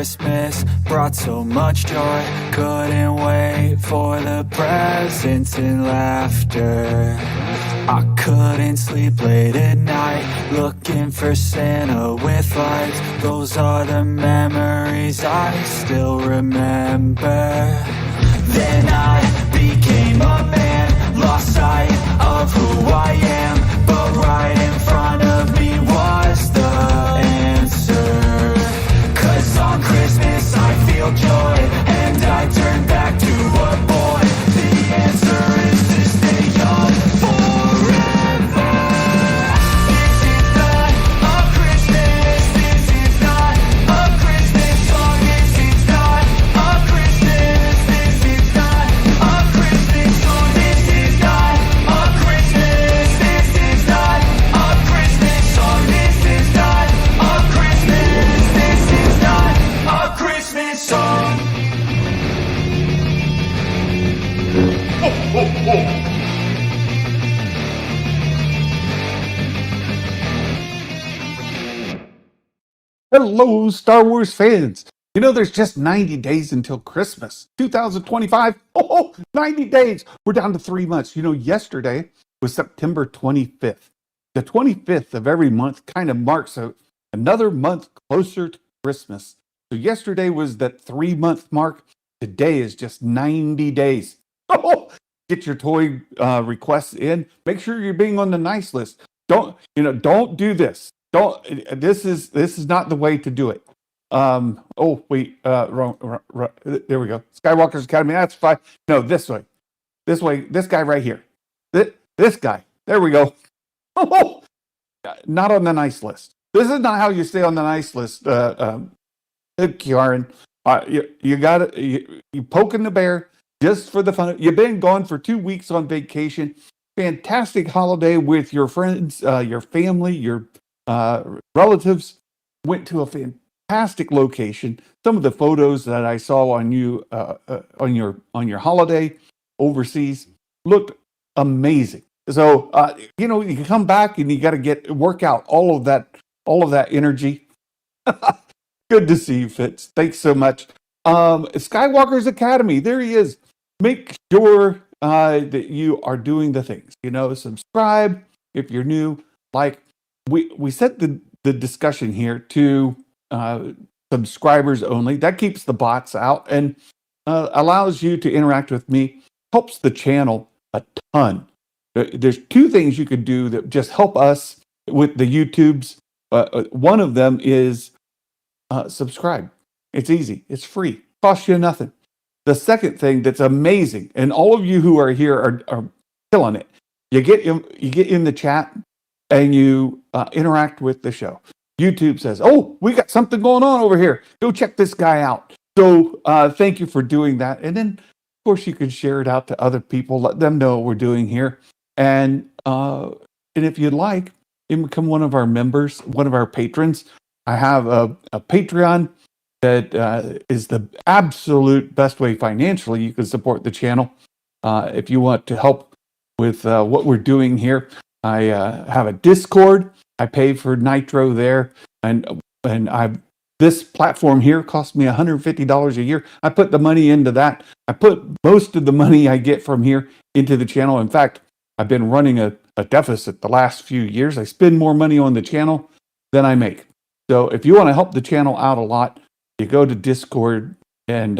Christmas brought so much joy. Couldn't wait for the presents and laughter. I couldn't sleep late at night, looking for Santa with lights. Those are the memories I still remember. Then I became a man, lost sight of who I am. But right in front of me was the answer. 'Cause on Christmas I feel joy, and I turn back to a boy. The answer is to stay young forever. This is not a Christmas, this is not a Christmas song. This is not a Christmas, this is not a Christmas song. This is not a Christmas, this is not a Christmas song. This is not a Christmas, this is not a Christmas song. Hello, Star Wars fans. You know, there's just 90 days until Christmas, 2025. 90 days. We're down to 3 months. You know, yesterday was September 25th. The 25th of every month kind of marks another month closer to Christmas. So yesterday was that 3-month mark. Today is just 90 days. Get your toy requests in. Make sure you're being on the nice list. Don't do this. This is not the way to do it. Wrong. There we go. Skywalker's Academy. That's fine. No, this way. This guy right here. This guy. There we go. Not on the nice list. This is not how you stay on the nice list, Kieran. You poking the bear just for the fun. You've been gone for 2 weeks on vacation. Fantastic holiday with your friends, your family, your relatives. Went to a fantastic location. Some of the photos that I saw on you on your holiday overseas looked amazing. So you can come back and you got to work out all of that energy. Good to see you, Fitz. Thanks so much. Skywalker's Academy. There he is. Make sure that you are doing the things. Subscribe if you're new. Like we set the discussion here to subscribers only. That keeps the bots out and allows you to interact with me. Helps the channel a ton. There's 2 things you could do that just help us with the YouTubes. One of them is subscribe. It's easy. It's free. Costs you nothing. The second thing that's amazing, and all of you who are here are killing it. You get in the chat and you interact with the show. YouTube says, "Oh, we got something going on over here. Go check this guy out." So thank you for doing that. And then, of course, you can share it out to other people. Let them know what we're doing here. And if you'd like, you can become one of our members, one of our patrons. I have a Patreon that is the absolute best way financially you can support the channel. If you want to help with what we're doing here, I have a Discord. I pay for Nitro there, and this platform here costs me $150 a year. I put the money into that. I put most of the money I get from here into the channel. In fact, I've been running a deficit the last few years. I spend more money on the channel than I make. So if you want to help the channel out a lot, you go to Discord and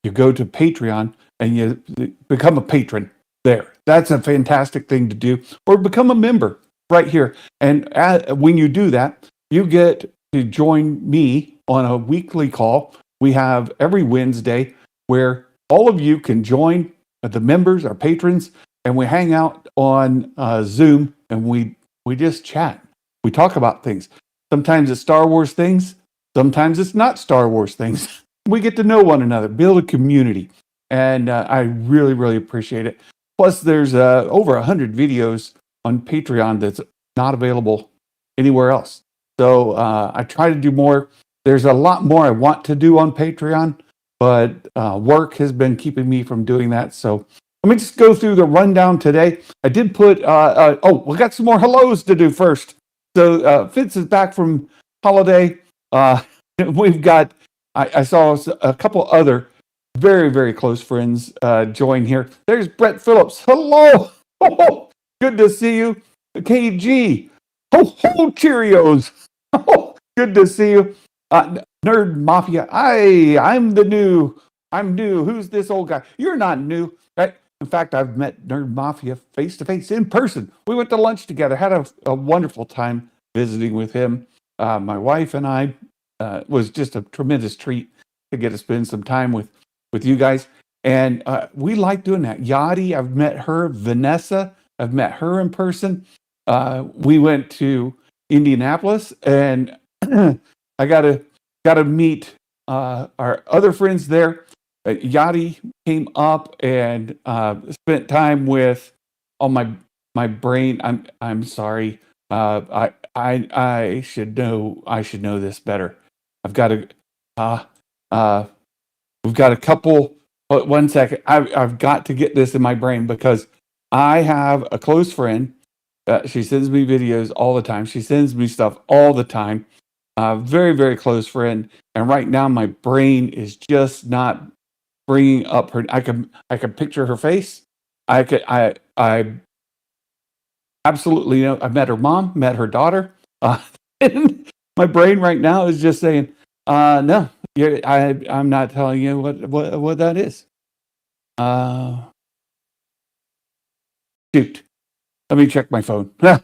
you go to Patreon and you become a patron there. That's a fantastic thing to do. Or become a member right here. And when you do that, you get to join me on a weekly call. We have every Wednesday where all of you can join the members, our patrons, and we hang out on Zoom and we just chat. We talk about things. Sometimes it's Star Wars things. Sometimes it's not Star Wars things. We get to know one another, build a community. And I really, really appreciate it. Plus, there's over 100 videos on Patreon that's not available anywhere else. So I try to do more. There's a lot more I want to do on Patreon, but work has been keeping me from doing that. So let me just go through the rundown today. I did put, we got some more hellos to do first. So Fitz is back from holiday. We've got I saw a couple other very, very close friends join here. There's Brett Phillips. Hello. Oh, good to see you. KG. Ho, ho, Cheerios. Oh, good to see you. Nerd Mafia. I'm new. Who's this old guy? You're not new. Right? In fact, I've met Nerd Mafia face to face in person. We went to lunch together, had a wonderful time visiting with him. My wife and I was just a tremendous treat to get to spend some time with you guys. And we like doing that. Yadi, I've met her. Vanessa, I've met her in person. We went to Indianapolis, and I got to meet our other friends there. Yadi came up and spent time with. Oh, my brain. I'm sorry. I should know. I should know this better. I've got to. We've got a couple. But 1 second. I've got to get this in my brain because I have a close friend. She sends me videos all the time. She sends me stuff all the time. Very, very close friend. And right now, my brain is just not bringing up her. I can picture her face. I absolutely know. I met her mom, met her daughter. And my brain right now is just saying, no, I'm not telling you what that is. Shoot. Let me check my phone. let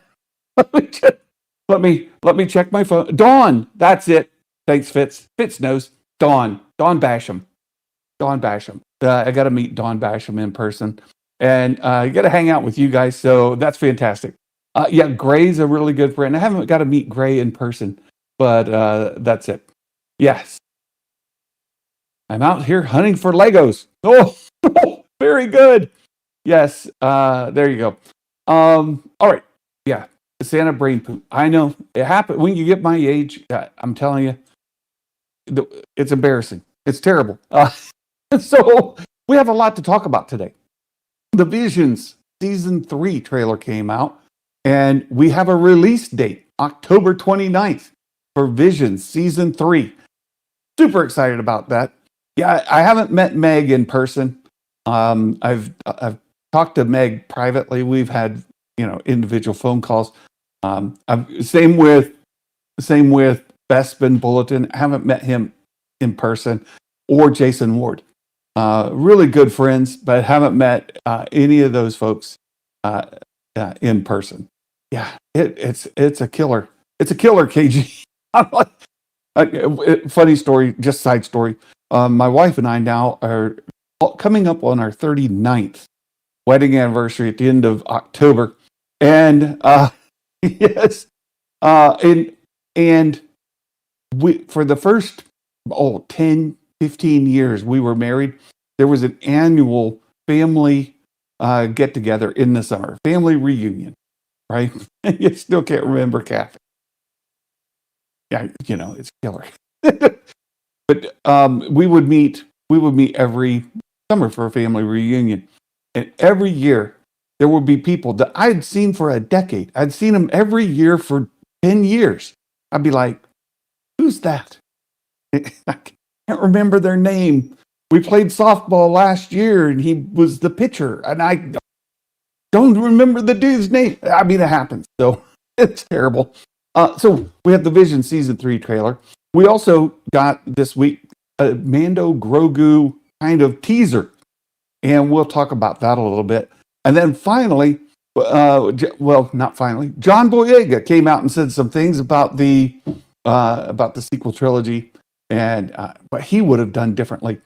me check my phone. Dawn, that's it. Thanks, Fitz. Fitz knows. Dawn Basham. Dawn Basham. I got to meet Dawn Basham in person, and I got to hang out with you guys. So that's fantastic. Yeah, Gray's a really good friend. I haven't got to meet Gray in person, but that's it. Yes, I'm out here hunting for Legos. Oh, very good. Yes, there you go. All right. Yeah, Santa brain poop. I know it happened when you get my age. I'm telling you, it's embarrassing. It's terrible. So we have a lot to talk about today. The Visions Season 3 trailer came out, and we have a release date, October 29th, for Visions Season 3. Super excited about that. Yeah, I haven't met Meg in person. I've talked to Meg privately. We've had individual phone calls. Same with Bespin Bulletin. I haven't met him in person, or Jason Ward. Really good friends, but haven't met any of those folks in person. Yeah, it's a killer. It's a killer, KG. Funny story, just side story. My wife and I now are coming up on our 39th wedding anniversary at the end of October. And yes, and we, for the first 10, 15 years we were married, there was an annual family get together in the summer, family reunion, right? You still can't remember Kathy. Yeah, it's killer. But we would meet every summer for a family reunion, and every year there would be people that I had seen for a decade. I'd seen them every year for 10 years. I'd be like, who's that? I can't remember their name. We played softball last year and he was the pitcher, and I don't remember the dude's name. I mean, it happens. So it's terrible. So we have the Vision Season 3 trailer. We also got this week a Mando-Grogu kind of teaser, and we'll talk about that a little bit. And then finally, not finally, John Boyega came out and said some things about the sequel trilogy, and what he would have done differently.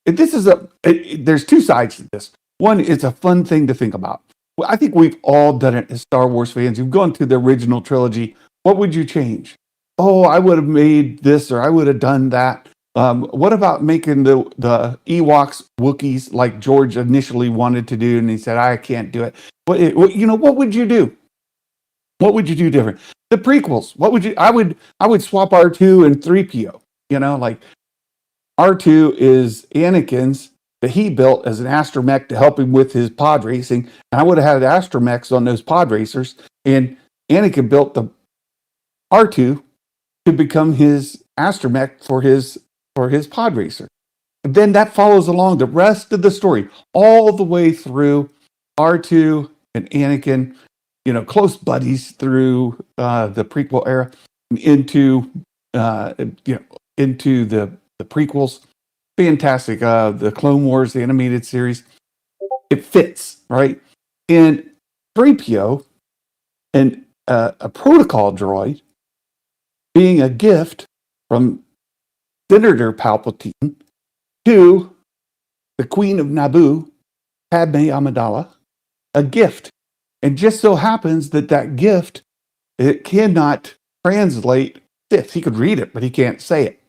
There's two sides to this. One, it's a fun thing to think about. Well, I think we've all done it as Star Wars fans. You've gone through the original trilogy. What would you change? Oh, I would have made this, or I would have done that. What about making the Ewoks Wookiees like George initially wanted to do, and he said, I can't do it. What would you do? What would you do different? The prequels. What would you? I would swap R2 and 3PO. Like R2 is Anakin's that he built as an astromech to help him with his pod racing, and I would have had astromechs on those pod racers, and Anakin built the R2 to become his astromech for his for his pod racer. And then that follows along the rest of the story, all the way through R2 and Anakin, close buddies through the prequel era into into the prequels. Fantastic. The Clone Wars, the animated series, it fits, right? And 3PO and a protocol droid being a gift from Senator Palpatine to the Queen of Naboo, Padme Amidala, a gift. And just so happens that gift, it cannot translate Sith. He could read it, but he can't say it.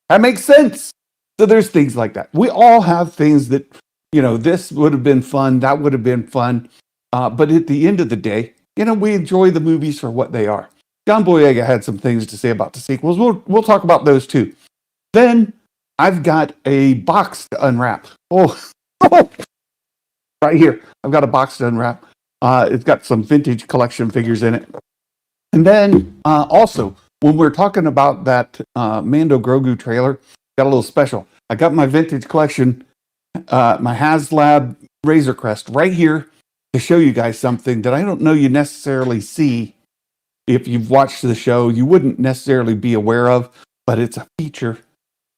That makes sense. So there's things like that. We all have things that, this would have been fun, that would have been fun. But at the end of the day, we enjoy the movies for what they are. John Boyega had some things to say about the sequels. We'll talk about those too. Then I've got a box to unwrap. Oh, right here. I've got a box to unwrap. It's got some vintage collection figures in it. And then also, when we're talking about that Mando-Grogu trailer, got a little special. I got my vintage collection, my Haslab Razor Crest right here to show you guys something that I don't know you necessarily see. If you've watched the show, you wouldn't necessarily be aware of, but it's a feature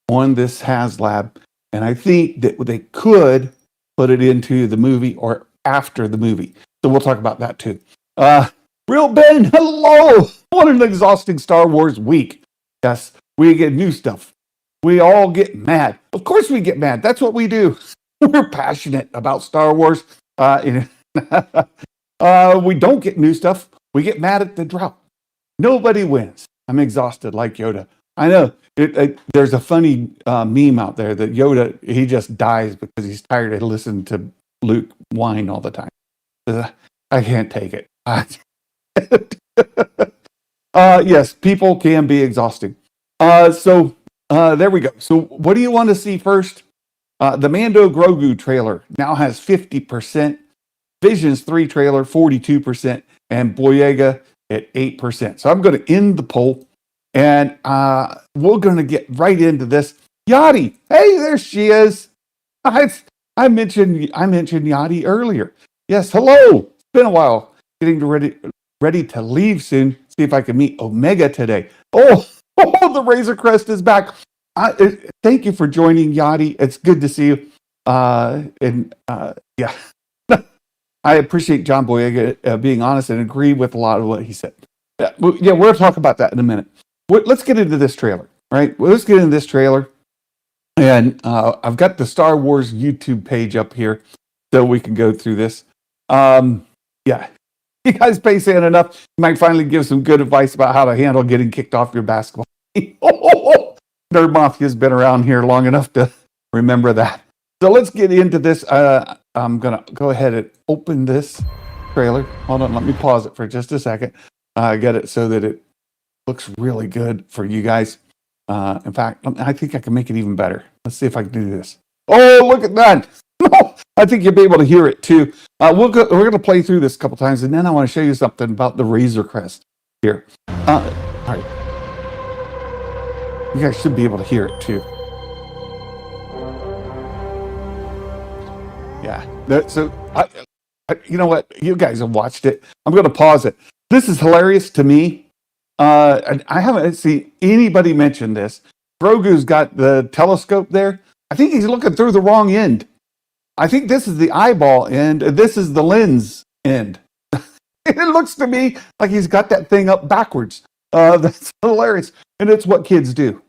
on this Haslab. And I think that they could put it into the movie or after the movie. So we'll talk about that too. Real Ben, hello! What an exhausting Star Wars week. Yes, we get new stuff. We all get mad. Of course we get mad. That's what we do. We're passionate about Star Wars. We don't get new stuff. We get mad at the drought. Nobody wins. I'm exhausted like Yoda. I know. There's a funny meme out there that Yoda, he just dies because he's tired of listening to Luke whine all the time. I can't take it. Yes, people can be exhausting. So there we go. So what do you want to see first? The Mando-Grogu trailer now has 50%. Visions 3 trailer, 42%. And Boyega at 8%. So I'm going to end the poll. And we're going to get right into this. Yachty, hey, there she is. I mentioned Yachty earlier. Yes, hello. It's been a while. Getting ready to leave soon. See if I can meet Omega today. Oh, the Razor Crest is back. Thank you for joining, Yachty. It's good to see you. Yeah, I appreciate John Boyega being honest and agree with a lot of what he said. Yeah, we'll talk about that in a minute. Let's get into this trailer, right? Let's get into this trailer. And I've got the Star Wars YouTube page up here so we can go through this. Yeah. You guys pay Santa enough, you might finally give some good advice about how to handle getting kicked off your basketball team. Nerd Mafia's been around here long enough to remember that. So let's get into this. I'm going to go ahead and open this trailer. Hold on, let me pause it for just a second. Get it so that it looks really good for you guys. In fact, I think I can make it even better. Let's see if I can do this. Oh, look at that. I think you'll be able to hear it too. We're going to play through this a couple times, and then I want to show you something about the Razor Crest here. All right. You guys should be able to hear it too. Yeah. So, you know what? You guys have watched it. I'm going to pause it. This is hilarious to me. And I haven't seen anybody mention this. Grogu's got the telescope there. I think he's looking through the wrong end. I think this is the eyeball end, and this is the lens end. It looks to me like he's got that thing up backwards. That's hilarious. And it's what kids do.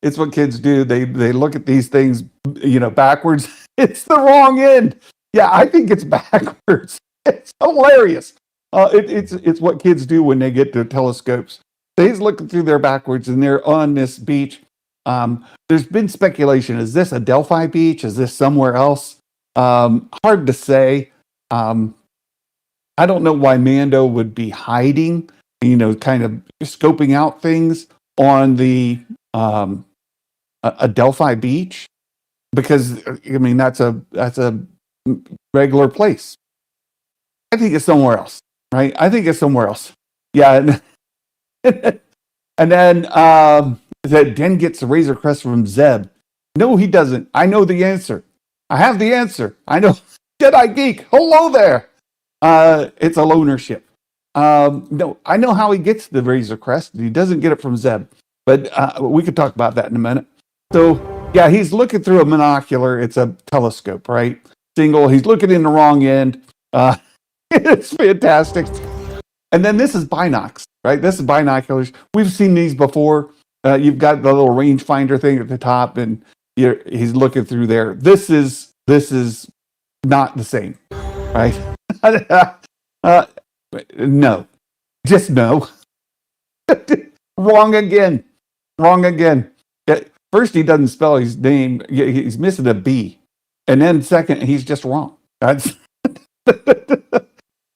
It's what kids do. They look at these things, backwards. It's the wrong end. Yeah, I think it's backwards. It's hilarious. It's what kids do when they get their telescopes. He's looking through there backwards, and they're on this beach. There's been speculation. Is this a Delphi beach? Is this somewhere else? Hard to say. I don't know why Mando would be hiding, kind of scoping out things on the a Delphi beach, because that's a regular place. I think it's somewhere else, right? I think it's somewhere else. Yeah, and then that Din gets the Razor Crest from Zeb. No, he doesn't. I know the answer. I have the answer. I know. Jedi Geek, hello there. It's a loner ship. No, I know how he gets the Razor Crest. He doesn't get it from Zeb, but we could talk about that in a minute. So, yeah, he's looking through a monocular. It's a telescope, right? Single. He's looking in the wrong end. It's fantastic. And then this is binocs, right? This is binoculars. We've seen these before. You've got the little rangefinder thing at the top, and he's looking through there. This is not the same, right? No, just no. Wrong again. Wrong again. First, he doesn't spell his name. He's missing a B, and then second, he's just wrong. That's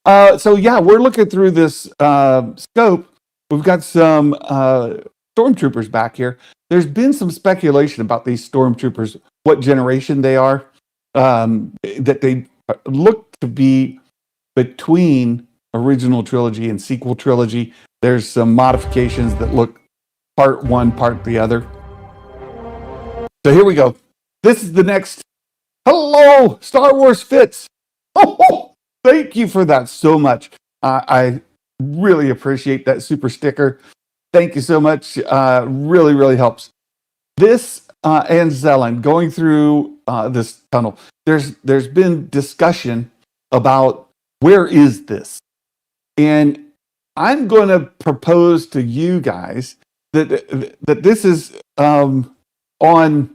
so yeah, we're looking through this scope. We've got some stormtroopers back here. There's been some speculation about these stormtroopers, what generation they are, that they look to be between original trilogy and sequel trilogy. There's some modifications that look part one, part the other. So here we go. This is the next. Hello, Star Wars Fits. Oh, thank you for that so much. I really appreciate that super sticker. Thank you so much. Really, really helps. This and Zelen going through this tunnel. There's been discussion about where is this, and I'm going to propose to you guys that this is on.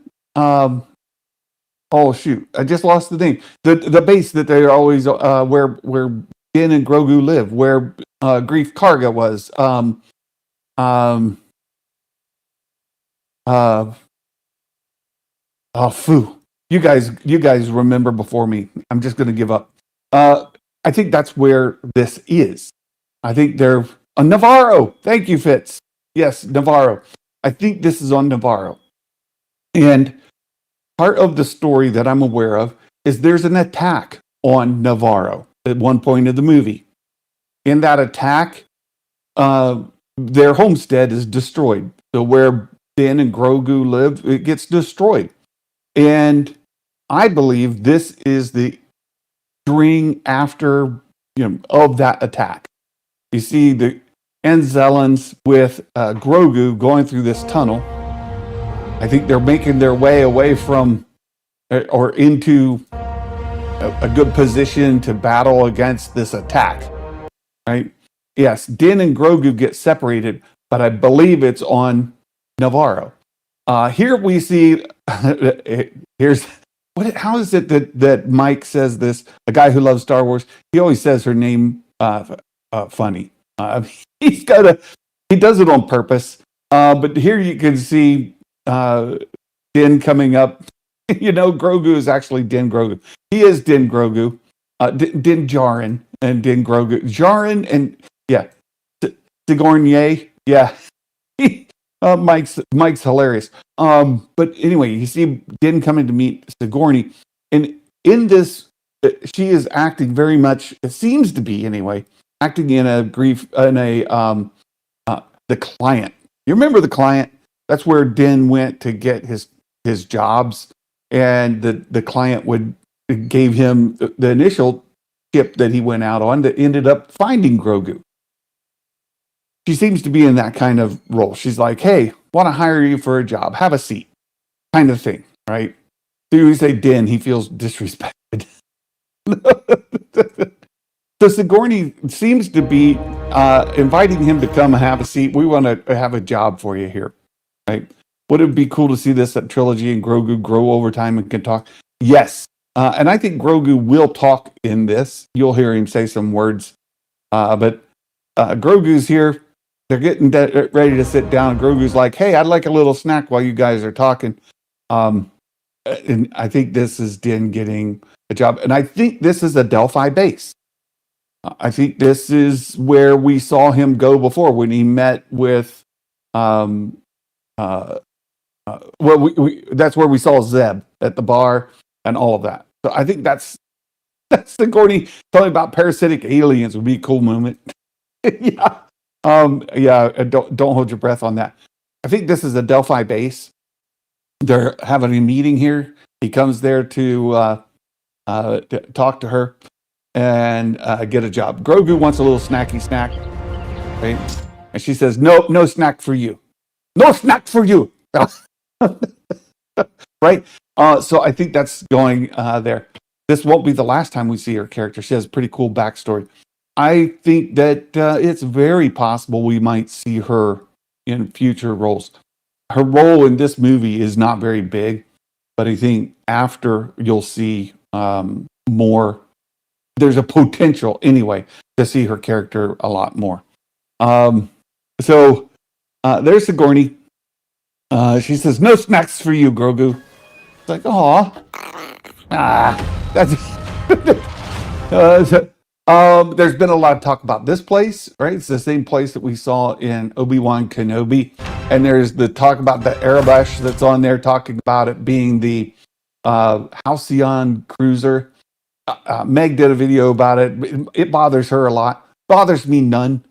Oh shoot! I just lost the name. The base that they're always where Din and Grogu live, where Grief Karga was. Oh, foo! You guys remember before me. I'm just going to give up. I think that's where this is. I think they're on Navarro. Thank you, Fitz. Yes, Navarro. I think this is on Navarro. And part of the story that I'm aware of is there's an attack on Navarro at one point of the movie. In that attack, their homestead is destroyed. So where Din and Grogu live, it gets destroyed. And I believe this is the string after, of that attack. You see the Enzelans with Grogu going through this tunnel. I think they're making their way away from or into a good position to battle against this attack, right? Yes, Din and Grogu get separated, but I believe it's on Navarro. Here we see, here's, how is it that Mike says this? A guy who loves Star Wars, he always says her name funny. He does it on purpose. But here you can see Din coming up. Grogu is actually Din Grogu. He is Din Grogu. Din Djarin and Din Grogu. Djarin and, yeah. Sigourney, yeah. Mike's hilarious. But anyway, you see Din coming to meet Sigourney. And in this, she is acting very much, it seems to be anyway, acting in the client. You remember the client? That's where Din went to get his jobs, and the client gave him the initial ship that he went out on that ended up finding Grogu. She seems to be in that kind of role. She's like, "Hey, want to hire you for a job? Have a seat," kind of thing, right? So you say Din, he feels disrespected. So Sigourney seems to be inviting him to come have a seat. We want to have a job for you here, right? Would it be cool to see this at Trilogy and Grogu grow over time and can talk? Yes. And I think Grogu will talk in this. You'll hear him say some words. But Grogu's here. They're getting ready to sit down. Grogu's like, "Hey, I'd like a little snack while you guys are talking." And I think this is Din getting a job. And I think this is a Delphi base. I think this is where we saw him go before when he met with that's where we saw Zeb at the bar and all of that. So I think that's Sigourney talking about parasitic aliens would be a cool moment. Yeah. Don't hold your breath on that. I think this is a Delphi base. They're having a meeting here. He comes there to talk to her and get a job. Grogu wants a little snacky snack, right? And she says, no snack for you. No snack for you. Right? So I think that's going there. This won't be the last time we see her character. She has a pretty cool backstory. I think that it's very possible we might see her in future roles. Her role in this movie is not very big, but I think after you'll see more. There's a potential anyway to see her character a lot more. So there's Sigourney. She says, "No snacks for you, Grogu." It's like, that's. There's been a lot of talk about this place, right? It's the same place that we saw in Obi-Wan Kenobi, and there's the talk about the Airbus that's on there, talking about it being the Halcyon cruiser. Meg did a video about it. It bothers her a lot. Bothers me none,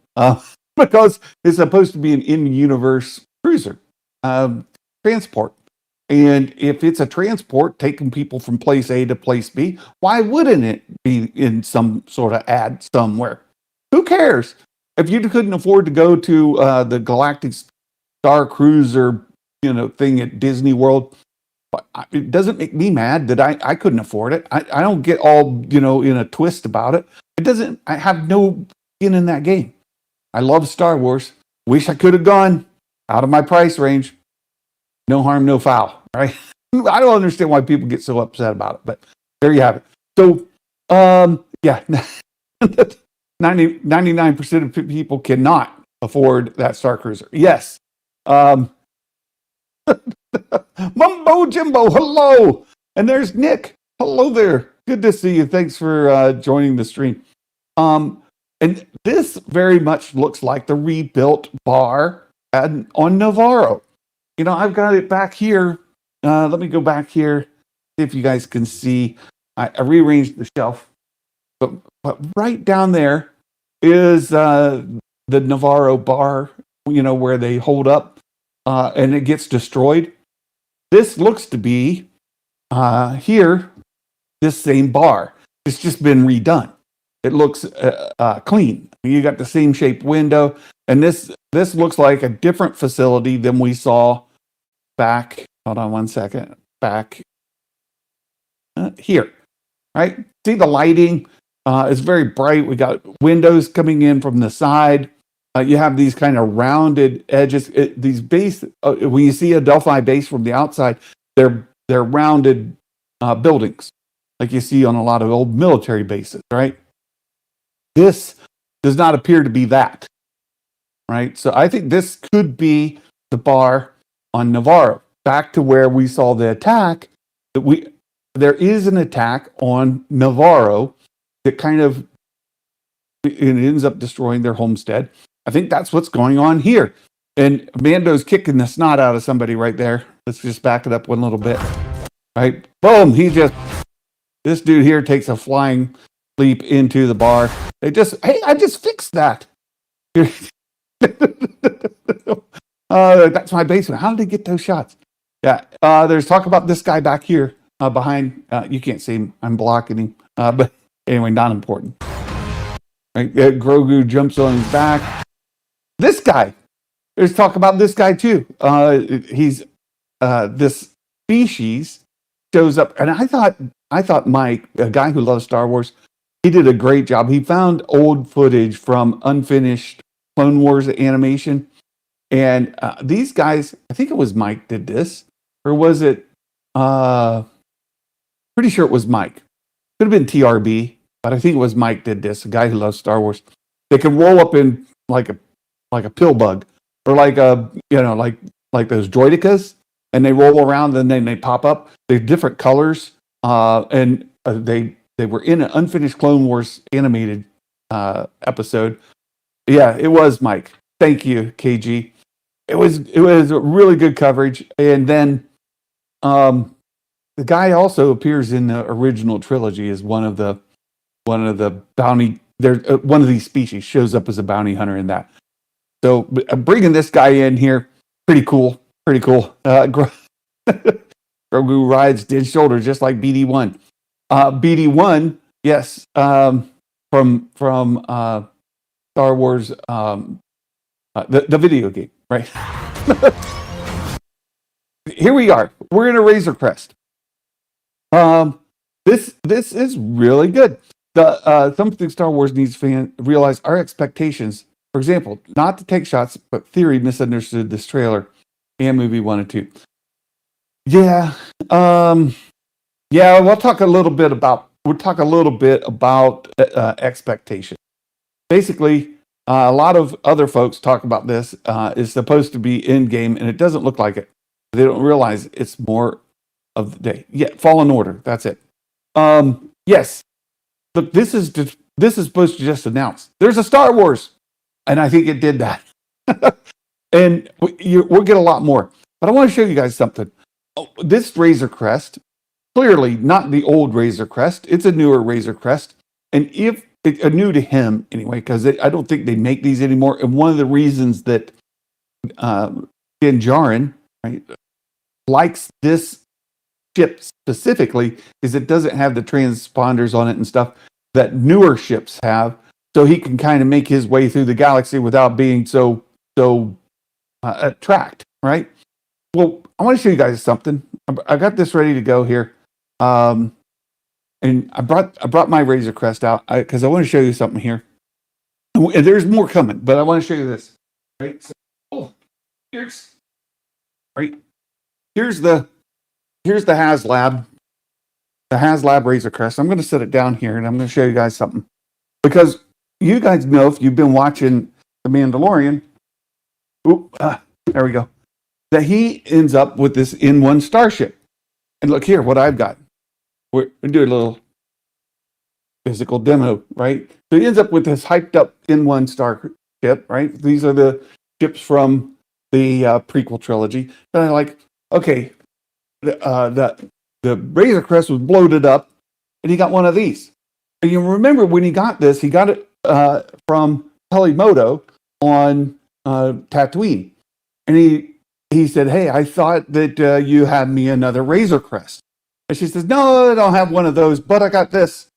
because it's supposed to be an in-universe cruiser transport. And if it's a transport taking people from place A to place B, why wouldn't it be in some sort of ad somewhere? Who cares? If you couldn't afford to go to the Galactic Star Cruiser, thing at Disney World, it doesn't make me mad that I couldn't afford it. I don't get all, in a twist about it. I have no skin in that game. I love Star Wars. Wish I could have gone out of my price range. No harm, no foul, right? I don't understand why people get so upset about it, but there you have it. So, yeah, 99% of people cannot afford that Star Cruiser. Yes. Mumbo Jimbo, hello. And there's Nick. Hello there. Good to see you. Thanks for joining the stream. And this very much looks like the rebuilt bar on Navarro. I've got it back here. Let me go back here, see if you guys can see. I rearranged the shelf. But right down there is the Navarro bar, where they hold up and it gets destroyed. This looks to be here, this same bar. It's just been redone. It looks clean. You got the same shaped window. And this looks like a different facility than we saw back. Hold on one second. Back here, right? See the lighting? It's very bright. We got windows coming in from the side. You have these kind of rounded edges. These base. When you see a Delphi base from the outside, they're rounded buildings, like you see on a lot of old military bases, right? This does not appear to be that, right? So I think this could be the bar on Navarro. Back to where we saw the attack. There is an attack on Navarro that kind of it ends up destroying their homestead. I think that's what's going on here. And Mando's kicking the snot out of somebody right there. Let's just back it up one little bit. Right? Boom! This dude here takes a flying leap into the bar. I just fixed that. That's my basement. How did he get those shots? Yeah. There's talk about this guy back here behind. You can't see him. I'm blocking him. But anyway, not important. Right? Grogu jumps on his back. This guy. There's talk about this guy too. He's this species shows up, and I thought Mike, a guy who loves Star Wars, he did a great job. He found old footage from unfinished Clone Wars animation, and these guys, I think it was Mike did this, or was it? Pretty sure it was Mike. Could have been TRB, but I think it was Mike did this. A guy who loves Star Wars. They can roll up in like a pill bug, or like like those droidicas, and they roll around and then they pop up. They're different colors, and they were in an unfinished Clone Wars animated episode. Yeah, it was Mike. Thank you, KG. It was really good coverage, and then the guy also appears in the original trilogy as one of the bounty. There, one of these species shows up as a bounty hunter in that. So bringing this guy in here, Pretty cool. Pretty cool. Grogu rides Din's shoulder just like BD1. BD1, yes, from Star Wars, the video game, right? Here we are. We're in a Razor Crest. This is really good. The something Star Wars needs fans realize our expectations. For example, not to take shots, but Theory misunderstood this trailer and movie 1 and 2. Yeah, yeah. We'll talk a little bit about expectations. Basically, a lot of other folks talk about this. It's supposed to be in game, and it doesn't look like it. They don't realize it's more of the day. Yeah, Fallen Order. That's it. Yes, but this is supposed to just announce there's a Star Wars, and I think it did that. And we'll get a lot more. But I want to show you guys something. Oh, this Razor Crest, clearly not the old Razor Crest. It's a newer Razor Crest, and if new to him anyway, because I don't think they make these anymore. And one of the reasons that Din Djarin, right, likes this ship specifically is it doesn't have the transponders on it and stuff that newer ships have, so he can kind of make his way through the galaxy without being so tracked, right? Well, I want to show you guys something. I got this ready to go here, and I brought my Razor Crest out because I want to show you something here. And there's more coming, but I want to show you this. Right? So, here's the Haslab, Razor Crest. I'm going to set it down here, and I'm going to show you guys something because you guys know if you've been watching The Mandalorian. There we go. That he ends up with this N1 starship. And look here, what I've got. We're doing a little physical demo, right? So he ends up with this hyped up N1 starship, right? These are the ships from the prequel trilogy. And I'm like, okay, the Razor Crest was bloated up, and he got one of these. And you remember when he got this, he got it from Pelimoto on Tatooine. And he said, hey, I thought that you had me another Razor Crest. And she says, no, I don't have one of those, but I got this.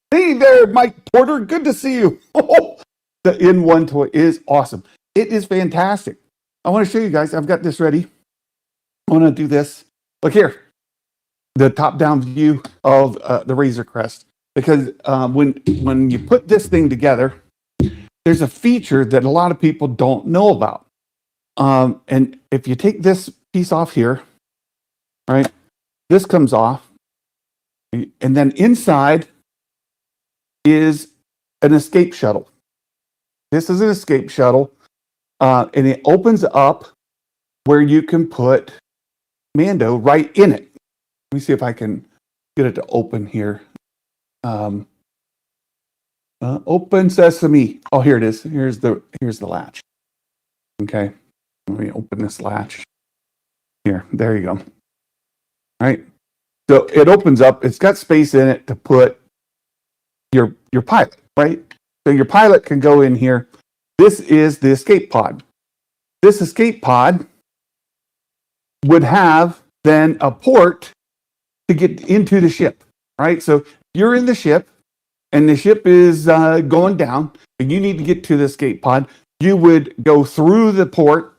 Hey there, Mike Porter. Good to see you. The N1 toy is awesome. It is fantastic. I want to show you guys. I've got this ready. I want to do this. Look here. The top-down view of the Razor Crest. Because when you put this thing together, there's a feature that a lot of people don't know about. And if you take this piece off here, right, this comes off, and then inside is an escape shuttle. This is an escape shuttle, and it opens up where you can put Mando right in it. Let me see if I can get it to open here. Open sesame. Oh, here it is. Here's the latch. Okay. Let me open this latch. Here, there you go. All right. So it opens up. It's got space in it to put your pilot, right? So your pilot can go in here. This is the escape pod. This escape pod would have then a port to get into the ship, right? So you're in the ship, and the ship is going down, and you need to get to the escape pod. You would go through the port,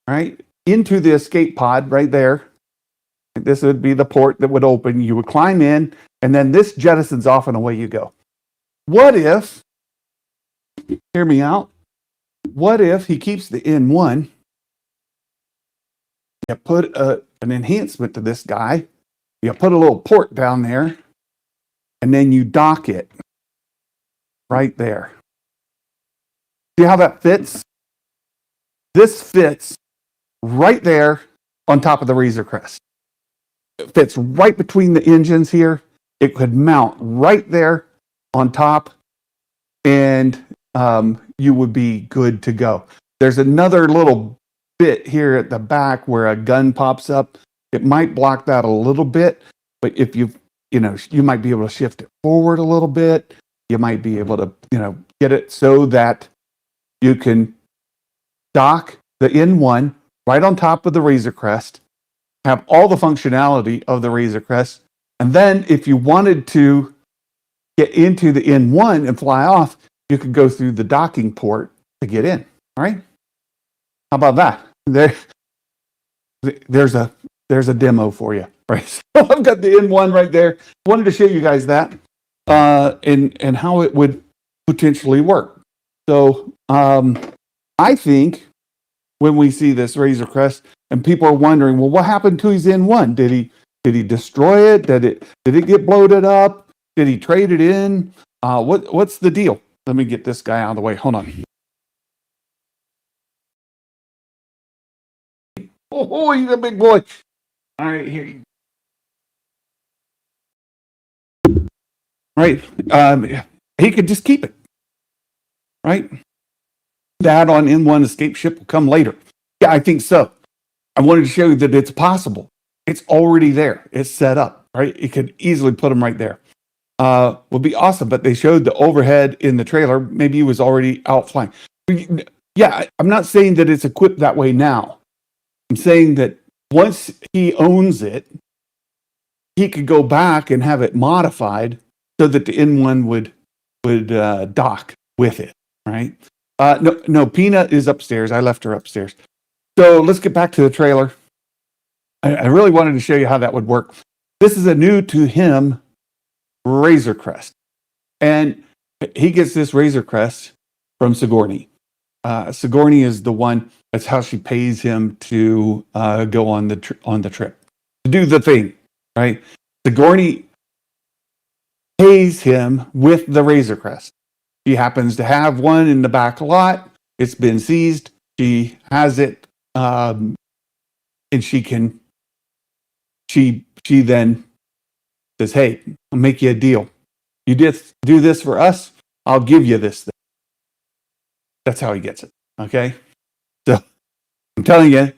right, into the escape pod right there. This would be the port that would open. You would climb in, and then this jettisons off, and away you go. What if, hear me out, what if he keeps the N1, you put an enhancement to this guy, you put a little port down there, and then you dock it right there. See how that fits? This fits right there on top of the Razor Crest. It fits right between the engines here. It could mount right there on top, and you would be good to go. There's another little bit here at the back where a gun pops up. It might block that a little bit, but if you might be able to shift it forward a little bit. You might be able to, get it so that you can dock the N1 right on top of the Razor Crest, have all the functionality of the Razor Crest. And then if you wanted to get into the N1 and fly off, you could go through the docking port to get in. All right. How about that? There's a demo for you. Right. So I've got the N1 right there. Wanted to show you guys that and how it would potentially work. So I think when we see this Razor Crest and people are wondering, well, what happened to his N1? Did he destroy it? Did it get bloated up? Did he trade it in? What's the deal? Let me get this guy out of the way. Hold on. Oh, he's a big boy. All right, here you go. Right. He could just keep it. Right. That on N1 escape ship will come later. Yeah, I think so. I wanted to show you that it's possible. It's already there. It's set up. Right. It could easily put them right there. Would be awesome. But they showed the overhead in the trailer. Maybe he was already out flying. Yeah, I'm not saying that it's equipped that way now. I'm saying that once he owns it, he could go back and have it modified so that the N1 would dock with it, right? No, Peanut is upstairs. I left her upstairs. So let's get back to the trailer. I really wanted to show you how that would work. This is a new to him Razor Crest. And he gets this Razor Crest from Sigourney. Sigourney is the one, that's how she pays him to go on the trip, to do the thing, right? Sigourney pays him with the Razor Crest. She happens to have one in the back lot. It's been seized. She has it, and she then says, "Hey, I'll make you a deal. You do this for us, I'll give you this thing." That's how he gets it. Okay, so I'm telling you,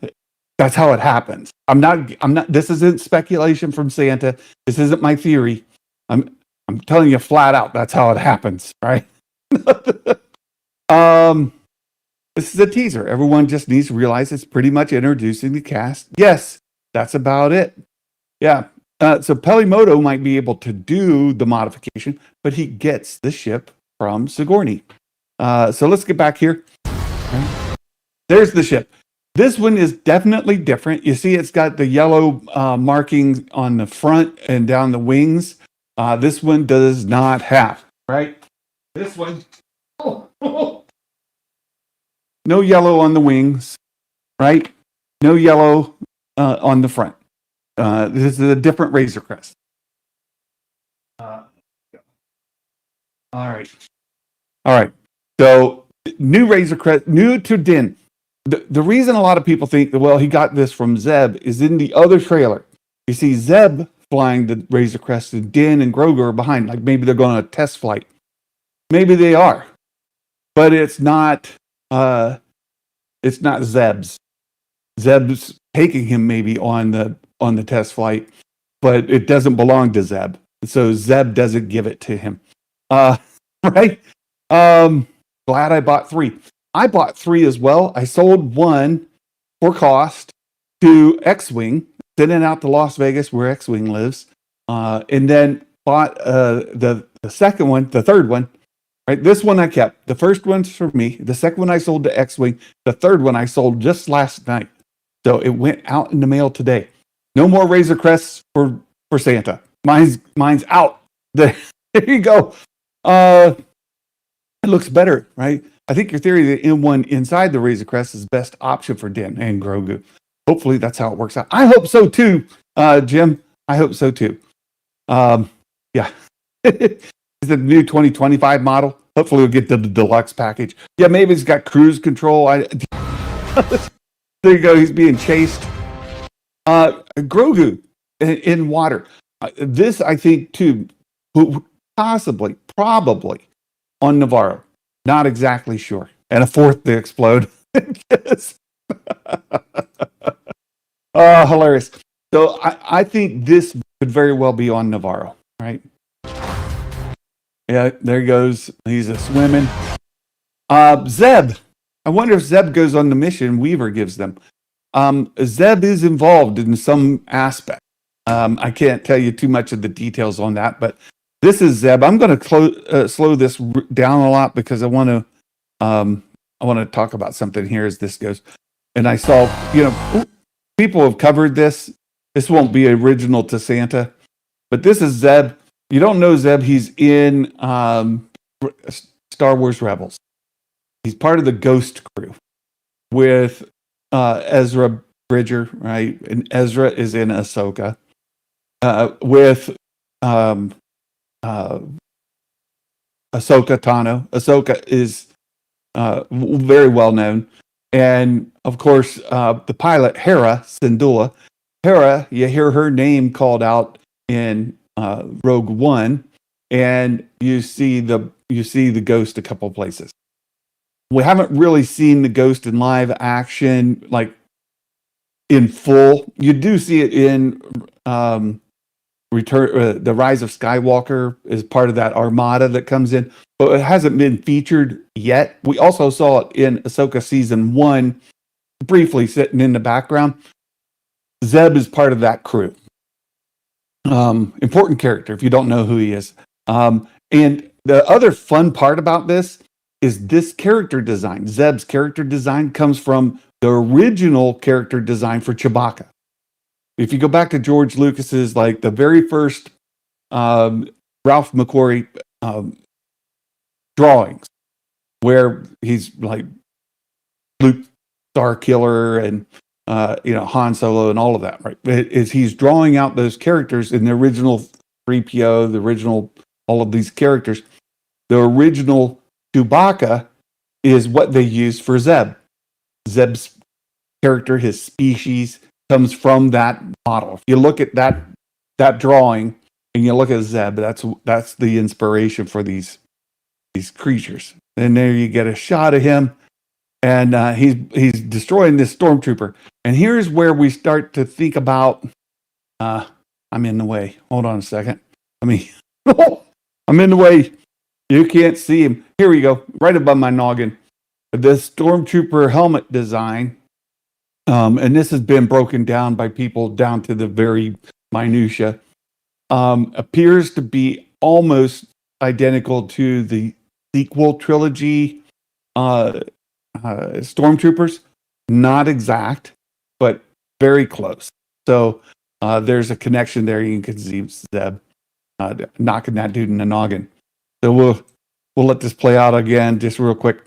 that's how it happens. I'm not. This isn't speculation from Santa. This isn't my theory. I'm telling you flat out. That's how it happens, right? This is a teaser. Everyone just needs to realize it's pretty much introducing the cast. Yes, that's about it. Yeah. So Pelimoto might be able to do the modification, but he gets the ship from Sigourney. So let's get back here. There's the ship. This one is definitely different. You see, it's got the yellow markings on the front and down the wings. This one does not have, right? This one, no yellow on the wings, right? No yellow on the front. This is a different Razor Crest. All right. So new Razor Crest, new to Din. The reason a lot of people think that, well, he got this from Zeb is in the other trailer. You see Zeb flying the Razor Crest and Din and Grogu are behind. Like maybe they're going on a test flight. Maybe they are. But it's not Zeb's. Zeb's taking him maybe on the test flight, but it doesn't belong to Zeb. So Zeb doesn't give it to him. Right? Glad I bought 3. I bought 3 as well. I sold 1 for cost to X-Wing, sending out to Las Vegas where X-Wing lives, and then bought the second one, the third one. Right, this one I kept. The first one's for me. The second one I sold to X-Wing. The third one I sold just last night. So it went out in the mail today. No more Razor Crests for Santa. Mine's out. There you go. It looks better, right? I think your theory that N1 inside the Razor Crest is the best option for Din and Grogu. Hopefully that's how it works out. I hope so too, Jim. I hope so too. Yeah. It's the new 2025 model. Hopefully we'll get the deluxe package. Yeah, maybe it's got cruise control. There you go. He's being chased. Grogu in water. This, I think, too, possibly, probably on Navarro. Not exactly sure. And a fourth to explode. Yes. Oh, hilarious. So I think this could very well be on Navarro, right? Yeah, there he goes. He's a swimming. Zeb. I wonder if Zeb goes on the mission Weaver gives them. Zeb is involved in some aspect. I can't tell you too much of the details on that, but this is Zeb. I'm going to slow this down a lot because I want to talk about something here as this goes. And I saw, people have covered this. This won't be original to Santa, but this is Zeb. You don't know Zeb. He's in Star Wars Rebels. He's part of the Ghost crew with Ezra Bridger, right? And Ezra is in Ahsoka with Ahsoka Tano. Ahsoka is very well known. And of course, the pilot, Hera Syndulla. Hera, you hear her name called out in Rogue One, and you see the ghost a couple places. We haven't really seen the ghost in live action, like in full. You do see it in Return, the Rise of Skywalker is part of that armada that comes in, but it hasn't been featured yet. We also saw it in Ahsoka season 1, briefly sitting in the background. Zeb is part of that crew. Important character if you don't know who he is. And the other fun part about this is this character design. Zeb's character design comes from the original character design for Chewbacca. If you go back to George Lucas's, like the very first Ralph McQuarrie drawings, where he's like Luke Starkiller and Han Solo and all of that, right? He's drawing out those characters in the original 3PO, the original, all of these characters. The original Chewbacca is what they use for Zeb. Zeb's character, his species, comes from that model. If you look at that drawing and you look at Zeb, that's the inspiration for these creatures. And there you get a shot of him, and he's destroying this stormtrooper. And here's where we start to think about. I'm in the way. Hold on a second. I'm in the way. You can't see him. Here we go, right above my noggin. The stormtrooper helmet design. And this has been broken down by people down to the very minutia. Appears to be almost identical to the sequel trilogy stormtroopers. Not exact, but very close. So there's a connection there. You can see Zeb knocking that dude in the noggin. So we'll let this play out again just real quick.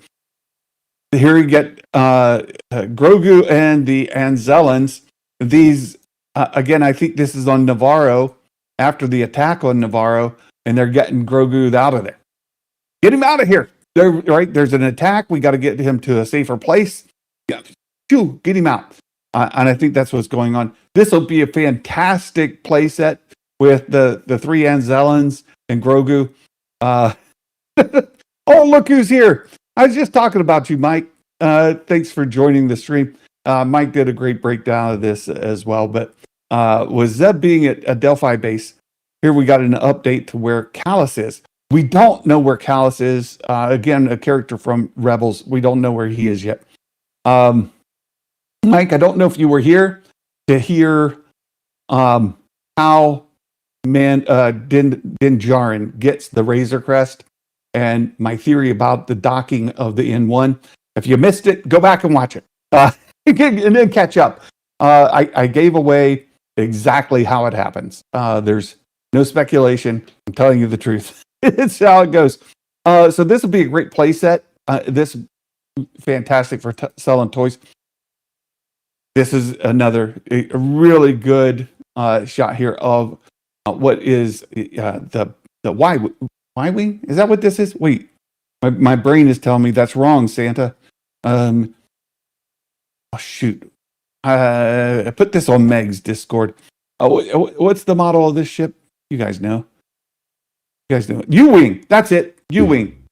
Here you get Grogu and the Anzellans. These, again, I think this is on Navarro, after the attack on Navarro, and they're getting Grogu out of there. Get him out of here. There's an attack. We got to get him to a safer place. Yeah. Get him out. And I think that's what's going on. This will be a fantastic playset with the three Anzellans and Grogu. Oh, look who's here. I was just talking about you, Mike. Thanks for joining the stream. Mike did a great breakdown of this as well. But with Zeb being at a Delphi base, here we got an update to where Callus is. We don't know where Callus is. Again, a character from Rebels. We don't know where he is yet. Mike, I don't know if you were here to hear how Din Djarin gets the Razor Crest and my theory about the docking of the N1. If you missed it, go back and watch it and then catch up. I gave away exactly how it happens. There's no speculation. I'm telling you the truth. It's how it goes. So this will be a great play set. This fantastic for selling toys. This is another a really good shot here of what is the Y wing. Is that what this is? Wait, my brain is telling me that's wrong, Santa. Oh shoot! I put this on Meg's Discord. What's the model of this ship? You guys know. You guys know it. U-wing. That's it. U-wing.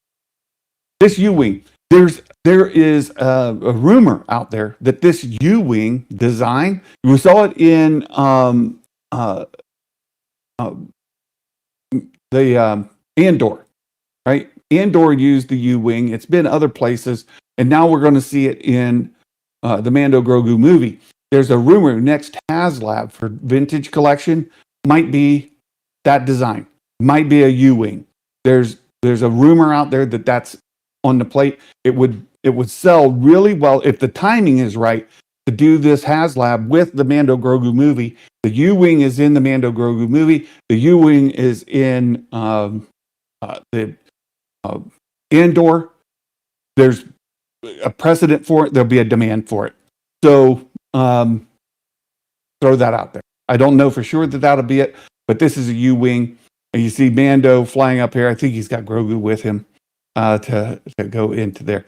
This U-wing. There is a rumor out there that this U-wing design, we saw it in the Andor, right? Andor used the U-wing. It's been other places, and now we're going to see it in the Mando-Grogu movie. there's a rumor next Haslab for vintage collection might be that design, might be a U-wing. There's a rumor out there that that's on the plate. It would sell really well if the timing is right to do this Haslab with the Mando-Grogu movie. The U-wing is in the Mando-Grogu movie. The U-wing is in the Andor. There's a precedent for it. There'll be a demand for it. So throw that out there. I don't know for sure that that'll be it, but this is a U-wing. And you see Mando flying up here. I think he's got Grogu with him to go into there.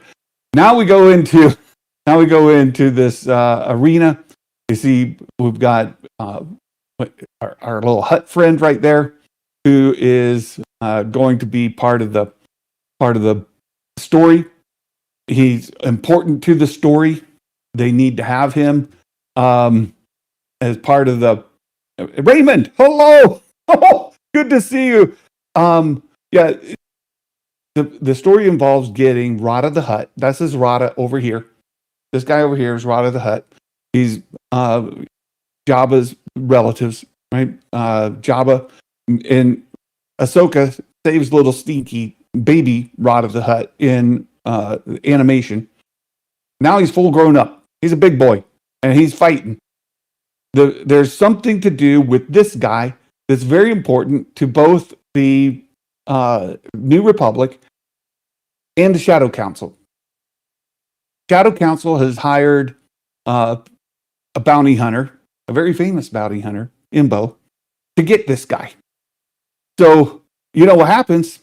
Now we go into this arena. You see we've got our little Hutt friend right there, who is going to be part of the story. He's important to the story. They need to have him as part of the Raymond. Hello, good to see you. Yeah, the story involves getting Rada the Hutt. This is Rada over here. This guy over here is Rada the Hutt. He's Jabba's relatives, right? Jabba and Ahsoka saves little stinky baby Rada the Hutt in animation. Now he's full grown up. He's a big boy, and he's fighting. There's something to do with this guy that's very important to both the New Republic and the Shadow Council. Shadow Council has hired a bounty hunter, a very famous bounty hunter, Imbo, to get this guy. So, you know what happens?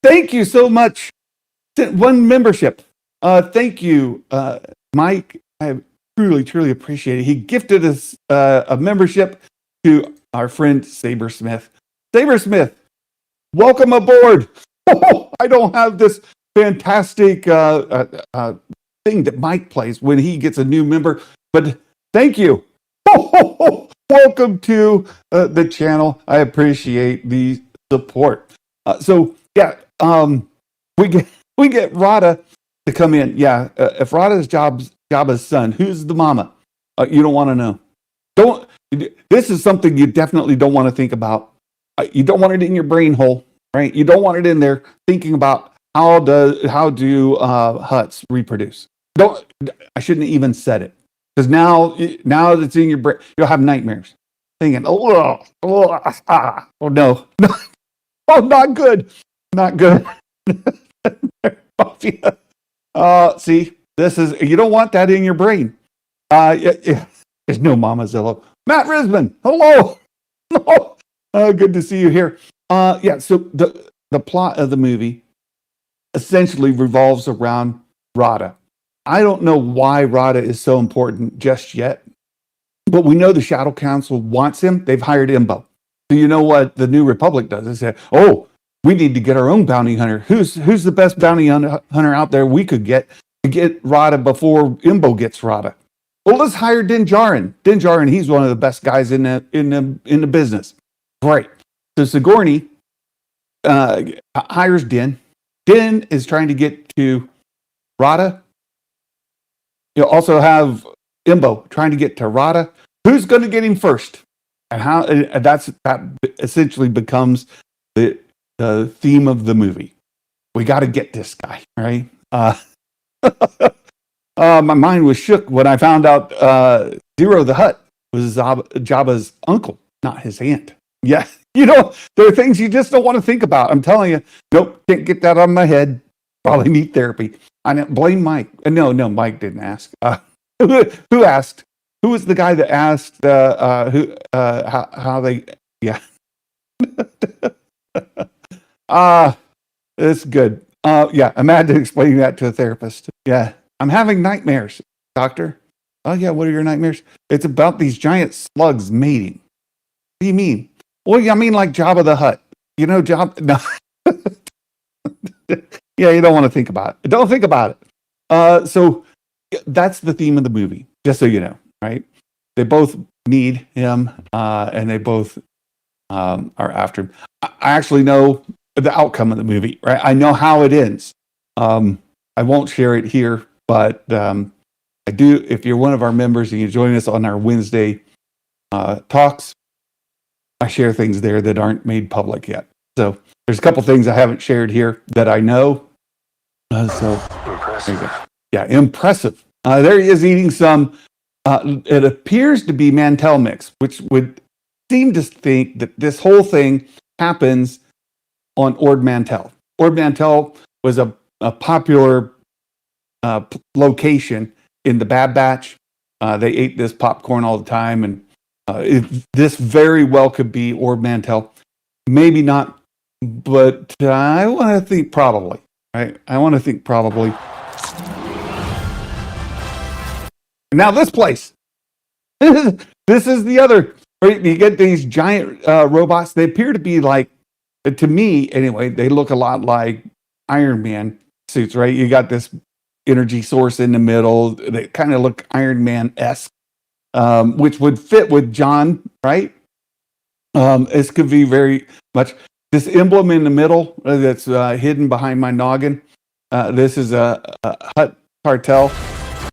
Thank you so much. One membership. Thank you, Mike. I truly appreciate it. He gifted us a membership to our friend Saber Smith. Saber Smith, welcome aboard. I don't have this fantastic thing that Mike plays when he gets a new member, but thank you. Welcome to the channel. I appreciate the support. So yeah, we get Rada to come in. Yeah, if Rada's Jabba's son, who's the mama? You don't want to know. This is something you definitely don't want to think about. You don't want it in your brain hole, right? You don't want it in there thinking about how do Hutts reproduce. I shouldn't have even said it, because now that it's in your brain, you'll have nightmares thinking, oh no, oh, not good. See, this is, you don't want that in your brain. There's no Mama Zillow. Matt Risman, hello. Good to see you here. Yeah, so the plot of the movie essentially revolves around Rada. I don't know why Rada is so important just yet, but we know the Shadow Council wants him. They've hired Imbo. So you know what the New Republic does? They say, oh, we need to get our own bounty hunter. Who's the best bounty hunter out there we could get to get Rada before Imbo gets Rada? Well, let's hire Din Djarin. Din Djarin, he's one of the best guys in the business. Great. So Sigourney hires Din. Din is trying to get to Rada. You also have Imbo trying to get to Rada. Who's going to get him first? And how? That essentially becomes the theme of the movie. We got to get this guy, right? My mind was shook when I found out Zero the Hutt was Jabba's uncle, not his aunt. Yeah, there are things you just don't want to think about. I'm telling you, nope, can't get that out of my head. Probably need therapy. I didn't blame Mike. No, Mike didn't ask. Who asked? Who was the guy that asked how they? Yeah. It's good. Yeah, imagine explaining that to a therapist. Yeah, I'm having nightmares, doctor. Oh yeah, what are your nightmares? It's about these giant slugs mating. What do you mean? Well, I mean like Jabba the Hutt. Jabba. No. Yeah, you don't want to think about it. Don't think about it. So that's the theme of the movie, just so you know, right? They both need him, and they both are after him. I actually know the outcome of the movie, right? I know how it ends. I won't share it here, but I do, if you're one of our members and you join us on our Wednesday talks, I share things there that aren't made public yet. So there's a couple things I haven't shared here that I know. So impressive. Yeah, impressive. There he is eating some, it appears to be Mantell mix, which would seem to think that this whole thing happens on Ord Mantell. Ord Mantell was a popular location in the Bad Batch. They ate this popcorn all the time, and this very well could be Ord Mantell. Maybe not, but I want to think probably. Right? I want to think probably. Now this place. This is the other. Right? You get these giant robots. They appear to be like, to me anyway, they look a lot like Iron Man suits. Right? You got this energy source in the middle. They kind of look Iron Man-esque, which would fit with John. Right? This could be very much. This emblem in the middle that's hidden behind my noggin. This is a Hut cartel.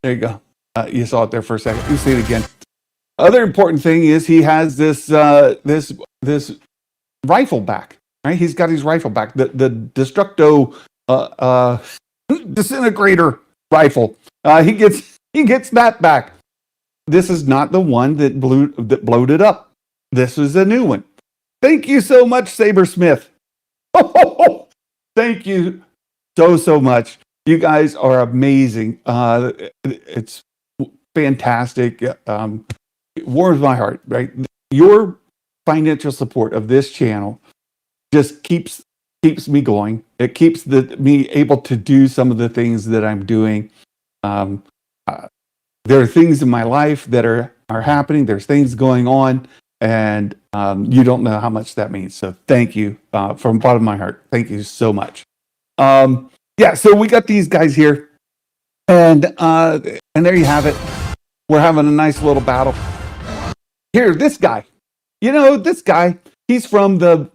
There you go. You saw it there for a second. You see it again. Other important thing is he has this this rifle back. Right? He's got his rifle back. The Destructo disintegrator rifle. He gets that back. This is not the one that blowed it up. This is a new one. Thank you so much, Sabersmith. Thank you so much. You guys are amazing. It's fantastic. It warms my heart, right? Your financial support of this channel just keeps me going. It keeps me able to do some of the things that I'm doing. There are things in my life that are happening. There's things going on. And you don't know how much that means. So thank you from the bottom of my heart. Thank you so much. Yeah, so we got these guys here. And there you have it. We're having a nice little battle. Here, this guy. You know, this guy, he's from the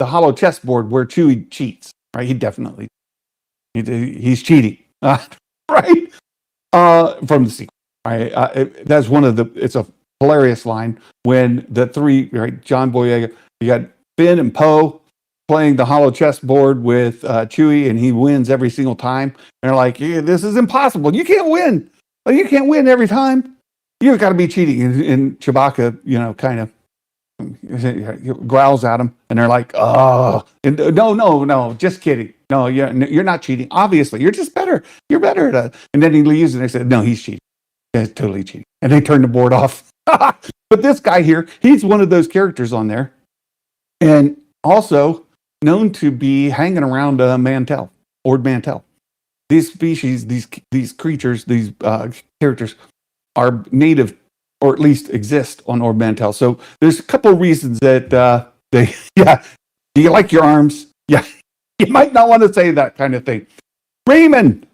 hollow chessboard where Chewie cheats. Right? He's cheating. Right? From the sequel. Right? That's one of it's a hilarious line when the three, right, John Boyega, you got Finn and Poe playing the hollow chessboard with Chewie, and he wins every single time. And they're like, yeah, this is impossible. You can't win. You can't win every time. You've got to be cheating. And Chewbacca, kind of growls at him, and they're like, oh, no, just kidding. No, you're not cheating. Obviously, you're just better. You're better at it. And then he leaves, and they said, no, he's cheating. He's totally cheating. And they turn the board off. But this guy here, he's one of those characters on there, and also known to be hanging around Mantell, Ord Mantell. These species, these creatures, these characters are native, or at least exist on Ord Mantell. So there's a couple of reasons that they, yeah. Do you like your arms? Yeah, you might not want to say that kind of thing. Raymond.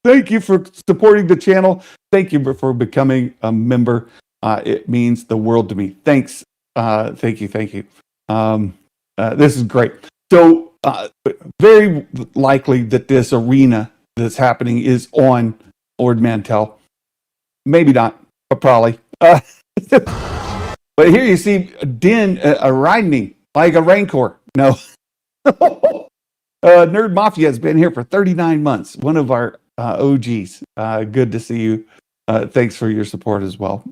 Thank you for supporting the channel. Thank you for becoming a member. It means the world to me. Thanks. Thank you. This is great. So very likely that this arena that's happening is on Ord Mantell. Maybe not, but probably. But here you see Din riding like a Rancor. No. Nerd Mafia has been here for 39 months. One of our OGs. Good to see you. Thanks for your support as well.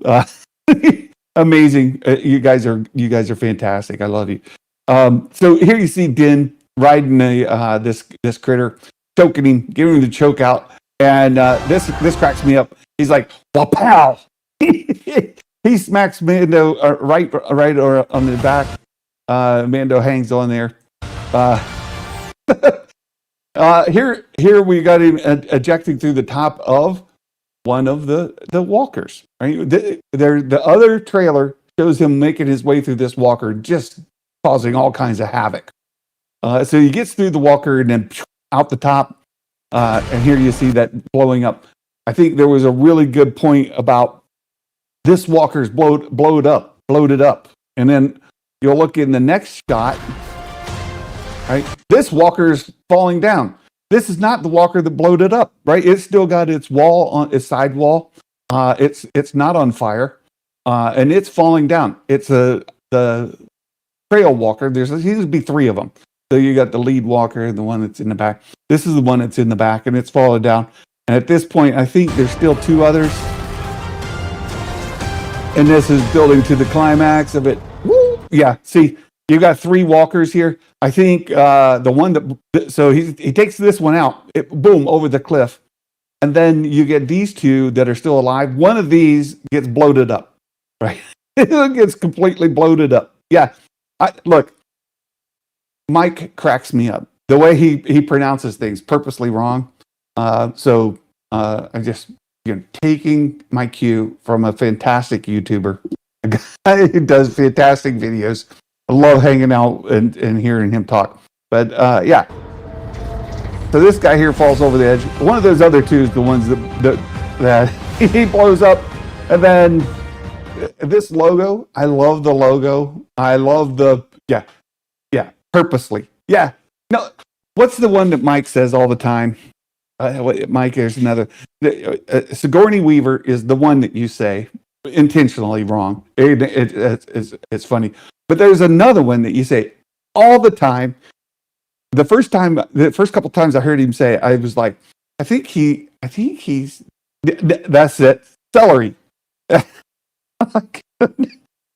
Amazing. You guys are fantastic. I love you. So here you see Din riding this critter, choking him, giving him the choke out, and this cracks me up. He's like, "Well, pow!" He smacks Mando right on the back. Mando hangs on there. Here we got him ejecting through the top of one of the walkers. Right? The other trailer shows him making his way through this walker, just causing all kinds of havoc. So he gets through the walker and then out the top. And here you see that blowing up. I think there was a really good point about this walker's bloated up. And then you'll look in the next shot. Right? This walker's falling down. this is not the walker that blowed it up, right? It's still got its wall on its side wall. It's not on fire, and it's falling down. It's the trail walker. There seems to be three of them. So you got the lead walker, the one that's in the back. This is the one that's in the back, and it's fallen down. And at this point, I think there's still two others. And this is building to the climax of it. Woo! Yeah, see, you got three walkers here. I think the one that, so he takes this one out, boom, over the cliff. And then you get these two that are still alive. One of these gets bloated up, right? It gets completely bloated up. Yeah, look, Mike cracks me up. The way he pronounces things purposely wrong. So I'm just taking my cue from a fantastic YouTuber, a guy who does fantastic videos. I love hanging out and hearing him talk. But yeah. So this guy here falls over the edge. One of those other two is the ones that he blows up. And then this logo, I love the logo. I love yeah, purposely. Yeah. No, what's the one that Mike says all the time? Mike, there's another. Sigourney Weaver is the one that you say intentionally wrong. It's funny. But there's another one that you say all the time. The first couple times I heard him say it, I was like, I think he's, that's it. Celery.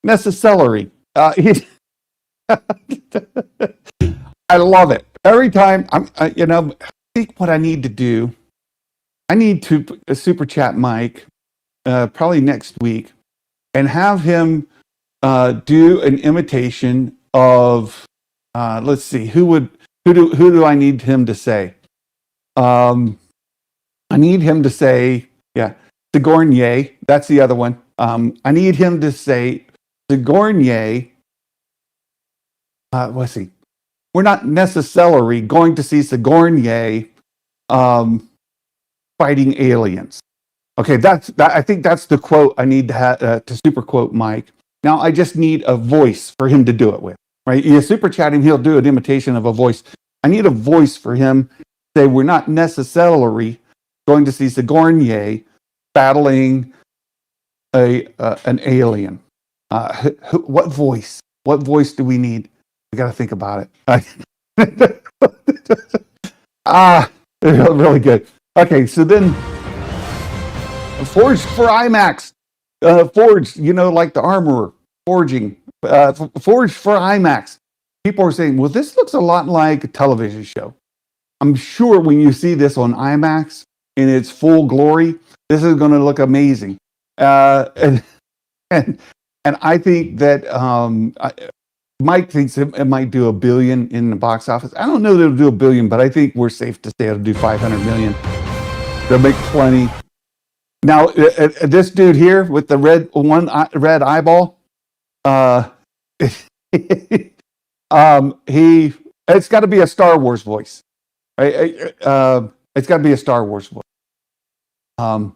That's a celery. I love it. Every time I think what I need to do, I need to super chat Mike, probably next week, and have him do an imitation of, let's see, who do I need him to say? I need him to say, Sigourney. That's the other one. I need him to say Sigourney. Let's see. We're not necessarily going to see Sigourney fighting aliens. Okay, I think that's the quote I need to super quote Mike. Now I just need a voice for him to do it with. Right? You super chat him, he'll do an imitation of a voice. I need a voice for him. Say we're not necessarily going to see Sigourney battling an alien. What voice? What voice do we need? We got to think about it. Really good. Okay, so then forged for IMAX. Forged, like the armorer forging. Forged for IMAX. People are saying, well, this looks a lot like a television show. I'm sure when you see this on IMAX in its full glory, this is going to look amazing. And I think that Mike thinks it might do $1 billion in the box office. I don't know that it'll do $1 billion, but I think we're safe to say it'll do $500 million. They'll make plenty. Now, this dude here with the red eyeball, it's got to be a Star Wars voice. It's got to be a Star Wars voice. What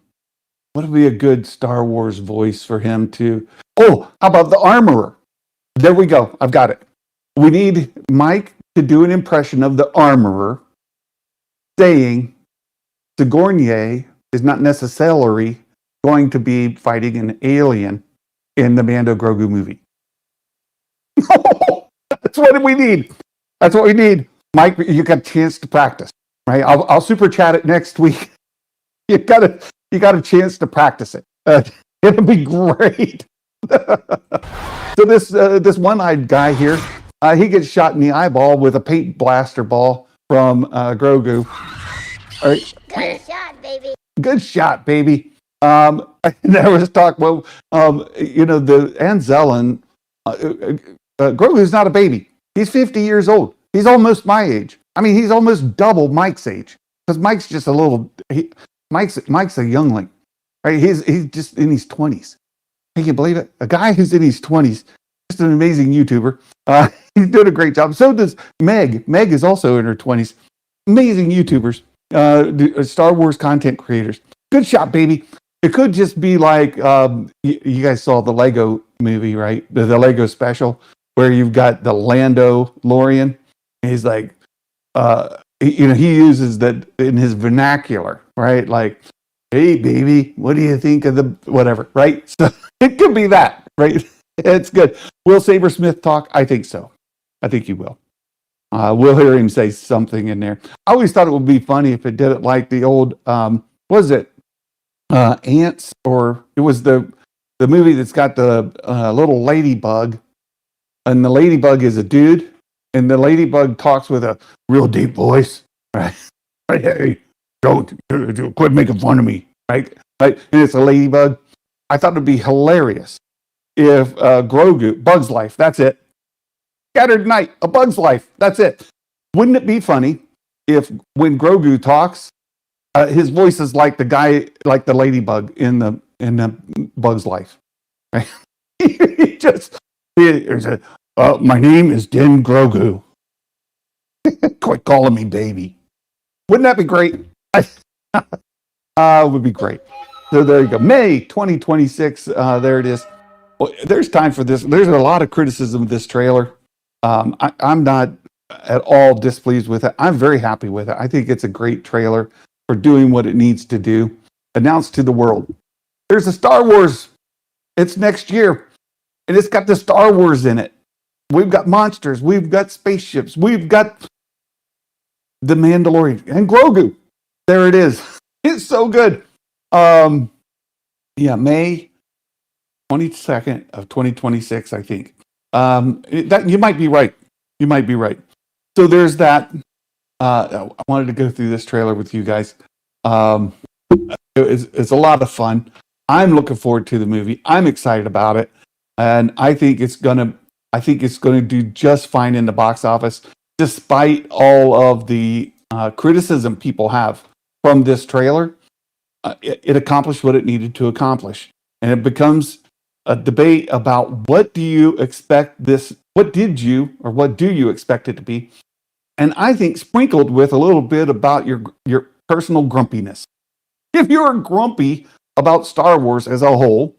would be a good Star Wars voice for him to? Oh, how about the armorer? There we go. I've got it. We need Mike to do an impression of the armorer saying Sigourney is not necessarily going to be fighting an alien in the Mando-Grogu movie. That's what we need. That's what we need. Mike, you got a chance to practice, right? I'll super chat it next week. You got a chance to practice it. It'll be great. So this one-eyed guy here, he gets shot in the eyeball with a paint blaster ball from Grogu. All right. Good shot, baby. Good shot, baby. There was talk. Well, the Anzellan, Grogu's not a baby. He's 50 years old. He's almost my age. I mean, he's almost double Mike's age because Mike's just a little. Mike's a youngling, right? He's just in his 20s. Can you believe it? A guy who's in his 20s, just an amazing YouTuber. He's doing a great job. So does Meg. Meg is also in her 20s. Amazing YouTubers, Star Wars content creators. Good shot, baby. It could just be like you guys saw the Lego movie, right? The Lego special where you've got the Lando Lorian. And he's like, he uses that in his vernacular, right? Like, hey, baby, what do you think of the whatever, right? So it could be that, right? It's good. Will Sabersmith talk? I think so. I think he will. We'll hear him say something in there. I always thought it would be funny if it did it like the old, was it Ants, or it was the movie that's got the little ladybug, and the ladybug is a dude, and the ladybug talks with a real deep voice, right? Hey, don't quit making fun of me, right? Right? And it's a ladybug. I thought it'd be hilarious if Grogu, Bug's Life, that's it. Scattered Night, A Bug's Life, that's it. Wouldn't it be funny if when Grogu talks, his voice is like the guy, like the ladybug in the Bug's Life? Right? he just, my name is Din Grogu. Quit calling me baby. Wouldn't that be great? It would be great. So there you go. May 2026. There it is. Well, there's time for this. There's a lot of criticism of this trailer. I'm not at all displeased with it. I'm very happy with it. I think it's a great trailer for doing what it needs to do. Announced to the world. There's a Star Wars. It's next year. And it's got the Star Wars in it. We've got monsters. We've got spaceships. We've got the Mandalorian and Grogu. There it is. It's so good. Yeah, May 22nd of 2026, I think. That you might be right. You might be right. So there's that. I wanted to go through this trailer with you guys. It's a lot of fun. I'm looking forward to the movie. I'm excited about it, and I think it's gonna do just fine in the box office, despite all of the criticism people have from this trailer. It accomplished what it needed to accomplish, and it becomes a debate about what do you expect this? What did you or what do you expect it to be? And I think sprinkled with a little bit about your personal grumpiness. If you're grumpy about Star Wars as a whole,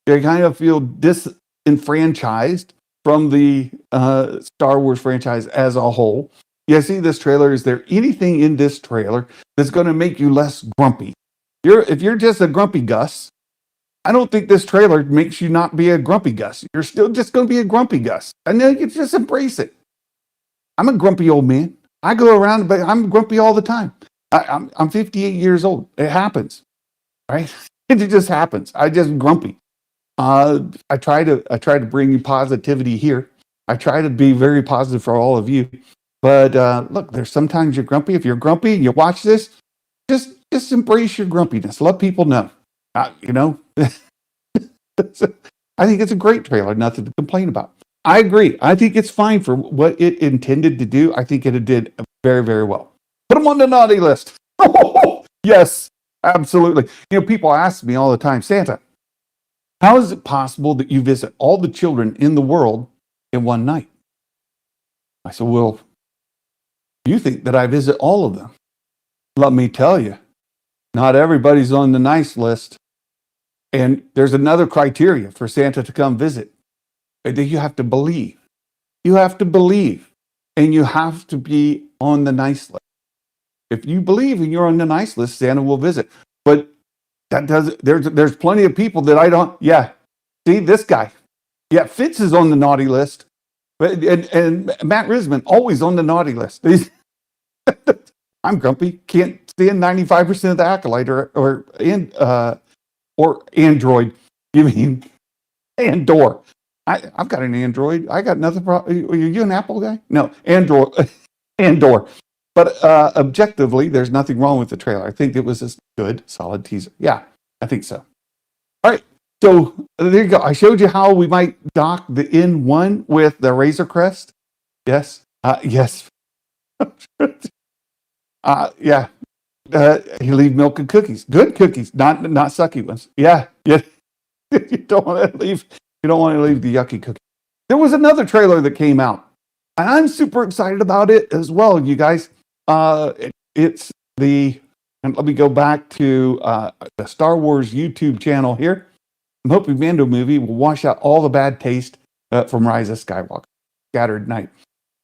you kind of feel disenfranchised from the Star Wars franchise as a whole. You see this trailer. Is there anything in this trailer that's going to make you less grumpy? If you're just a grumpy Gus, I don't think this trailer makes you not be a grumpy Gus. You're still just going to be a grumpy Gus. And then you just embrace it. I'm a grumpy old man. I go around, but I'm grumpy all the time. I'm 58 years old. It happens, right? It just happens. I just grumpy. I try to bring you positivity here. I try to be very positive for all of you. But look, there's sometimes you're grumpy. If you're grumpy and you watch this, just embrace your grumpiness. Let people know. You know, I think it's a great trailer. Nothing to complain about. I agree. I think it's fine for what it intended to do. I think it did very, very well. Put them on the naughty list. Oh, yes, absolutely. You know, people ask me all the time, Santa, how is it possible that you visit all the children in the world in one night? I said, well, you think that I visit all of them. Let me tell you, not everybody's on the nice list. And there's another criteria for Santa to come visit. That you have to believe. You have to believe. And you have to be on the nice list. If you believe and you're on the nice list, Santa will visit. But that doesn't, there's plenty of people that I don't, yeah. See, this guy. Yeah, Fitz is on the naughty list. And Matt Risman, always on the naughty list. I'm grumpy. Can't stand 95% of the Acolyte or Android. You mean Andor. I've got an Android. I got nothing. Are you an Apple guy? No, Android. Andor. But objectively, there's nothing wrong with the trailer. I think it was a good, solid teaser. Yeah, I think so. All right. So there you go. I showed you how we might dock the N1 with the Razor Crest. Yes. Yes. Yeah. You leave milk and cookies. Good cookies, not sucky ones. Yeah. Yeah. You don't want to leave the yucky cookie. There was another trailer that came out. And I'm super excited about it as well, you guys. It's and let me go back to the Star Wars YouTube channel here. I'm hoping Mando movie will wash out all the bad taste from Rise of Skywalker, Scattered Night.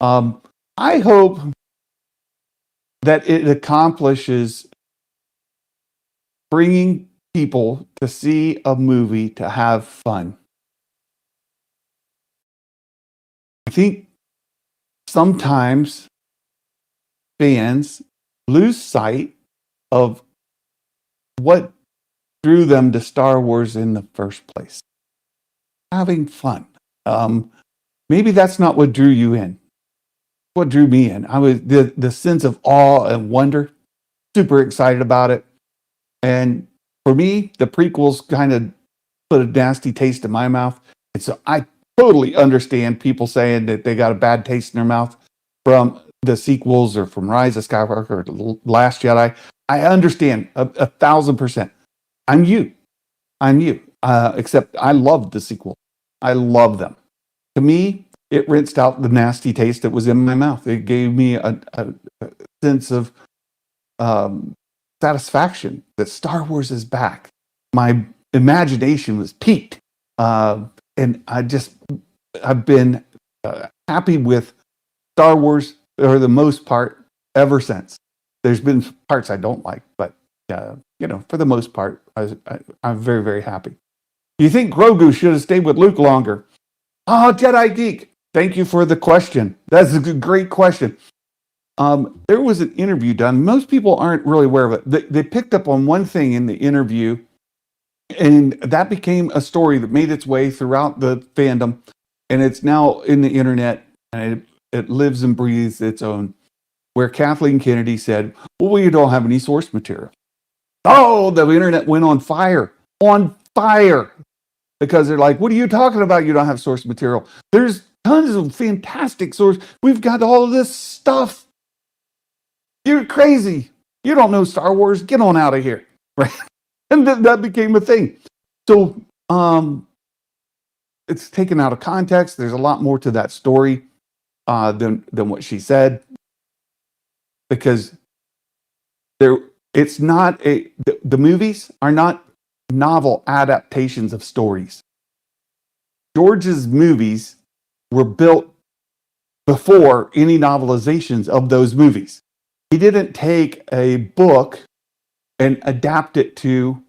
I hope that it accomplishes bringing people to see a movie to have fun. I think sometimes fans lose sight of what drew them to Star Wars in the first place. Having fun. Maybe that's not what drew you in. What drew me in? I was the sense of awe and wonder. Super excited about it. And for me, the prequels kind of put a nasty taste in my mouth. And so I totally understand people saying that they got a bad taste in their mouth from the sequels or from Rise of Skywalker or The Last Jedi. I understand 1,000%. I'm you. Except I loved the sequel. I love them. To me, it rinsed out the nasty taste that was in my mouth. It gave me a sense of satisfaction that Star Wars is back. My imagination was piqued. And I've been happy with Star Wars for the most part ever since. There's been parts I don't like, but for the most part, I'm very, very happy. Do you think Grogu should have stayed with Luke longer? Oh, Jedi Geek, thank you for the question. That's a great question. There was an interview done. Most people aren't really aware of it. They picked up on one thing in the interview, and that became a story that made its way throughout the fandom, and it's now in the internet, and it lives and breathes its own, where Kathleen Kennedy said, well, we don't have any source material. Oh, the internet went on fire. Because they're like, what are you talking about? You don't have source material. There's tons of fantastic source. We've got all of this stuff. You're crazy. You don't know Star Wars. Get on out of here. Right? And that became a thing. So it's taken out of context. There's a lot more to that story than what she said. Because it's not the movies are not novel adaptations of stories. George's movies were built before any novelizations of those movies. He didn't take a book and adapt it to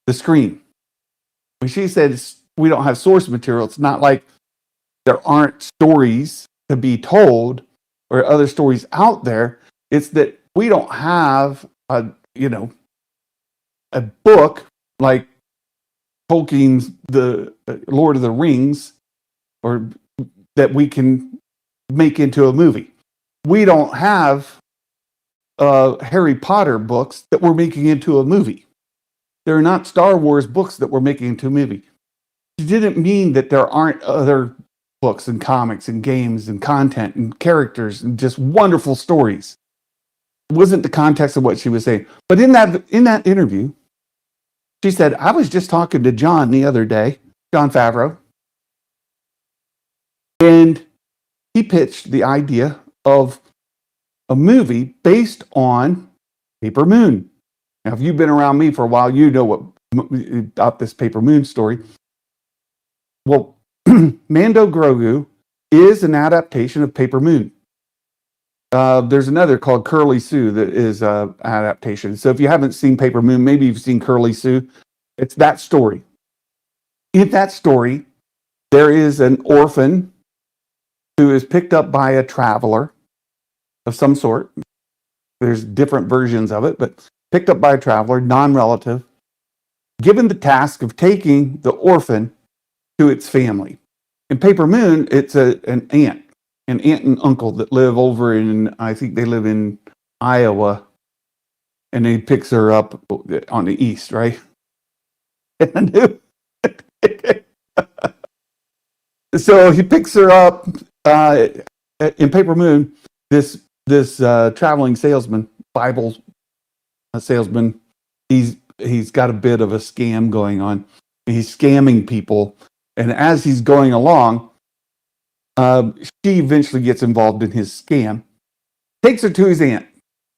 the screen. When she says we don't have source material, it's not like there aren't stories to be told or other stories out there. It's that we don't have a book like Tolkien's The Lord of the Rings, or that we can make into a movie. We don't have Harry Potter books that we're making into a movie. They're not Star Wars books that we're making into a movie. It didn't mean that there aren't other books and comics and games and content and characters and just wonderful stories. It wasn't the context of what she was saying. But in that interview, she said, I was just talking to John the other day, Jon Favreau, and he pitched the idea of a movie based on Paper Moon. Now, if you've been around me for a while, you know about this Paper Moon story. Well, Mando-Grogu is an adaptation of Paper Moon. There's another called Curly Sue that is an adaptation. So if you haven't seen Paper Moon, maybe you've seen Curly Sue. It's that story. In that story, there is an orphan who is picked up by a traveler of some sort. There's different versions of it, but picked up by a traveler, non-relative, given the task of taking the orphan to its family. In Paper Moon, it's an aunt and uncle that live over in, I think they live in Iowa, and he picks her up on the east, right? And so he picks her up in Paper Moon. This traveling salesman, Bible salesman, he's got a bit of a scam going on. He's scamming people, and as he's going along, she eventually gets involved in his scam. Takes her to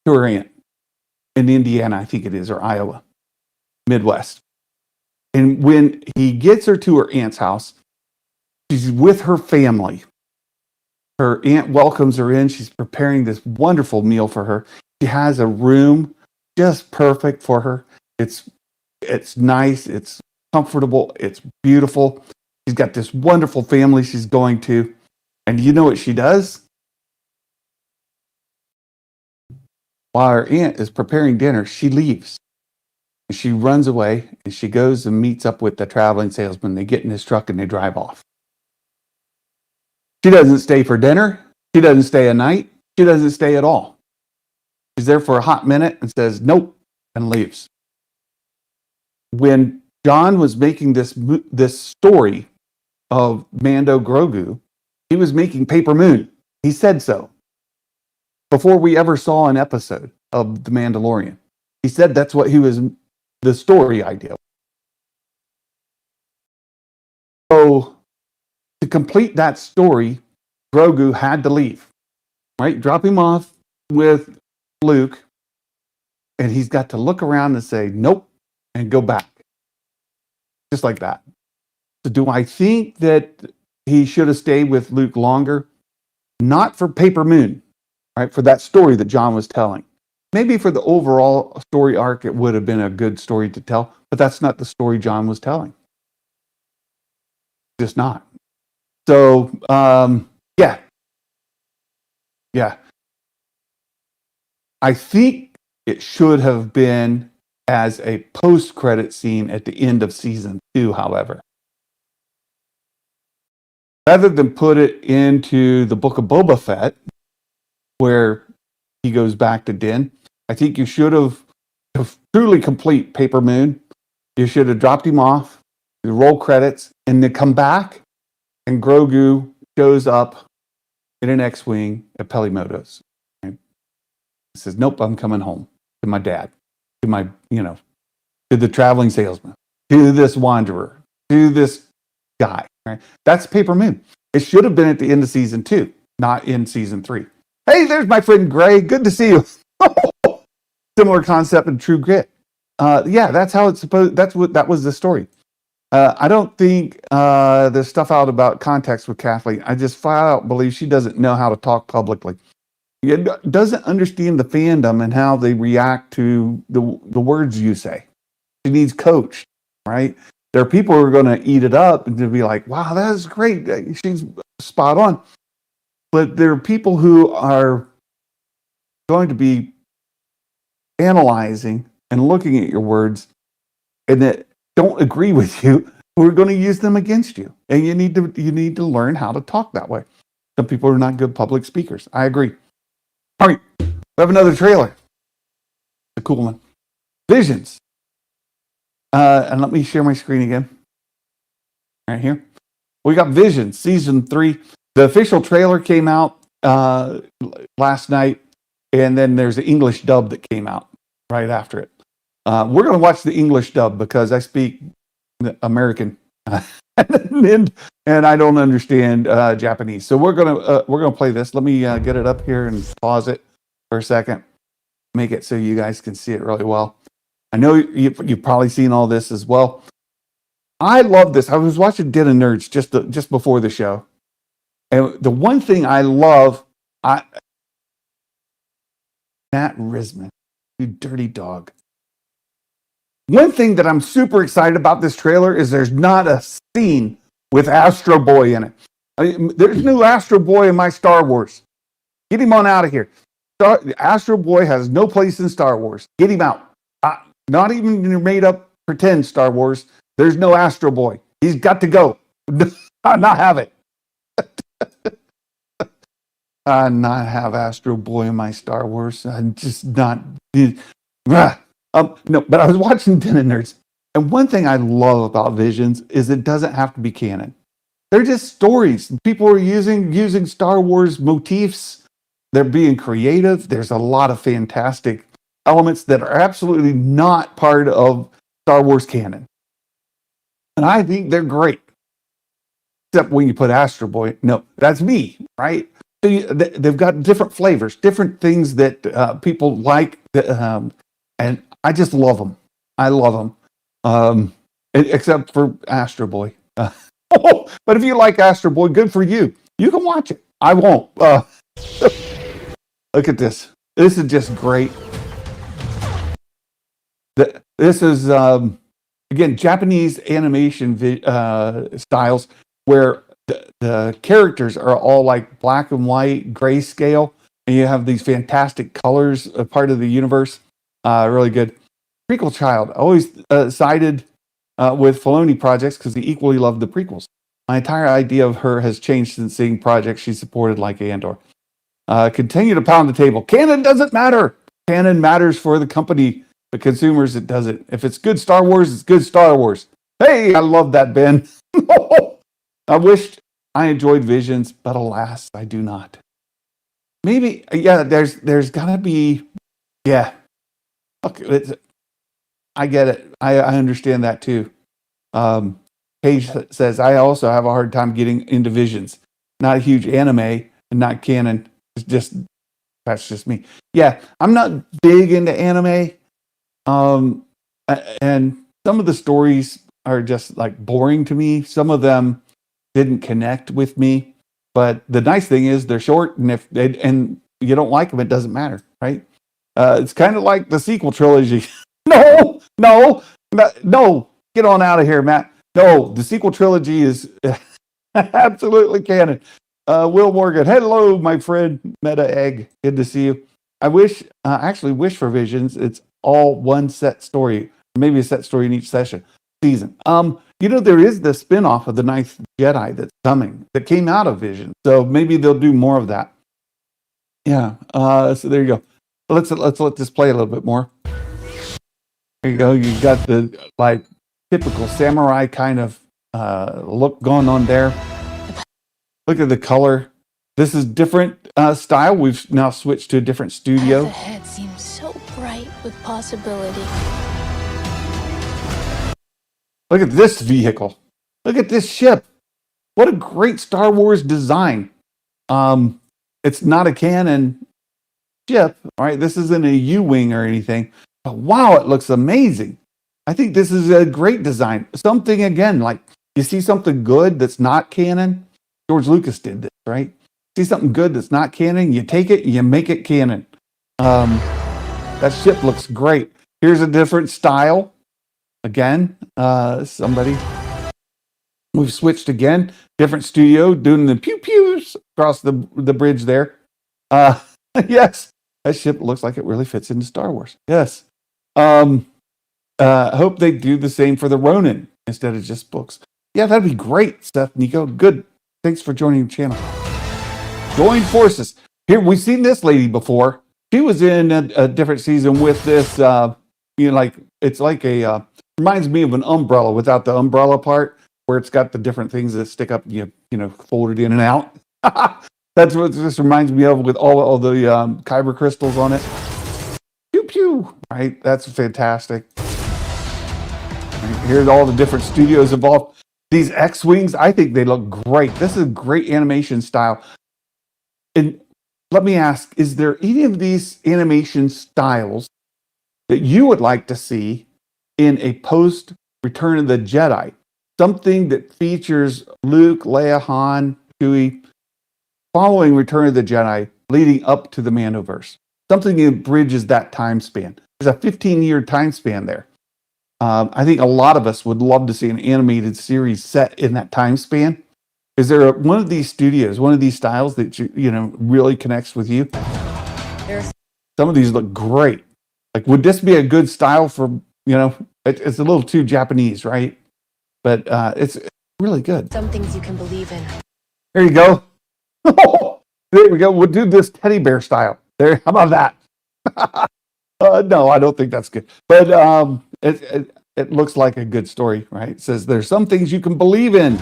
her aunt in Indiana, I think it is, or Iowa, Midwest. And when he gets her to her aunt's house, she's with her family. her aunt welcomes her in. She's preparing this wonderful meal for her. She has a room just perfect for her. It's nice, it's comfortable, it's beautiful. She's got this wonderful family she's going to. And you know what she does? While her aunt is preparing dinner, she leaves. She runs away and she goes and meets up with the traveling salesman. They get in his truck and they drive off. She doesn't stay for dinner. She doesn't stay a night. She doesn't stay at all. She's there for a hot minute and says, nope, and leaves. When John was making this story of Mando-Grogu, he was making Paper Moon. He said so before we ever saw an episode of The Mandalorian. He said that's what he was, the story idea. So to complete that story, Grogu had to leave, right? Drop him off with Luke, and he's got to look around and say, nope, and go back. Just like that. So do I think that he should have stayed with Luke longer? Not for Paper Moon, right? For that story that John was telling. Maybe for the overall story arc, it would have been a good story to tell, but that's not the story John was telling. Just not. So, yeah. I think it should have been as a post-credit scene at the end of season 2, however. Rather than put it into the Book of Boba Fett, where he goes back to Din, I think you should have, to truly complete Paper Moon, you should have dropped him off, the roll credits, and then come back, and Grogu shows up in an X-Wing at Pelimoto's. Right? He says, nope, I'm coming home to my dad, to my, to the traveling salesman, to this wanderer, to this guy. Right? That's Paper Moon. It should have been at the end of season 2, not in season 3. Hey, there's my friend Gray. Good to see you. Similar concept in True Grit. That's how it's supposed. That was the story. I don't think there's stuff out about context with Kathleen. I just flat out believe she doesn't know how to talk publicly. She doesn't understand the fandom and how they react to the words you say. She needs coached, right? There are people who are going to eat it up and to be like, wow, that is great. She's spot on. But there are people who are going to be analyzing and looking at your words and that don't agree with you, who are going to use them against you. And you need to learn how to talk that way. Some people are not good public speakers. I agree. All right, we have another trailer. A cool one. Visions. And let me share my screen again. Right here. We got Visions, season 3. The official trailer came out last night, and then there's the English dub that came out right after it. We're going to watch the English dub because I speak American and I don't understand Japanese. So we're gonna play this. Let me get it up here and pause it for a second. Make it so you guys can see it really well. I know you've probably seen all this as well. I love this. I was watching Den of Nerds just before the show, and the one thing I love, Matt Risman, you dirty dog. One thing that I'm super excited about this trailer is there's not a scene with Astro Boy in it. There's no Astro Boy in my Star Wars. Get him on out of here. Astro Boy has no place in Star Wars. Get him out. Not even in your made up pretend Star Wars. There's no Astro Boy. He's got to go. Not have it. Not have Astro Boy in my Star Wars. I'm just not. No, but I was watching Den of Nerds, and one thing I love about Visions is it doesn't have to be canon. They're just stories. People are using Star Wars motifs. They're being creative. There's a lot of fantastic elements that are absolutely not part of Star Wars canon. And I think they're great. Except when you put Astro Boy. No, that's me, right? They've got different flavors, different things that people like. And I just love them. I love them. Except for Astro Boy. But if you like Astro Boy, good for you. You can watch it. I won't. Look at this. This is just great. This is again Japanese animation styles where the characters are all like black and white, grayscale, and you have these fantastic colors, part of the universe. Really good. Prequel child, always sided with Filoni projects because he equally loved the prequels. My entire idea of her has changed since seeing projects she supported like Andor. Continue to pound the table. Canon doesn't matter. Canon matters for the company. The consumers, it doesn't. If it's good Star Wars, it's good Star Wars. Hey, I love that, Ben. I wished I enjoyed Visions, but alas, I do not. Maybe, yeah, there's gotta be, yeah. Okay, I get it. I understand that too. Paige says, I also have a hard time getting into Visions. Not a huge anime and not canon. It's just, that's just me. Yeah, I'm not big into anime. And some of the stories are just like boring to me. Some of them didn't connect with me. But the nice thing is they're short, and if and you don't like them, it doesn't matter, right? It's kind of like the sequel trilogy. No, get on out of here, Matt. No, the sequel trilogy is absolutely canon. Will Morgan, hello, my friend. Meta Egg, good to see you. I actually wish for Visions. It's all one set story, maybe a set story in each season. There is the spin-off of the Ninth Jedi that's coming that came out of Vision, so maybe they'll do more of that. Yeah. So there you go. Let's let this play a little bit more. There you go. You got the like typical samurai kind of look going on there. Look at the color. This is different style. We've now switched to a different studio. The head seems so bright with possibility. Look at this vehicle. Look at this ship. What a great Star Wars design. It's not a canon ship, all right? This isn't a U-wing or anything. But wow, it looks amazing. I think this is a great design. Something, again, like you see something good that's not canon. George Lucas did this, right? See something good that's not canon, you take it, you make it canon. That ship looks great. Here's a different style. Again, somebody. We've switched again. Different studio, doing the pew-pews across the bridge there. Yes, that ship looks like it really fits into Star Wars. Yes. Hope they do the same for the Ronin instead of just books. Yeah, that'd be great, Steph, Nico. Good. Thanks for joining the channel. Join forces. Here, we've seen this lady before. She was in a different season with this, it's like a, reminds me of an umbrella without the umbrella part, where it's got the different things that stick up, fold it in and out. That's what this reminds me of with all the kyber crystals on it. Pew pew, right? That's fantastic. Here's all the different studios involved. These X-Wings, I think they look great. This is a great animation style. And let me ask, is there any of these animation styles that you would like to see in a post Return of the Jedi? Something that features Luke, Leia, Han, Chewie, following Return of the Jedi, leading up to the Mandoverse. Something that bridges that time span. There's a 15-year time span there. I think a lot of us would love to see an animated series set in that time span. Is there one of these studios, one of these styles that really connects with you? Some of these look great. Like, would this be a good style for, it's a little too Japanese, right? But it's really good. Some things you can believe in. There you go. There we go. We'll do this teddy bear style. There. How about that? No, I don't think that's good. But it looks like a good story, right? It says there's some things you can believe in.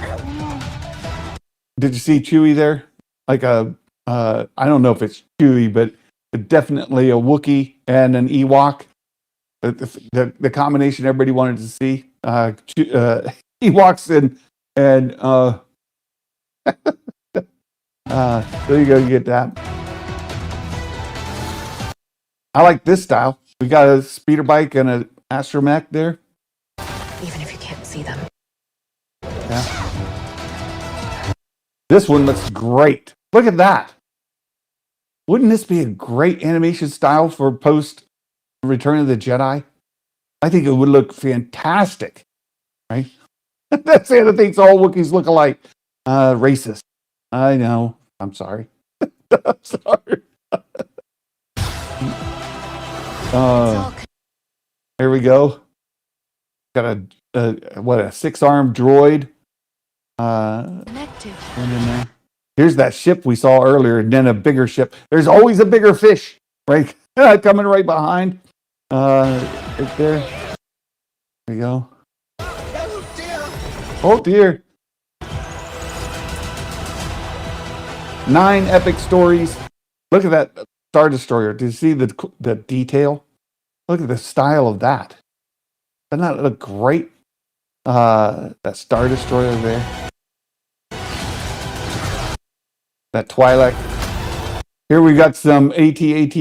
Did you see Chewie there? Like I don't know if it's Chewie, but definitely a Wookiee and an Ewok. The combination everybody wanted to see. Ewoks and there you go, you get that. I like this style. We got a speeder bike and an astromech there. Even if you can't see them. Yeah. This one looks great. Look at that. Wouldn't this be a great animation style for post Return of the Jedi? I think it would look fantastic, right? That's the other thing. All Wookiees look alike. Racist. I know. I'm sorry. I'm sorry. Here we go. Got a 6-armed droid. Connected. And in there. Here's that ship we saw earlier, and then a bigger ship. There's always a bigger fish, right? Coming right behind. Right there. There we go. Oh dear. 9 epic stories. Look at that Star Destroyer. Do you see the detail? Look at the style of that. Doesn't that look great? That Star Destroyer there. That Twi'lek. Here we got some AT-AT,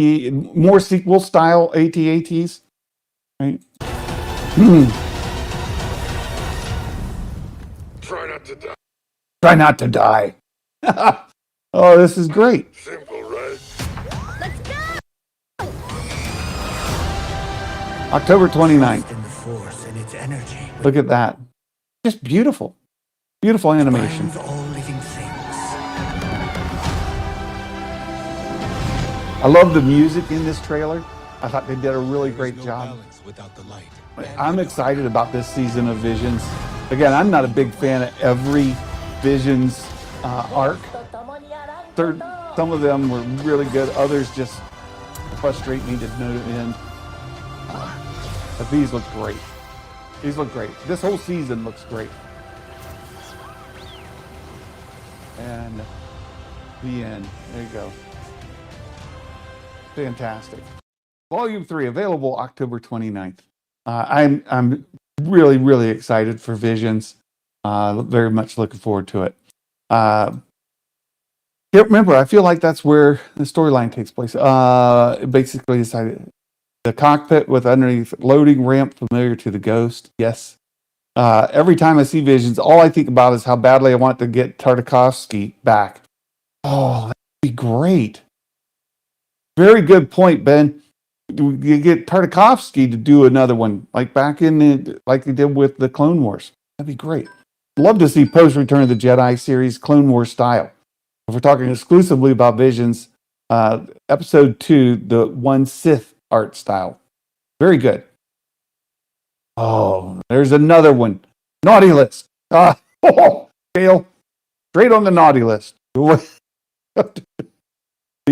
more sequel style AT-ATs. Right? Try not to die. Try not to die. Oh, this is great. Simple, right? Let's go! October 29th. In the force and its energy. Look at that. Just beautiful. Beautiful animation. Binds all living things. I love the music in this trailer. I thought they did a really great job. Without the light. I'm excited about this season of Visions. Again, I'm not a big fan of every Visions arc. Some of them were really good. Others just frustrate me to no end. But these look great. These look great. This whole season looks great. And the end. There you go. Fantastic. Volume 3 available October 29th. I'm really, really excited for Visions. Very much looking forward to it. Remember, I feel like that's where the storyline takes place. Basically, decided the cockpit with underneath loading ramp familiar to the Ghost. Yes. Every time I see Visions, all I think about is how badly I want to get Tartakovsky back. Oh, that'd be great. Very good point, Ben. You get Tartakovsky to do another one, like back in like they did with the Clone Wars. That'd be great. Love to see post Return of the Jedi series Clone Wars style. If we're talking exclusively about Visions, episode 2, the one Sith art style. Very good. Oh, there's another one. Naughty list. Fail. Straight on the naughty list. Are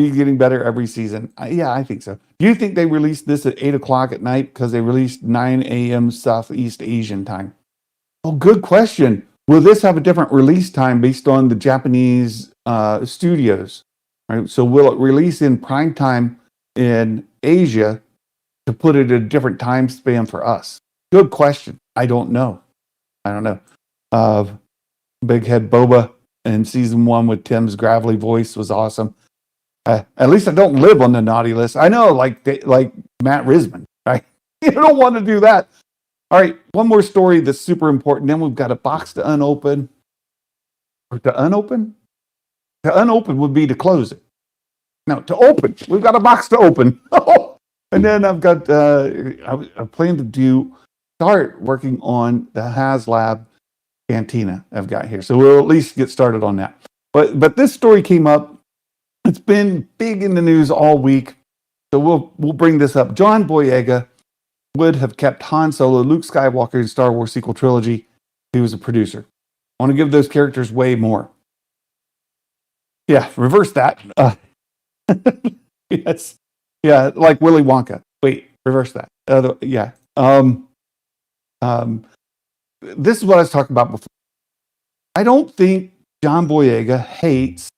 you getting better every season? Yeah, I think so. Do you think they released this at 8 o'clock at night because they released 9 a.m. Southeast Asian time? Oh, good question. Will this have a different release time based on the Japanese studios? Right. So will it release in prime time in Asia to put it at a different time span for us? Good question. I don't know. Big Head Boba in season 1 with Tim's gravelly voice was awesome. At least I don't live on the naughty list. I know, like Matt Risman, right? You don't want to do that. All right, one more story that's super important. Then we've got a box to unopen. Or to unopen? To unopen would be to close it. No, to open. We've got a box to open. And then I've got, I plan to start working on the Haslab Cantina I've got here. So we'll at least get started on that. But this story came up. It's been big in the news all week, so we'll bring this up. John Boyega would have kept Han Solo, Luke Skywalker in Star Wars sequel trilogy. He was a producer. I want to give those characters way more. Yeah, reverse that. Yes, yeah, like Willy Wonka. Wait, reverse that. Yeah. This is what I was talking about before. I don't think John Boyega hates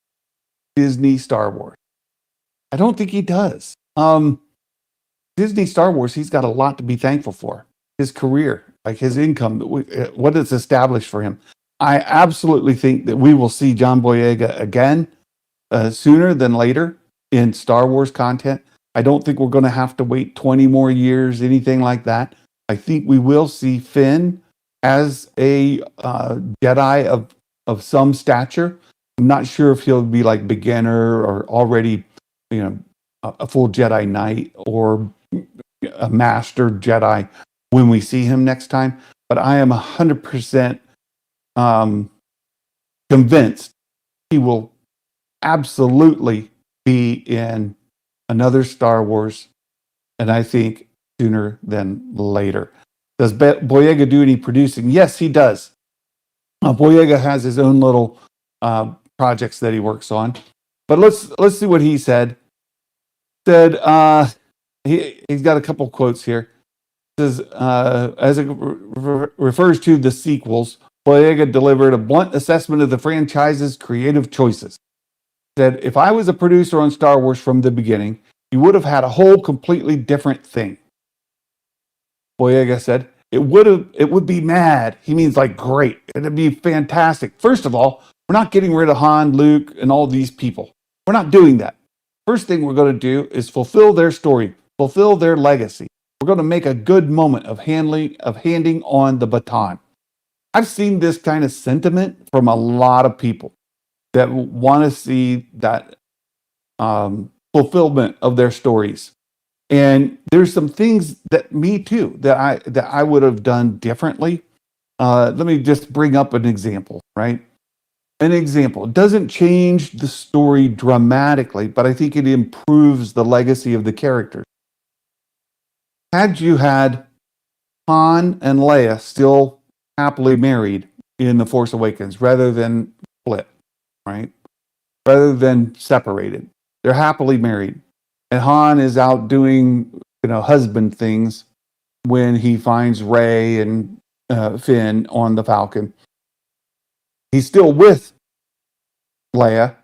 Disney Star Wars. I don't think he does. Disney Star Wars, he's got a lot to be thankful for. His career, like his income, what it's established for him. I absolutely think that we will see John Boyega again sooner than later in Star Wars content. I don't think we're going to have to wait 20 more years, anything like that. I think we will see Finn as a Jedi of some stature. I'm not sure if he'll be like beginner or already, a full Jedi Knight or a master Jedi when we see him next time. But I am 100% convinced he will absolutely be in another Star Wars, and I think sooner than later. Does Boyega do any producing? Yes, he does. Boyega has his own little projects that he works on, but let's see what he said. He's got a couple quotes here. Says as it refers to the sequels, Boyega delivered a blunt assessment of the franchise's creative choices. Said, if I was a producer on Star Wars from the beginning, you would have had a whole completely different thing. Boyega said, it would be mad. He means like great. It'd be fantastic. First of all, we're not getting rid of Han, Luke, and all these people. We're not doing that. First thing we're going to do is fulfill their story, fulfill their legacy. We're going to make a good moment of handing on the baton. I've seen this kind of sentiment from a lot of people that want to see that fulfillment of their stories. And there's some things that me too that I would have done differently. Let me just bring up an example, right? An example. It doesn't change the story dramatically, but I think it improves the legacy of the characters. Had you had Han and Leia still happily married in The Force Awakens rather than split, right? Rather than separated. They're happily married. And Han is out doing, husband things when he finds Rey and Finn on the Falcon. He's still with Leia,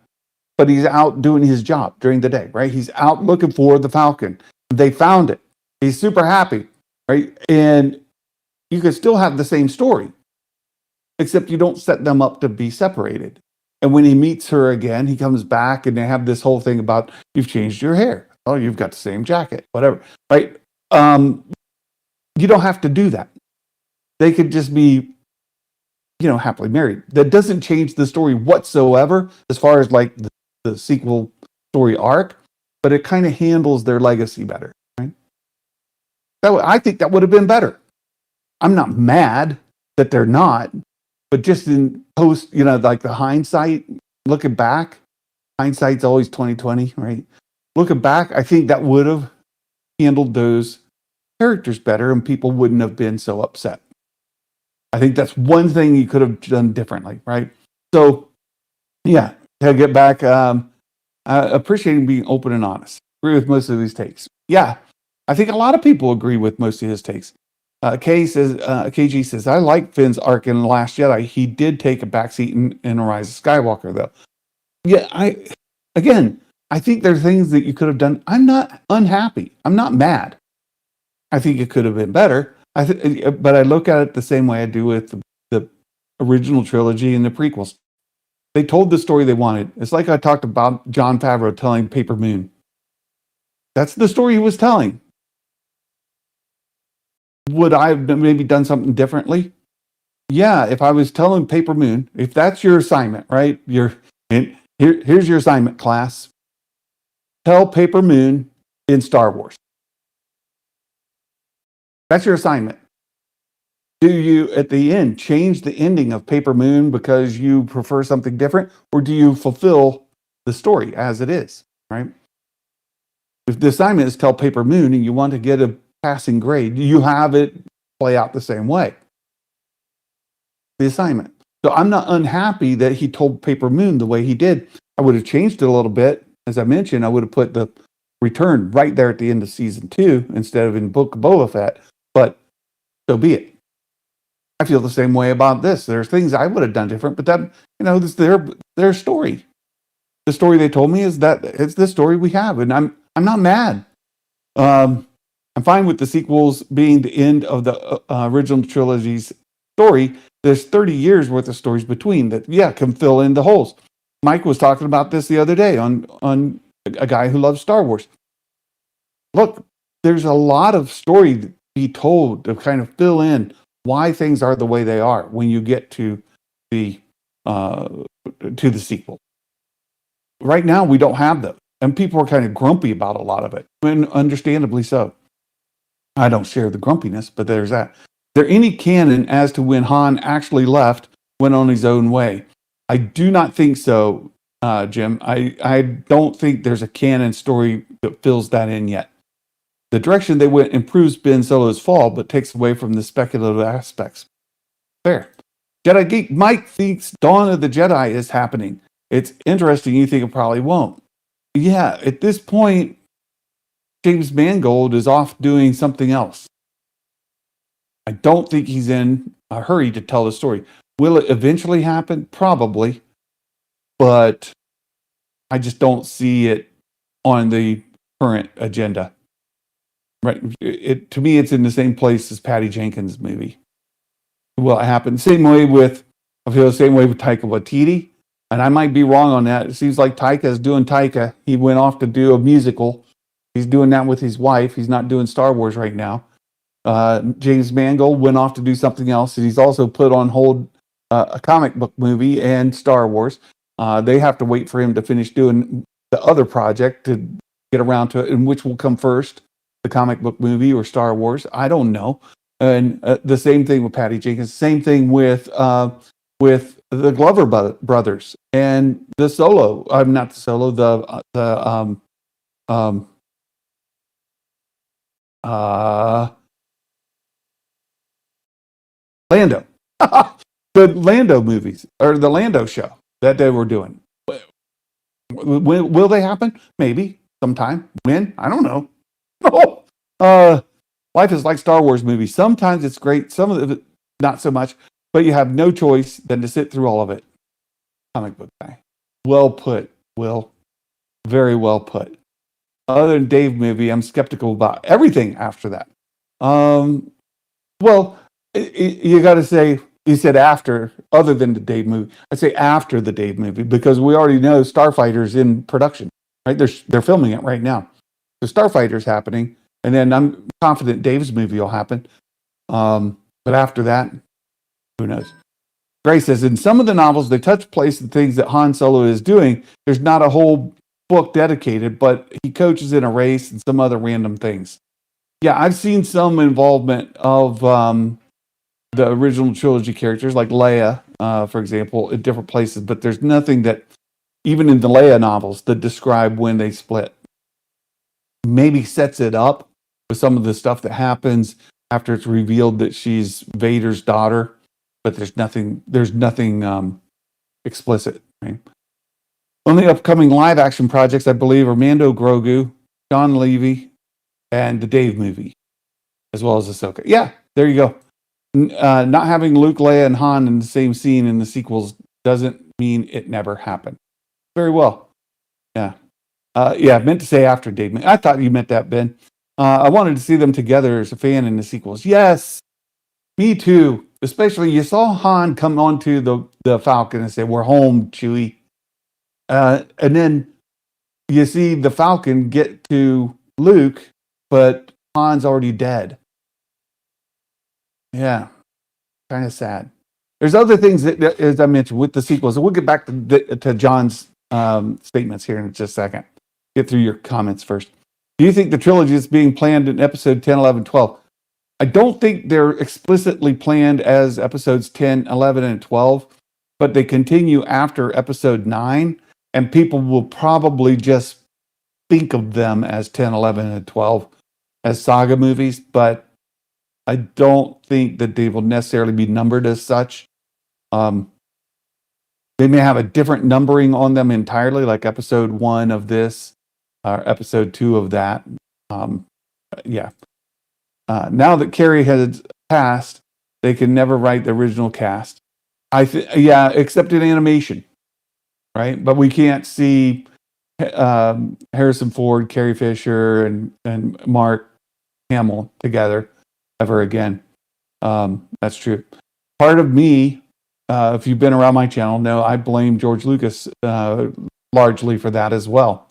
but he's out doing his job during the day, right? He's out looking for the Falcon. They found it. He's super happy, right? And you could still have the same story, except you don't set them up to be separated. And when he meets her again, he comes back and they have this whole thing about, you've changed your hair. Oh, you've got the same jacket, whatever, right? You don't have to do that. They could just be, happily married. That doesn't change the story whatsoever as far as like the sequel story arc, but it kind of handles their legacy better, right? I think that would have been better. I'm not mad that they're not, but just in post, like the hindsight, looking back, hindsight's always 20/20, right? Looking back, I think that would have handled those characters better and people wouldn't have been so upset. I think that's one thing you could have done differently, right? So, yeah, to get back, appreciating being open and honest. Agree with most of these takes. Yeah, I think a lot of people agree with most of his takes. KG says, I like Finn's arc in The Last Jedi. He did take a backseat in Rise of Skywalker, though. Yeah, I think there are things that you could have done. I'm not unhappy. I'm not mad. I think it could have been better. But I look at it the same way I do with the original trilogy and the prequels. They told the story they wanted. It's like I talked about Jon Favreau telling Paper Moon. That's the story he was telling. Would I have maybe done something differently? Yeah, if I was telling Paper Moon, if that's your assignment, right? Here's your assignment, class. Tell Paper Moon in Star Wars. That's your assignment. Do you, at the end, change the ending of Paper Moon because you prefer something different? Or do you fulfill the story as it is, right? If the assignment is tell Paper Moon and you want to get a passing grade, you have it play out the same way. The assignment. So I'm not unhappy that he told Paper Moon the way he did. I would have changed it a little bit. As I mentioned, I would have put the return right there at the end of season 2 instead of in Book of Boba Fett. But so be it. I feel the same way about this. There's things I would have done different, but that, this is their story. The story they told me is that it's the story we have, and I'm not mad. I'm fine with the sequels being the end of the original trilogy's story. There's 30 years worth of stories between that, can fill in the holes. Mike was talking about this the other day on a guy who loves Star Wars. Look, there's a lot of story to be told to kind of fill in why things are the way they are when you get to the to the sequel. Right now, we don't have those. And people are kind of grumpy about a lot of it, and understandably so. I don't share the grumpiness, but there's that. Is there any canon as to when Han actually left, went on his own way? I do not think so, Jim. I don't think there's a canon story that fills that in yet. The direction they went improves Ben Solo's fall, but takes away from the speculative aspects. Fair. Jedi Geek Mike thinks Dawn of the Jedi is happening. It's interesting. You think it probably won't. Yeah, at this point, James Mangold is off doing something else. I don't think he's in a hurry to tell the story. Will it eventually happen? Probably. But I just don't see it on the current agenda. Right? To me, it's in the same place as Patty Jenkins' movie. Will it happen? I feel the same way with Taika Waititi. And I might be wrong on that. It seems like Taika is doing Taika. He went off to do a musical. He's doing that with his wife. He's not doing Star Wars right now. James Mangold went off to do something else. And he's also put on hold a comic book movie and Star Wars. They have to wait for him to finish doing the other project to get around to it. And which will come first, the comic book movie or Star Wars? I don't know. And the same thing with Patty Jenkins. Same thing with the Glover brothers and the Solo. I'm not the Solo. Lando. The Lando movies or the Lando show that they were doing. Will they happen? Maybe sometime. When? I don't know. No. Life is like Star Wars movies. Sometimes it's great. Some of it not so much. But you have no choice than to sit through all of it. Comic book guy. Well put, Will. Very well put. Other than Dave movie, I'm skeptical about everything after that. Well, you got to say, you said after, other than the Dave movie. I'd say after the Dave movie because we already know Starfighter's in production, right? They're filming it right now. The Starfighter's happening, and then I'm confident Dave's movie will happen. But after that, who knows? Gray says, in some of the novels, they touch place the things that Han Solo is doing. There's not a whole book dedicated, but he coaches in a race and some other random things. Yeah, I've seen some involvement of the original trilogy characters, like Leia, for example, in different places, but there's nothing that, even in the Leia novels, that describe when they split. Maybe sets it up with some of the stuff that happens after it's revealed that she's Vader's daughter. But there's nothing explicit. Right? Only upcoming live action projects, I believe, are Mando-Grogu, John Levy, and the Dave movie, as well as Ahsoka. Yeah, there you go. Not having Luke, Leia, and Han in the same scene in the sequels doesn't mean it never happened. Very well. Yeah. I meant to say after Dave. I thought you meant that, Ben. I wanted to see them together as a fan in the sequels. Yes, me too. Especially, you saw Han come onto the Falcon and say, "We're home, Chewie." And then you see the Falcon get to Luke, but Han's already dead. Yeah, kind of sad. There's other things that, as I mentioned, with the sequels. We'll get back to John's statements here in just a second. Get through your comments first. Do you think the trilogy is being planned in episode 10, 11, 12? I don't think they're explicitly planned as episodes 10, 11, and 12, but they continue after episode 9, and people will probably just think of them as 10, 11, and 12 as saga movies, but I don't think that they will necessarily be numbered as such. They may have a different numbering on them entirely, like episode 1 of this, or episode 2 of that. Yeah. Now that Carrie has passed, they can never write the original cast. Except in animation, right? But we can't see Harrison Ford, Carrie Fisher, and Mark Hamill together ever again. That's true. Part of me, if you've been around my channel, know I blame George Lucas largely for that as well.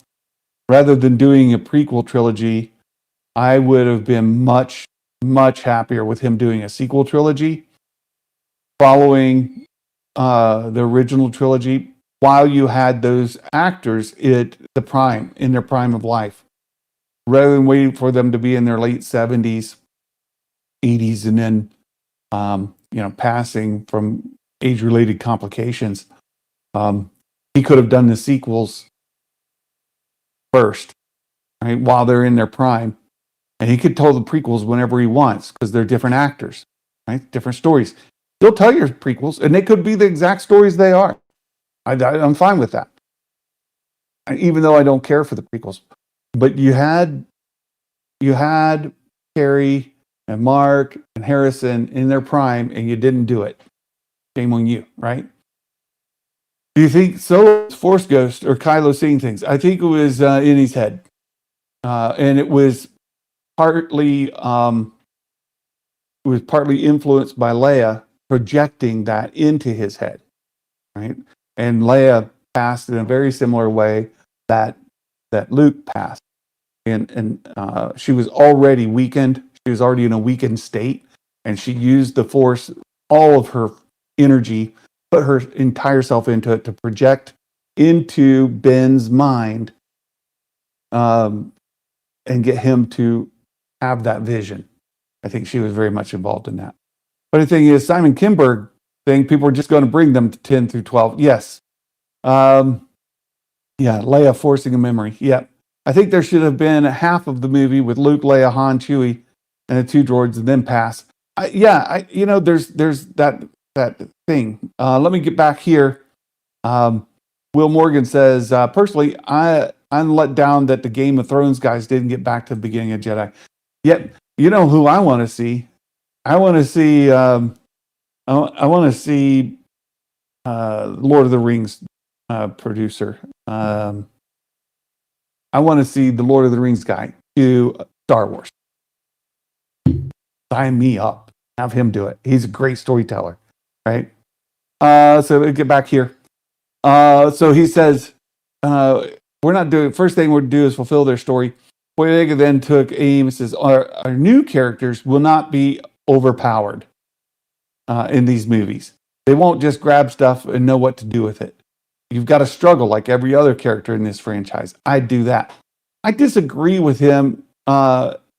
Rather than doing a prequel trilogy, I would have been much, much happier with him doing a sequel trilogy following the original trilogy. while you had those actors in their prime of life, rather than waiting for them to be in their late 70s, 80s, and then passing from age-related complications. He could have done the sequels first, right, while they're in their prime, and he could tell the prequels whenever he wants because they're different actors, right? Different stories. He'll tell your prequels, and they could be the exact stories they are. I'm fine with that, even though I don't care for the prequels. But you had Carrie and Mark and Harrison in their prime, and you didn't do it. Shame on you, right? Do you think Solo's Force Ghost or Kylo seeing things? I think it was in his head, and it was partly influenced by Leia projecting that into his head, right? And Leia passed in a very similar way that Luke passed, and she was already weakened. She was already in a weakened state, and she used the Force, all of her energy, put her entire self into it to project into Ben's mind, and get him to have that vision. I think she was very much involved in that. But the thing is, Simon Kinberg thing, people are just going to bring them to 10 through 12. Yes. Yeah, Leia forcing a memory. Yeah. I think there should have been half of the movie with Luke, Leia, Han, Chewie, and the two droids, and then pass. There's that thing. Let me get back here. Will Morgan says, personally, I'm let down that the Game of Thrones guys didn't get back to the beginning of Jedi. Yet, you know who I want to see? I want to see. I want to see Lord of the Rings producer. I want to see the Lord of the Rings guy do Star Wars. Sign me up. Have him do it. He's a great storyteller, right? So we get back here. So he says, we're not doing. First thing we're going to do is fulfill their story. Boyega then took aim and says, our new characters will not be overpowered in these movies. They won't just grab stuff and know what to do with it. You've got to struggle like every other character in this franchise. I do that. I disagree with him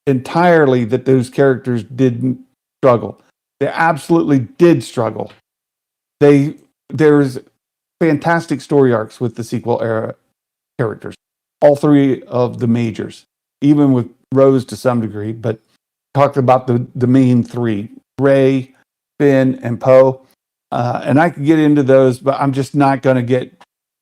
entirely that those characters didn't struggle. They absolutely did struggle. There's fantastic story arcs with the sequel era characters. All three of the majors, even with Rose to some degree, but talked about the main three, Rey, Finn, and Poe. And I could get into those, but I'm just not going to get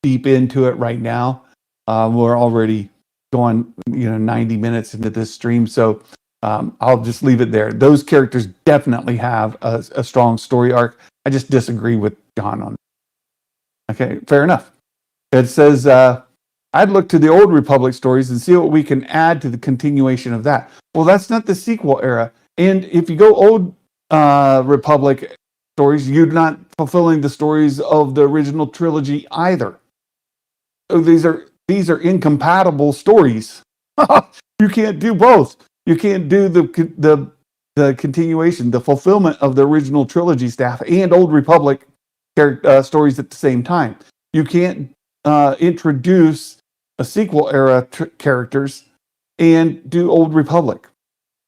deep into it right now. We're already going 90 minutes into this stream, so I'll just leave it there. Those characters definitely have a strong story arc. I just disagree with John on that. Okay, fair enough. It says, I'd look to the old Republic stories and see what we can add to the continuation of that. Well, that's not the sequel era. And if you go old Republic stories, you're not fulfilling the stories of the original trilogy either. So these are incompatible stories. You can't do both. You can't do the continuation, the fulfillment of the original trilogy staff and old Republic stories at the same time. You can't introduce a sequel era characters and do old Republic.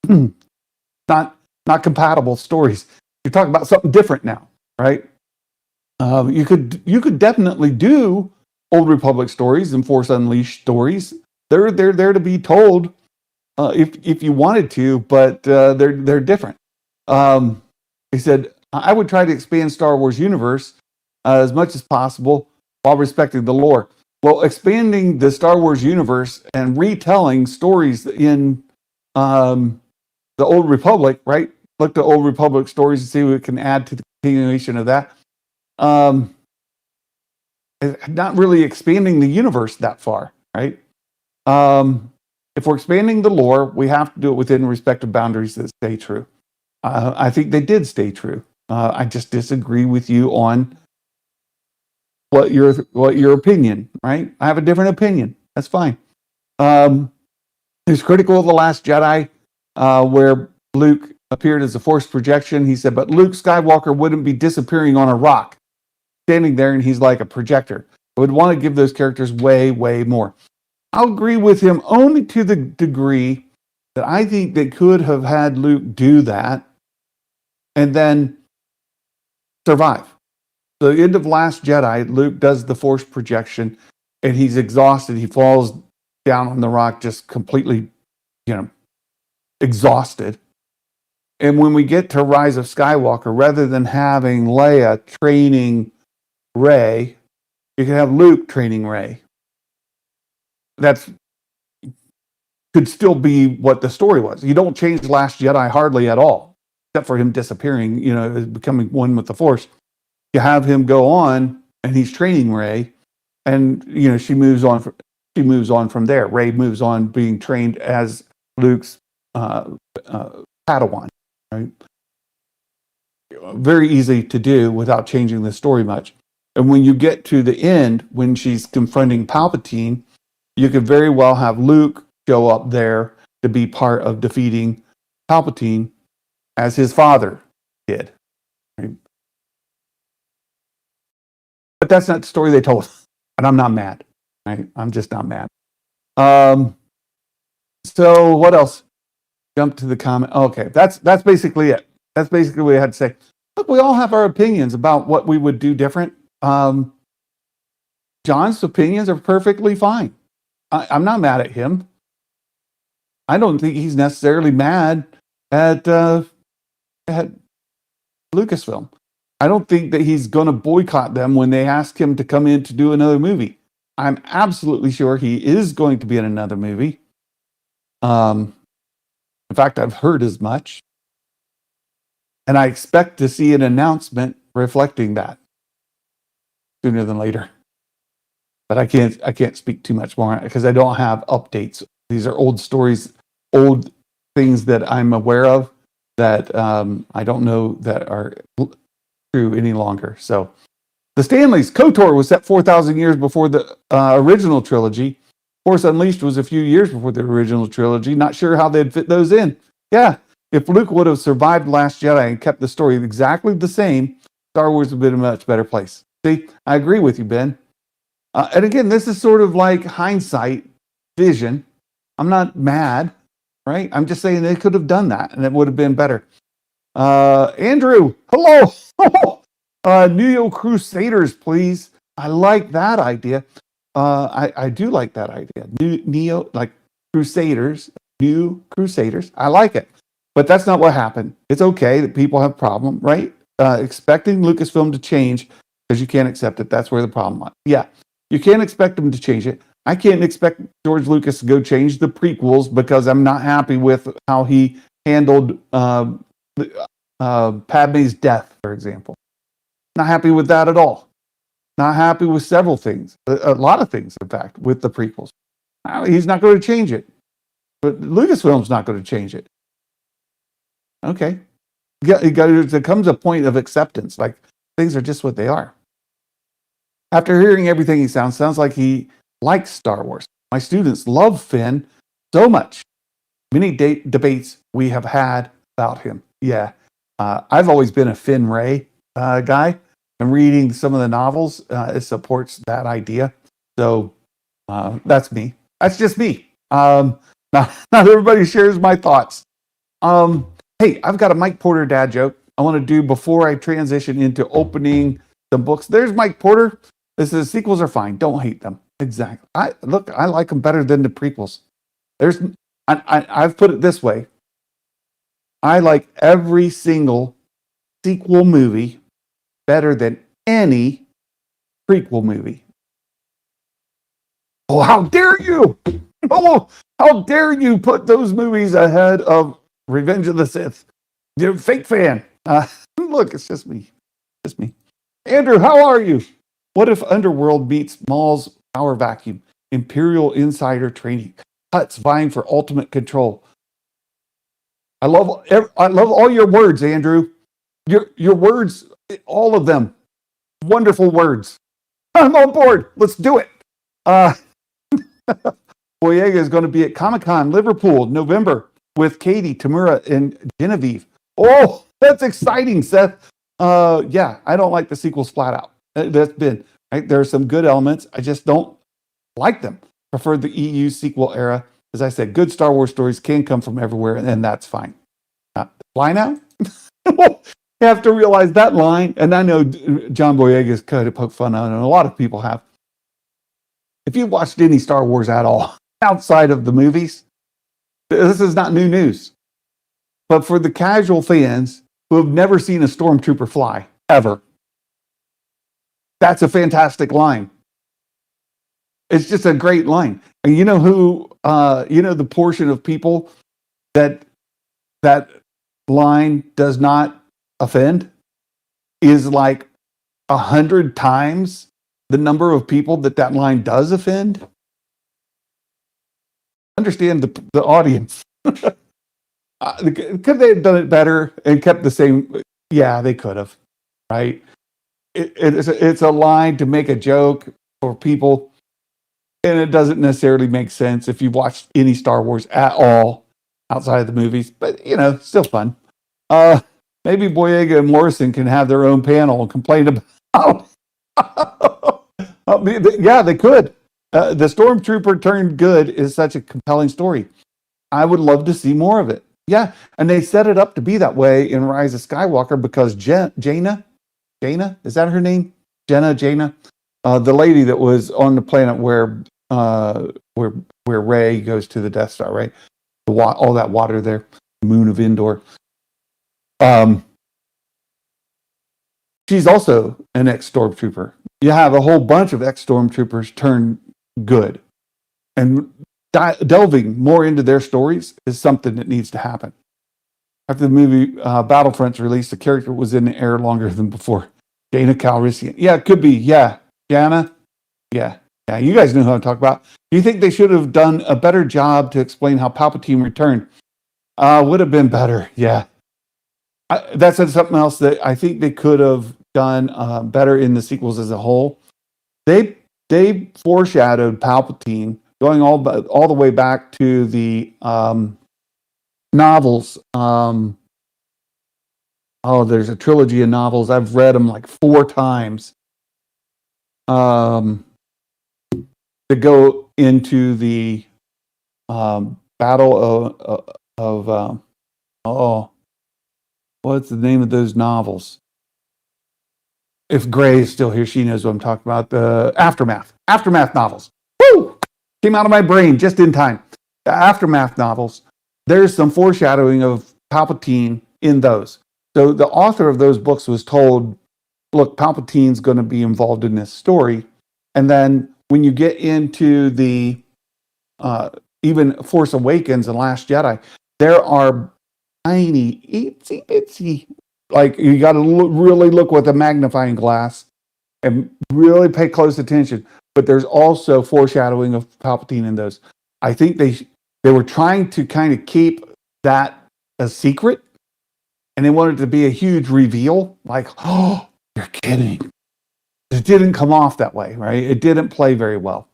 Not compatible stories. You're talking about something different now, right? You could definitely do old Republic stories and Force Unleashed stories. They're there to be told if you wanted to, but they're different. He said, I would try to expand Star Wars universe as much as possible while respecting the lore. Well, expanding the Star Wars universe and retelling stories in the old Republic, right? Look to old Republic stories and see what we can add to the continuation of that. Not really expanding the universe that far, right? If we're expanding the lore, we have to do it within respective boundaries that stay true. I think they did stay true. I just disagree with you on what your opinion, right? I have a different opinion. That's fine. He's critical of The Last Jedi, where Luke appeared as a force projection. He said, but Luke Skywalker wouldn't be disappearing on a rock, standing there, and he's like a projector. I would want to give those characters way, way more. I'll agree with him only to the degree that I think they could have had Luke do that and then survive. The end of Last Jedi, Luke does the force projection and he's exhausted. He falls down on the rock just completely, exhausted. And when we get to Rise of Skywalker, rather than having Leia training Rey, you can have Luke training Rey. That's could still be what the story was. You don't change Last Jedi hardly at all, except for him disappearing, becoming one with the Force. You have him go on, and he's training Rey, and she moves on. She moves on from there. Rey moves on, being trained as Luke's Padawan. Right? Very easy to do without changing the story much. And when you get to the end, when she's confronting Palpatine, you could very well have Luke show up there to be part of defeating Palpatine as his father did. Right? But that's not the story they told. And I'm not mad. Right? I'm just not mad. So what else? Jump to the comment. Okay, that's basically it. That's basically what I had to say. Look, we all have our opinions about what we would do different. John's opinions are perfectly fine. I'm not mad at him. I don't think he's necessarily mad at Lucasfilm. I don't think that he's going to boycott them when they ask him to come in to do another movie. I'm absolutely sure he is going to be in another movie. In fact, I've heard as much. And I expect to see an announcement reflecting that sooner than later. But I can't speak too much more because I don't have updates. These are old stories, old things that I'm aware of that I don't know that are true any longer. So the Stanleys, KOTOR was set 4,000 years before the original trilogy. Force Unleashed was a few years before the original trilogy. Not sure how they'd fit those in. Yeah, if Luke would have survived Last Jedi and kept the story exactly the same, Star Wars would have been a much better place. See, I agree with you, Ben. And again, this is sort of like hindsight vision. I'm not mad, right? I'm just saying they could have done that and it would have been better. Andrew, hello. Neo Crusaders, please. I like that idea. I do like that idea. Neo, like Crusaders, new Crusaders. I like it. But that's not what happened. It's okay that people have a problem, right? Expecting Lucasfilm to change because you can't accept it. That's where the problem lies. Yeah, you can't expect them to change it. I can't expect George Lucas to go change the prequels because I'm not happy with how he handled Padme's death, for example. Not happy with that at all. Not happy with several things. A lot of things, in fact, with the prequels. He's not going to change it. But Lucasfilm's not going to change it. Okay. There comes a point of acceptance. Like, things are just what they are. After hearing everything he sounds like he likes Star Wars. My students love Finn so much. Many debates we have had about him. Yeah. I've always been a Finn Ray guy. And reading some of the novels, it supports that idea. So that's me. That's just me. Not everybody shares my thoughts. Hey, I've got a Mike Porter dad joke I want to do before I transition into opening some books. There's Mike Porter. This is sequels are fine. Don't hate them. Exactly. I like them better than the prequels. I've put it this way. I like every single sequel movie better than any prequel movie. Oh, how dare you! Oh, how dare you put those movies ahead of Revenge of the Sith? You're a fake fan. Look, it's just me. Just me. Andrew, how are you? What if Underworld meets Maul's power vacuum? Imperial insider training. Huts vying for ultimate control. I love all your words, Andrew. Your words, all of them. Wonderful words. I'm on board. Let's do it. Boyega is going to be at Comic-Con Liverpool, November, with Katie, Tamura, and Genevieve. Oh, that's exciting, Seth. Yeah, I don't like the sequels flat out. That's been Right? There are some good elements. I just don't like them. Prefer the EU sequel era. As I said, good Star Wars stories can come from everywhere, and that's fine. Why now? You have to realize that line, and I know John Boyega has kind of poked fun on it, and a lot of people have. If you watched any Star Wars at all outside of the movies, this is not new news. But for the casual fans who have never seen a stormtrooper fly, ever, that's a fantastic line. It's just a great line. And you know who, the portion of people that line does not offend is like 100 times the number of people that line does offend. Understand the audience. Could they have done it better and kept the same? Yeah, they could have, right? It's a line to make a joke for people, and it doesn't necessarily make sense if you've watched any Star Wars at all outside of the movies, but still fun. Maybe Boyega and Morrison can have their own panel and complain about. Yeah, they could. The Stormtrooper turned good is such a compelling story. I would love to see more of it. Yeah, and they set it up to be that way in Rise of Skywalker because Jaina, is that her name? Jaina, the lady that was on the planet where Rey goes to the Death Star, right? All that water there, the moon of Endor. She's also an ex-stormtrooper. You have a whole bunch of ex-stormtroopers turn good, and delving more into their stories is something that needs to happen. After the movie Battlefront's release, the character was in the air longer than before. Jaina Calrissian. Yeah, it could be. Yeah. Jana. Yeah. Yeah. You guys know who I'm talking about. Do you think they should have done a better job to explain how Palpatine returned? Would have been better. Yeah. That's something else that I think they could have done better in the sequels as a whole. They foreshadowed Palpatine going all the way back to the novels. There's a trilogy of novels. I've read them like 4 times. To go into the battle of what's the name of those novels? If Gray is still here, she knows what I'm talking about. The Aftermath novels. Woo! Came out of my brain just in time. The Aftermath novels. There's some foreshadowing of Palpatine in those. So the author of those books was told, look, Palpatine's going to be involved in this story. And then when you get into the even Force Awakens and Last Jedi, there are tiny, itsy bitsy, like you got to really look with a magnifying glass and really pay close attention. But there's also foreshadowing of Palpatine in those. I think they were trying to kind of keep that a secret, and they wanted it to be a huge reveal. Like, oh, you're kidding. It didn't come off that way, right? It didn't play very well.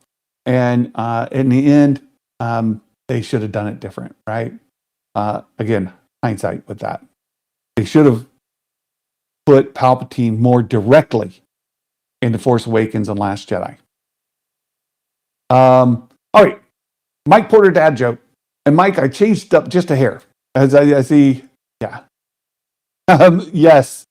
And in the end, they should have done it different, right? Again, hindsight with that. They should have put Palpatine more directly into Force Awakens and Last Jedi. All right. Mike Porter dad joke. And Mike, I changed up just a hair. As I see, yeah. Yes.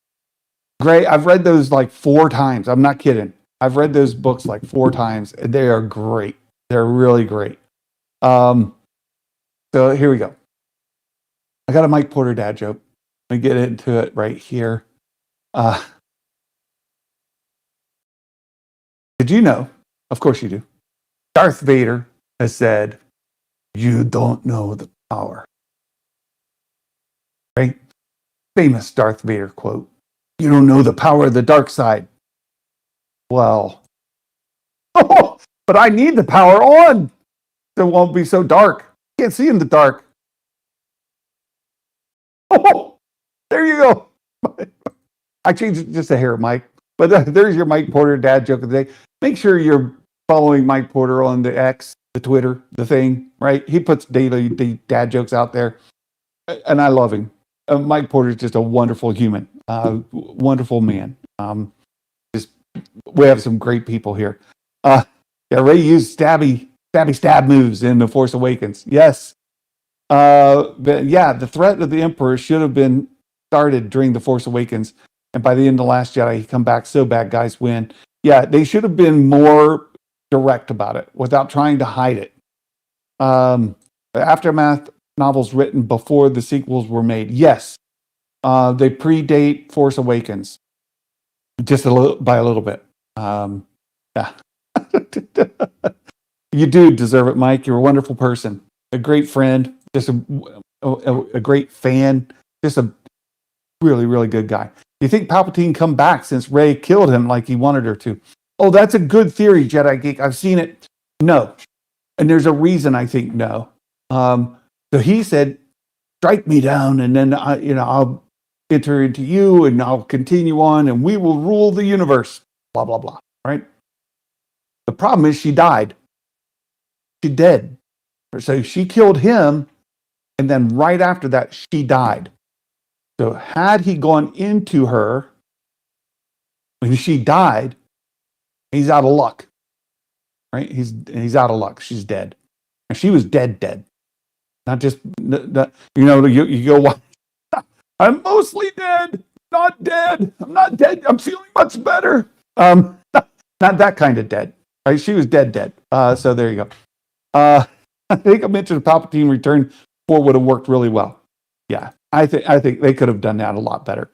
Great. I've read those like 4 times. I'm not kidding. I've read those books like 4 times. And they are great. They're really great. So here we go. I got a Mike Porter dad joke. Let me get into it right here. Did you know? Of course you do. Darth Vader has said, "You don't know the power." Right? Famous Darth Vader quote. "You don't know the power of the dark side." Well, but I need the power on. So it won't be so dark. Can't see in the dark. Oh, there you go. I changed it just a hair, Mike. But there's your Mike Porter dad joke of the day. Make sure you're following Mike Porter on the X, the Twitter, the thing, right? He puts daily dad jokes out there. And I love him. Mike Porter is just a wonderful human, wonderful man. Just we have some great people here. Yeah, Ray used stab moves in The Force Awakens. Yes. But yeah, the threat of the Emperor should have been started during The Force Awakens. And by the end of The Last Jedi, he come back so bad guys win. Yeah, they should have been more direct about it without trying to hide it. The Aftermath novels written before the sequels were made. Yes, they predate Force Awakens just by a little bit. Yeah. You do deserve it, Mike. You're a wonderful person, a great friend, just a great fan, just a really, really good guy. Do you think Palpatine come back since Rey killed him like he wanted her to? Oh, that's a good theory, Jedi Geek. I've seen it. No. And there's a reason I think no. So he said, strike me down and then I'll enter into you and I'll continue on and we will rule the universe. Blah, blah, blah. Right? The problem is she died. She dead. So she killed him, and then right after that, she died. So had he gone into her when she died, he's out of luck. Right? He's out of luck. She's dead. And she was dead. Not just you go. I'm mostly dead. Not dead. I'm not dead. I'm feeling much better. Not that kind of dead. Right? She was dead. So there you go. I think I mentioned Palpatine return 4 would have worked really well. Yeah, I think they could have done that a lot better.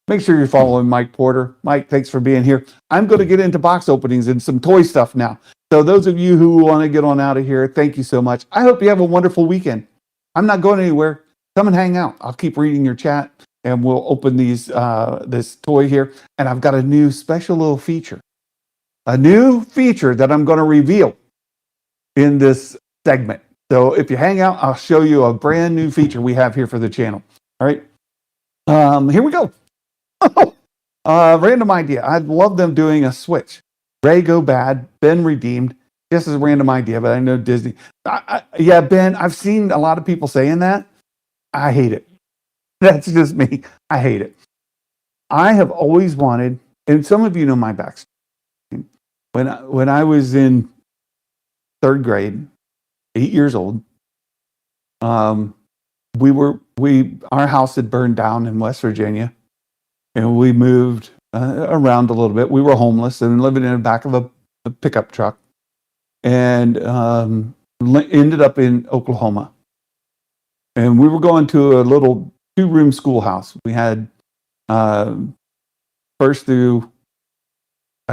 Make sure you're following Mike Porter. Mike, thanks for being here. I'm going to get into box openings and some toy stuff now. So those of you who want to get on out of here, thank you so much. I hope you have a wonderful weekend. I'm not going anywhere. Come and hang out. I'll keep reading your chat, and we'll open this toy here. And I've got a new special little feature. A new feature that I'm going to reveal in this segment. So if you hang out, I'll show you a brand new feature we have here for the channel. All right. Here we go. Random idea. I'd love them doing a switch. Rey go bad, Ben redeemed. Just as a random idea, but I know Disney. Yeah, Ben, I've seen a lot of people saying that. I hate it. That's just me. I hate it. I have always wanted, and some of you know my backstory. When I was in 3rd grade, 8 years old, our house had burned down in West Virginia, and we moved around a little bit. We were homeless and living in the back of a pickup truck, and ended up in Oklahoma. And we were going to a little 2-room schoolhouse. We had first through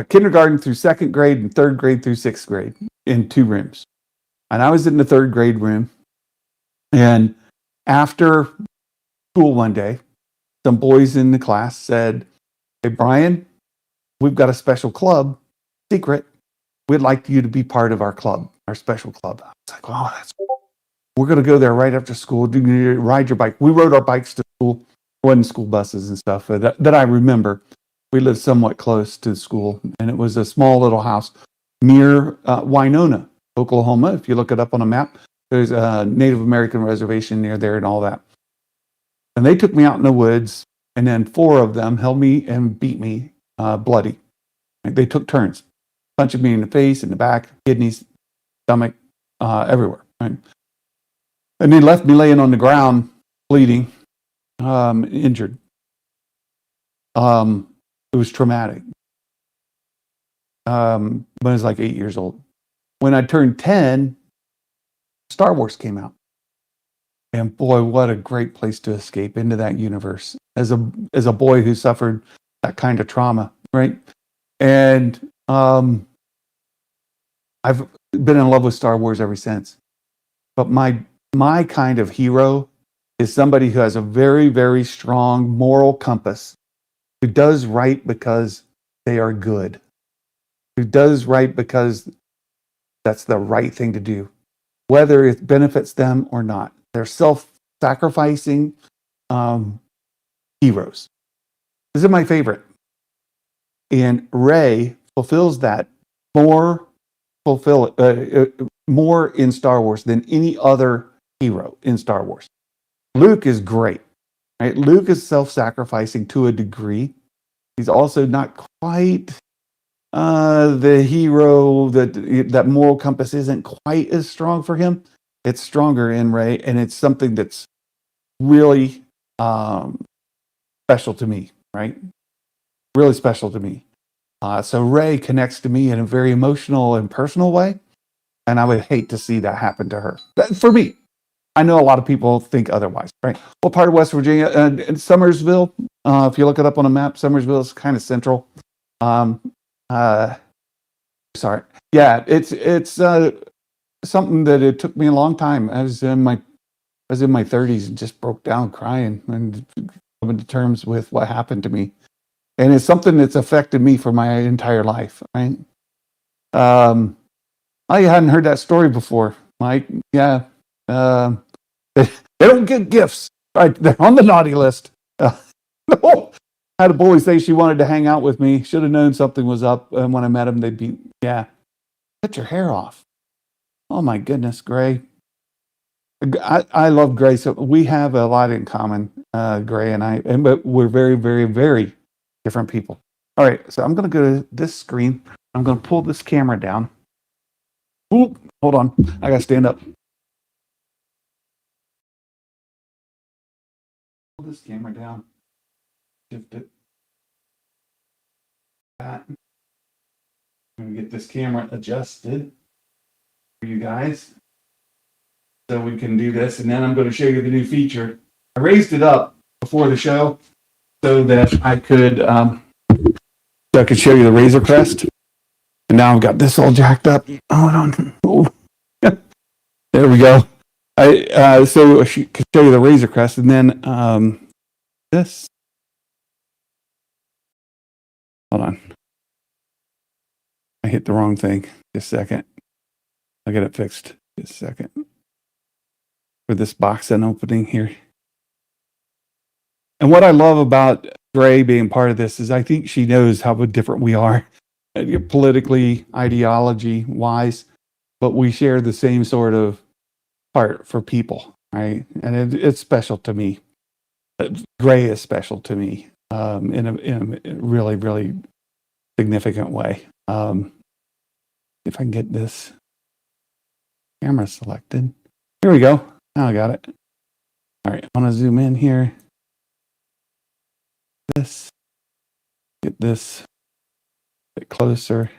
kindergarten through 2nd grade and 3rd grade through 6th grade in 2 rooms. And I was in the 3rd grade room. And after school one day, some boys in the class said, "Hey, Brian, we've got a special club, secret. We'd like you to be part of our club, our special club." I was like, "Oh, that's cool. We're going to go there right after school. Ride your bike." We rode our bikes to school. It wasn't school buses and stuff that I remember. We lived somewhat close to the school, and it was a small little house near Winona, Oklahoma. If you look it up on a map, there's a Native American reservation near there and all that. And they took me out in the woods, and then 4 of them held me and beat me bloody. They took turns, punching me in the face, in the back, kidneys, stomach, everywhere. Right? And they left me laying on the ground, bleeding, injured. It was traumatic. When I was like 8 years old. When I turned 10, Star Wars came out. And boy, what a great place to escape into that universe as a boy who suffered that kind of trauma, right? And I've been in love with Star Wars ever since. But my kind of hero is somebody who has a very, very strong moral compass, who does right because they are good, who does right because that's the right thing to do, whether it benefits them or not. They're self-sacrificing heroes. This is my favorite. And Rey fulfills that more in Star Wars than any other hero in Star Wars. Luke is great. Right? Luke is self-sacrificing to a degree. He's also not quite the hero. That moral compass isn't quite as strong for him. It's stronger in Rey, and it's something that's really special to me, right? Really special to me. So Rey connects to me in a very emotional and personal way, and I would hate to see that happen to her. For me, I know a lot of people think otherwise, right? What part of West Virginia? Summersville. If you look it up on a map, Summersville is kind of central. Sorry. Yeah, it's something that it took me a long time. I was in my 30s and just broke down crying and coming to terms with what happened to me. And it's something that's affected me for my entire life, right? I hadn't heard that story before, Mike. Yeah. They don't get gifts, right? They're on the naughty list. No. I had a bully say she wanted to hang out with me. Should have known something was up. And when I met him, they'd be, yeah, cut your hair off. Oh my goodness, Gray. I love Gray. So we have a lot in common, Gray and I, but we're very, very, very different people. All right, so I'm going to go to this screen. I'm going to pull this camera down. Ooh, hold on. I got to stand up. Pull this camera down. Shift it. That. I'm going to get this camera adjusted for you guys so we can do this. And then I'm going to show you the new feature. I raised it up before the show so that I could show you the Razor Crest. And now I've got this all jacked up. Hold on. Oh. There we go. So I could show you the Razor Crest, and then this. Hold on. I hit the wrong thing. Just a second. I'll get it fixed. Just a second. For this box and opening here. And what I love about Gray being part of this is I think she knows how different we are, politically, ideology-wise, but we share the same sort of heart for people, right? And it's special to me. Gray is special to me in a really, really significant way. If I can get this camera selected. Here we go. Now I got it. All right, I want to zoom in here. Get this a bit closer.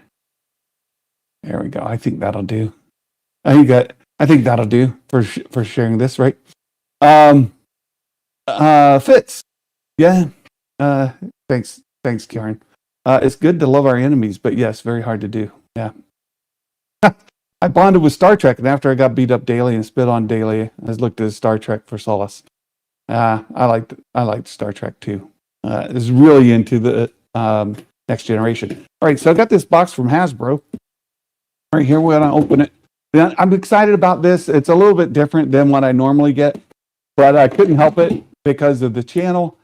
There we go. I think that'll do. I think that'll do for sharing this, right? Fits. Yeah. Thanks, Karen. It's good to love our enemies, but yes, very hard to do. Yeah. I bonded with Star Trek, and after I got beat up daily and spit on daily, I looked at Star Trek for solace. I liked Star Trek too. I was really into the Next Generation. All right, so I got this box from Hasbro. Right here, we're gonna open it. I'm excited about this. It's a little bit different than what I normally get, but I couldn't help it because of the channel,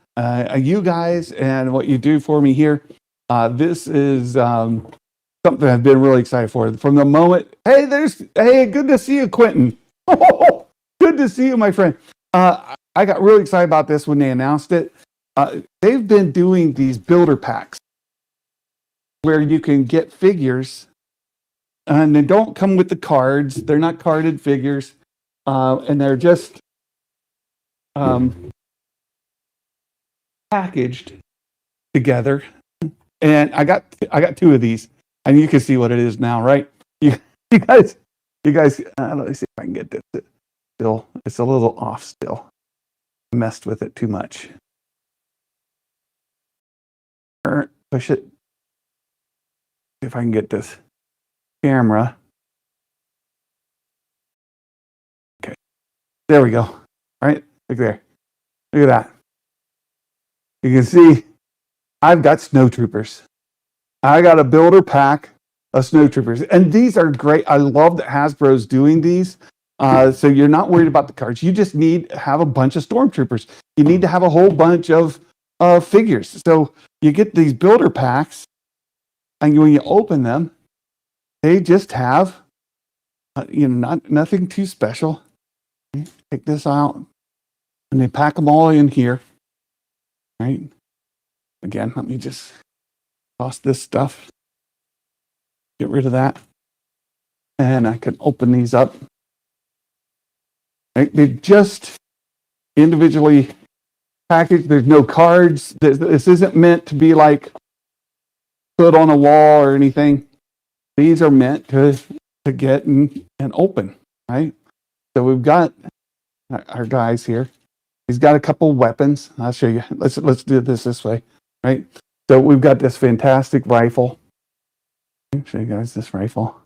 you guys, and what you do for me here. This is something I've been really excited for from the moment. Hey, good to see you, Quentin. Good to see you, my friend. I got really excited about this when they announced it. They've been doing these builder packs where you can get figures, and they don't come with the cards. They're not carded figures, and they're just packaged together. And I got two of these, and you can see what it is now, right? You guys. Let me see if I can get this. Still, it's a little off. Still, I messed with it too much. Push it. See if I can get this camera. Okay, there we go. Right, look there. Look at that. You can see I've got snowtroopers. I got a builder pack of snowtroopers, and these are great. I love that Hasbro's doing these. So you're not worried about the cards. You just need to have a bunch of stormtroopers. You need to have a whole bunch of figures. So you get these builder packs, and when you open them, they just have, nothing too special. Take this out, and they pack them all in here. Right. Again, let me just toss this stuff. Get rid of that. And I can open these up. Right? They're just individually packaged. There's no cards. This isn't meant to be like put on a wall or anything. These are meant to get and open, right? So we've got our guys here. He's got a couple weapons. I'll show you. Let's do this way, right? So we've got this fantastic rifle. I'll show you guys this rifle.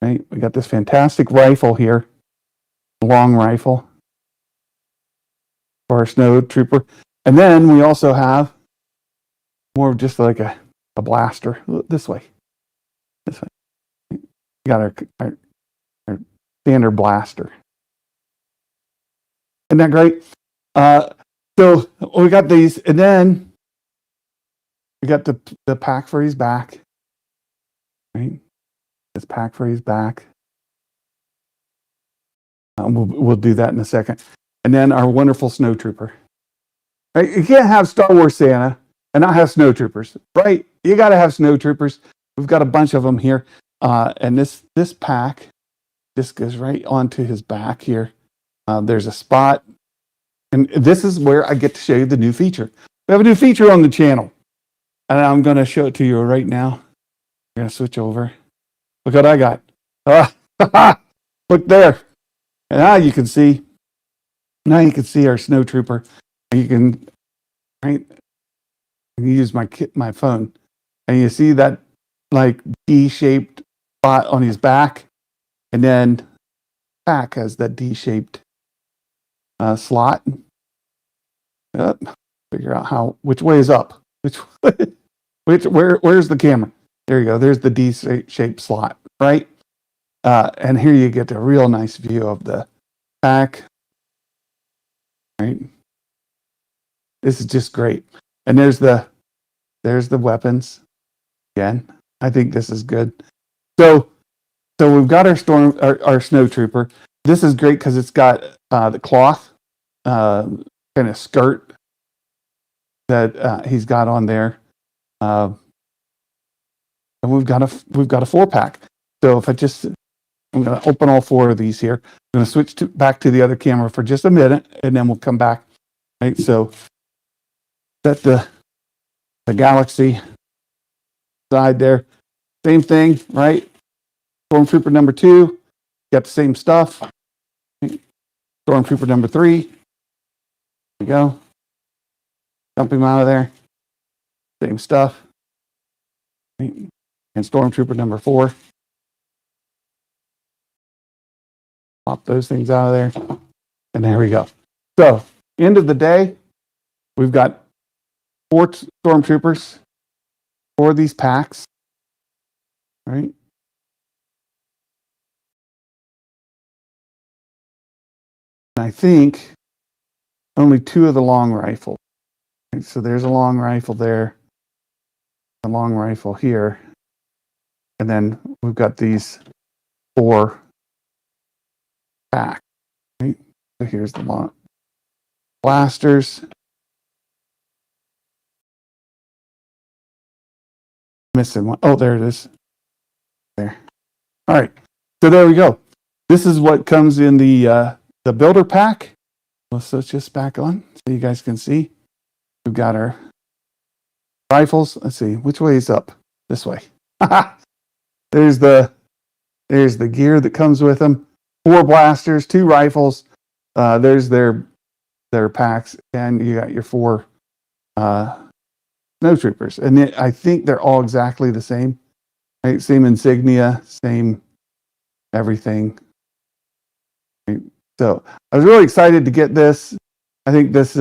Right? We got this fantastic rifle here. Long rifle for our snow trooper. And then we also have more of just like a blaster. This way. This way. We got our standard blaster. Isn't that great? So we got these, and then we got the pack for his back. Right? This pack for his back. We'll do that in a second. And then our wonderful snow trooper. Right? You can't have Star Wars Santa and not have snow troopers, right? You got to have snow troopers. We've got a bunch of them here. And this pack just goes right onto his back here. There's a spot. And this is where I get to show you the new feature. We have a new feature on the channel. And I'm going to show it to you right now. I'm going to switch over. Look what I got. Look there. And now you can see our snow trooper. You can, right? You can use my phone. And you see that like D-shaped spot on his back. And then back has that D-shaped slot. Figure out which way is up. Where's the camera? There you go. There's the D-shaped slot, right? And here you get a real nice view of the pack. Right? This is just great. And there's the weapons. Again, I think this is good. So we've got our snow trooper. This is great because it's got the cloth kind of skirt that he's got on there. And we've got a 4-pack. So if I'm going to open all 4 of these here. I'm going to switch back to the other camera for just a minute, and then we'll come back. Right. So set the Galaxy side there. Same thing, right? Stormtrooper number 2, got the same stuff. Stormtrooper number 3. There we go. Dump him out of there. Same stuff. Right. And Stormtrooper number 4. Pop those things out of there. And there we go. So, end of the day, we've got 4 stormtroopers, 4 of these packs. Right? And I think only 2 of the long rifle. Right? So there's a long rifle there, a long rifle here. And then we've got these 4 pack. Right? So here's the long blasters. Missing one. Oh, there it is. There. All right. So there we go. This is what comes in the builder pack. Let's switch this back on so you guys can see. We've got our rifles. Let's see which way is up. This way. There's the gear that comes with them. 4 blasters, 2 rifles. There's their packs, and you got your 4 snow troopers. And I think they're all exactly the same. Right? Same insignia, same everything. Right? So I was really excited to get this. I think this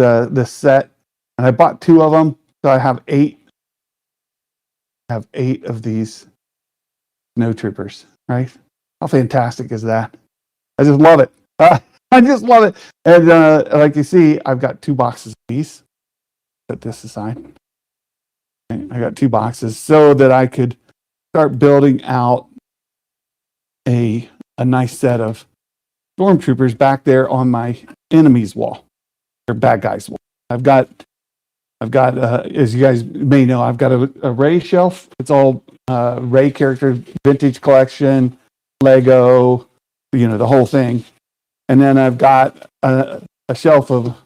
set, and I bought 2 of them, so I have 8. I have 8 of these snow troopers. Right? How fantastic is that? I just love it. I just love it. And like you see, I've got 2 boxes of these. Set this aside. Okay, I got 2 boxes so that I could start building out a nice set of stormtroopers back there on my enemies wall, or bad guys wall. I've got I've got, as you guys may know, I've got a Ray shelf. It's all Ray character, vintage collection, Lego, the whole thing. And then I've got a shelf of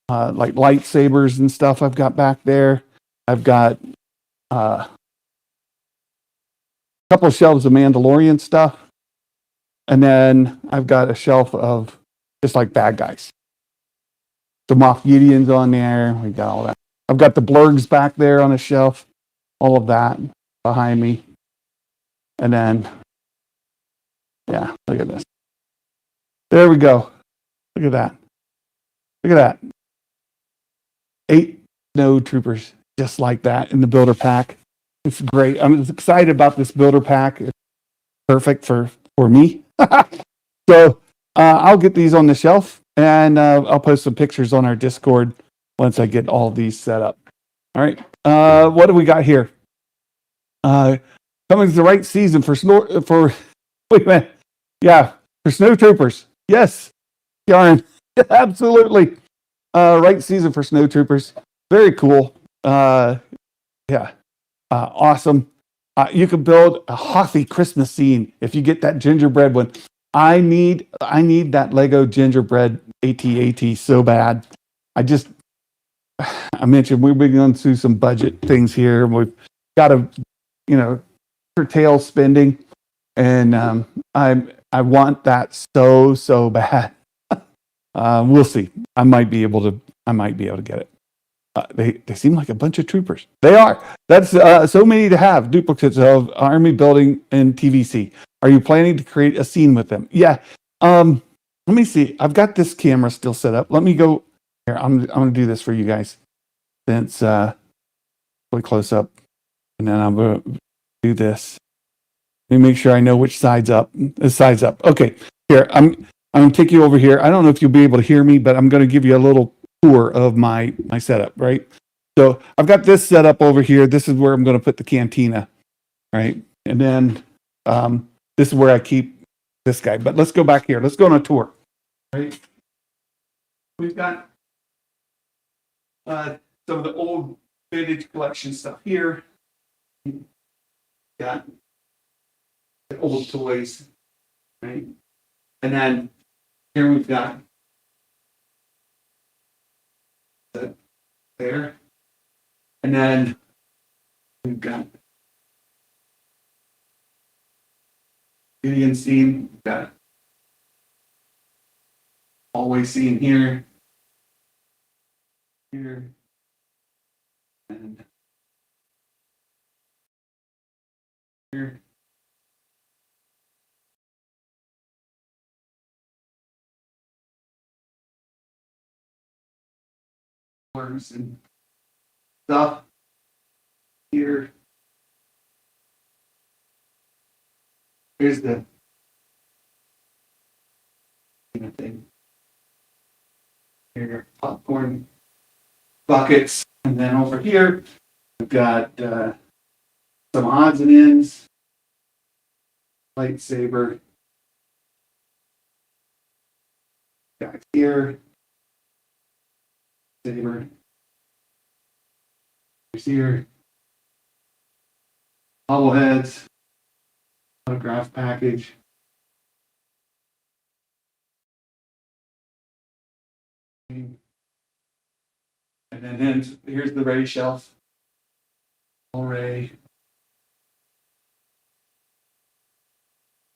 like lightsabers and stuff I've got back there. I've got a couple of shelves of Mandalorian stuff. And then I've got a shelf of just like bad guys. The Moff Gideon's on there. We got all that. I've got the blurgs back there on a shelf. All of that behind me. And then, yeah, look at this. There we go. Look at that. Look at that. 8 snow troopers just like that in the builder pack. It's great. I'm excited about this builder pack. It's perfect for me. So I'll get these on the shelf, and I'll post some pictures on our Discord once I get all these set up. All right. What do we got here? Coming to the right season for wait a minute. Yeah, for snow troopers. Yes, Yarn. Absolutely. Right season for snow troopers. Very cool. Yeah. Awesome. You can build a Hothy Christmas scene if you get that gingerbread one. I need that Lego gingerbread AT-AT so bad. I mentioned we've been going through some budget things here. We've got to, curtail spending, and I want that so bad. We'll see. I might be able to get it. They seem like a bunch of troopers. They are. That's so many to have duplicates of army building and TVC. Are you planning to create a scene with them? Yeah. Let me see. I've got this camera still set up. Let me go here. I'm going to do this for you guys since really close up, and then I'm going to do this. Let me make sure I know which side's up. This side's up. Okay. Here, I'm going to take you over here. I don't know if you'll be able to hear me, but I'm going to give you a little tour of my setup, right? So I've got this set up over here. This is where I'm going to put the cantina, right? And then this is where I keep this guy. But let's go back here. Let's go on a tour, right? We've got some of the old vintage collection stuff here. Got the old toys, right? And then here we've got there. And then we've got Gideon scene. We've got always scene here. Here. And here. And stuff here. Here's the thing. Here, popcorn buckets, and then over here we've got some odds and ends, lightsaber. Got here. Saber. Here's here. Bobbleheads. Autograph package. And then here's the Ray shelf. All Ray.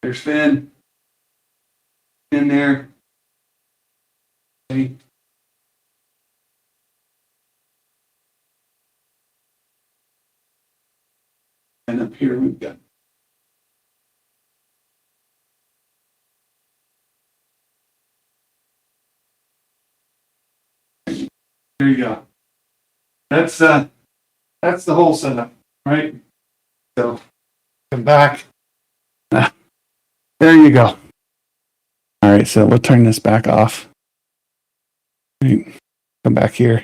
There's Finn. In there. Okay. And up here we've got there you go. That's the whole setup, right? So come back. There you go. All right, so we'll turn this back off. Right. Come back here.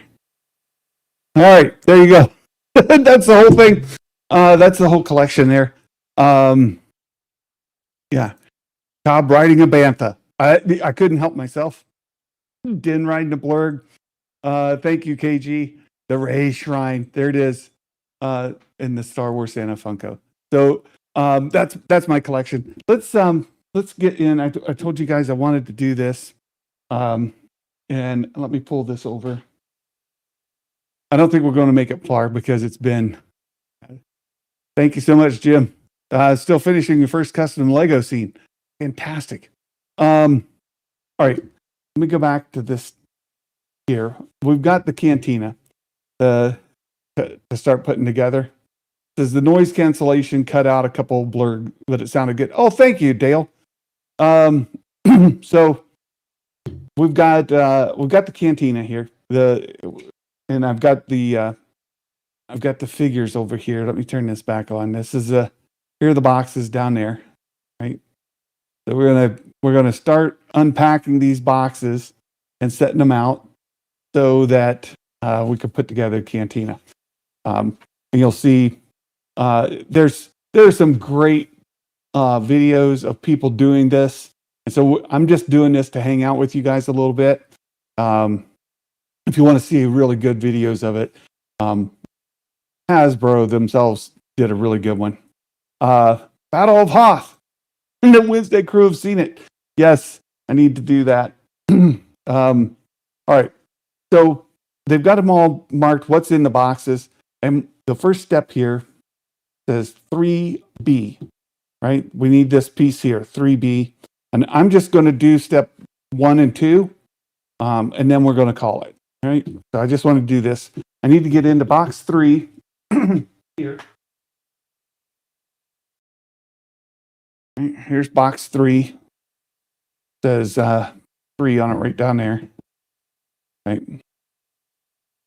All right, there you go. That's the whole thing. That's the whole collection there. Yeah. Cobb riding a bantha. I couldn't help myself. Din riding a blurg. Thank you, KG. the Rey Shrine. There it is, in the Star Wars Santa Funko. So that's my collection. Let's get in. I told you guys I wanted to do this, and let me pull this over. I don't think we're going to make it far because it's been. Thank you so much, Jim. Still finishing your first custom Lego scene. Fantastic. All right, let me go back to this here. We've got the Cantina to start putting together. Does the noise cancellation cut out a couple blur, but it sounded good? Oh, thank you, Dale. So we've got the Cantina here. And I've got the figures over here. Let me turn this back on. This is here are the boxes down there, right? So we're gonna start unpacking these boxes and setting them out so that we can put together a Cantina. And you'll see there's some great videos of people doing this, and so I'm just doing this to hang out with you guys a little bit. If you want to see really good videos of it, Hasbro themselves did a really good one. Battle of Hoth. The Wednesday crew have seen it. Yes, I need to do that. All right. So they've got them all marked what's in the boxes. And the first step here says 3B, right? We need this piece here, 3B. And I'm just going to do step 1 and 2, and then we're going to call it, right? So I just want to do this. I need to get into box 3 here. Here's box 3. Says 3 on it right down there. Right.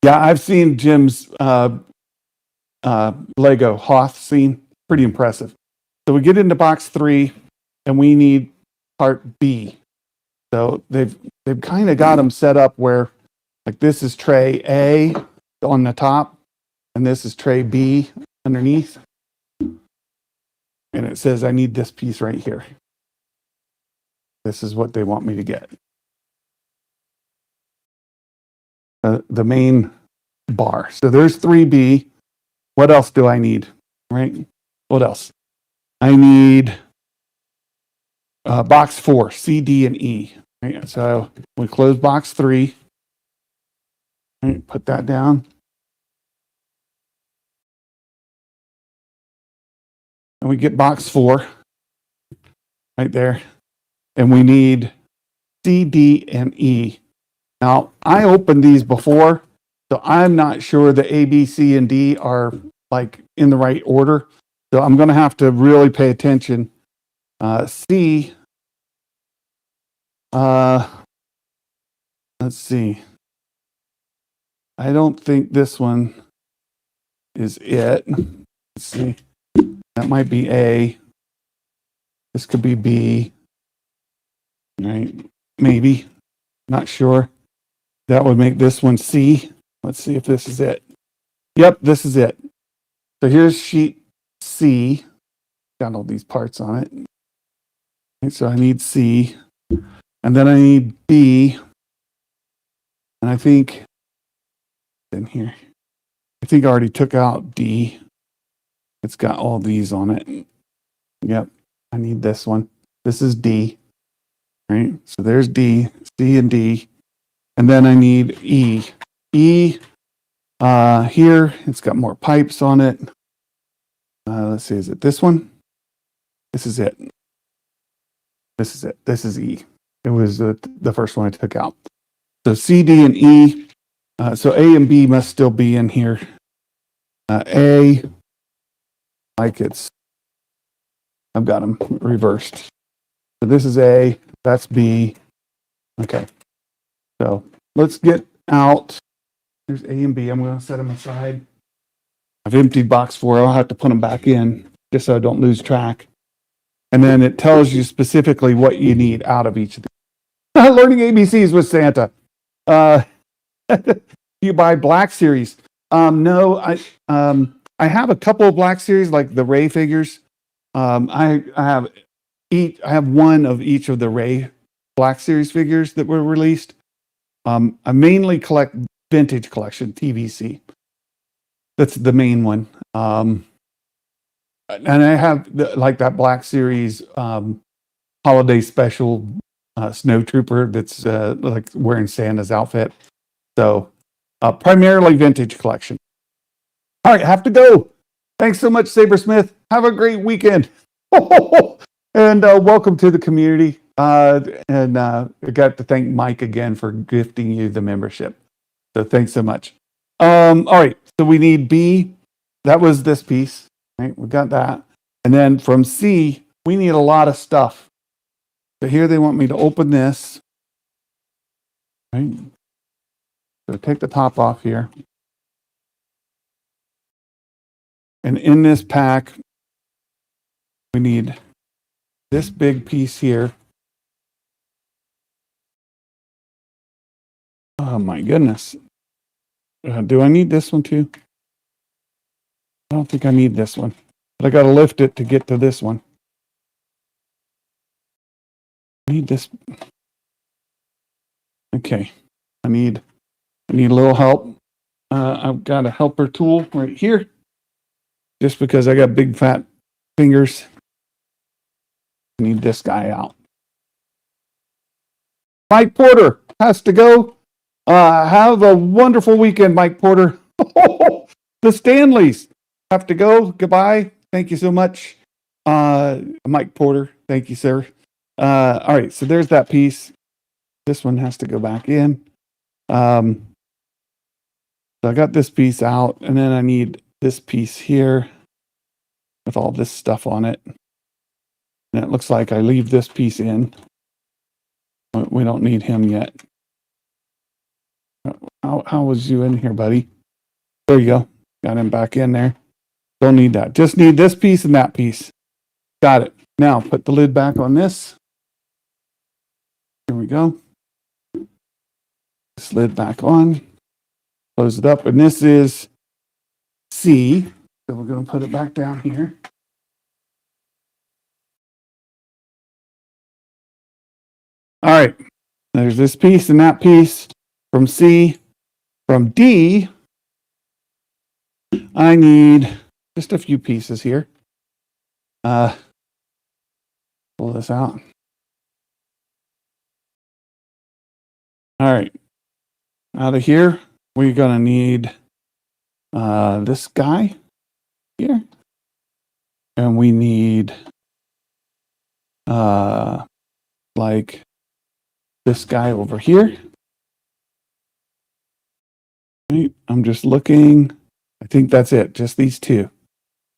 Yeah, I've seen Jim's Lego Hoth scene. Pretty impressive. So we get into box 3, and we need part B. So they've kind of got them set up where, like, this is tray A on the top, and this is tray B underneath. And it says I need this piece right here. This is what they want me to get. The main bar. So there's 3B. What else do I need? Right? What else? I need box 4, C, D, and E. Right? So we close box 3. Right? Put that down. And we get box 4 right there. And we need C, D, and E. Now, I opened these before, so I'm not sure the A, B, C, and D are like in the right order. So I'm going to have to really pay attention. C, let's see. I don't think this one is it. Let's see. That might be A. This could be B. Right? Maybe. Not sure. That would make this one C. Let's see if this is it. Yep, this is it. So here's sheet C. Got all these parts on it. Okay, so I need C. And then I need B. And I think in here. I think I already took out D. It's got all these on it. Yep, I need this one. This is D. Right? So there's D, C, and D. And then I need E. E, here, it's got more pipes on it. Let's see, is it this one? This is it. This is it. This is E. It was the first one I took out. So C, D, and E. So A and B must still be in here. A, like I've got them reversed. So this is A, that's B. Okay. So let's get out. There's A and B. I'm going to set them aside. I've emptied box 4. I'll have to put them back in just so I don't lose track. And then it tells you specifically what you need out of each of these. Learning ABCs with Santa. You buy Black Series. No, I have a couple of Black Series, like the Rey figures. I have one of each of the Rey Black Series figures that were released. I mainly collect vintage collection, TVC. That's the main one. And I have like that Black Series holiday special snow trooper that's like wearing Santa's outfit. So primarily vintage collection. All right, have to go. Thanks so much, Sabersmith. Have a great weekend. And welcome to the community. And I got to thank Mike again for gifting you the membership. So thanks so much. All right, so we need B. That was this piece. Right, we got that. And then from C, we need a lot of stuff. So here they want me to open this. Right. So take the top off here. And in this pack, we need this big piece here. Oh my goodness. Do I need this one too? I don't think I need this one. But I got to lift it to get to this one. I need this. Okay. I need a little help. I've got a helper tool right here. Just because I got big fat fingers. I need this guy out. Mike Porter has to go. Have a wonderful weekend, Mike Porter. The Stanleys have to go. Goodbye. Thank you so much. Mike Porter. Thank you, sir. All right. So there's that piece. This one has to go back in. So I got this piece out, and then I need this piece here with all this stuff on it. And it looks like I leave this piece in. We don't need him yet. How was you in here, buddy? There you go. Got him back in there. Don't need that. Just need this piece and that piece. Got it. Now put the lid back on this. Here we go. This lid back on. Close it up. And this is C. So we're going to put it back down here. All right. There's this piece and that piece from C. From D, I need just a few pieces here. Pull this out. All right. Out of here, we're going to need this guy here. And we need like this guy over here. Right, I'm just looking. I think that's it. Just these two.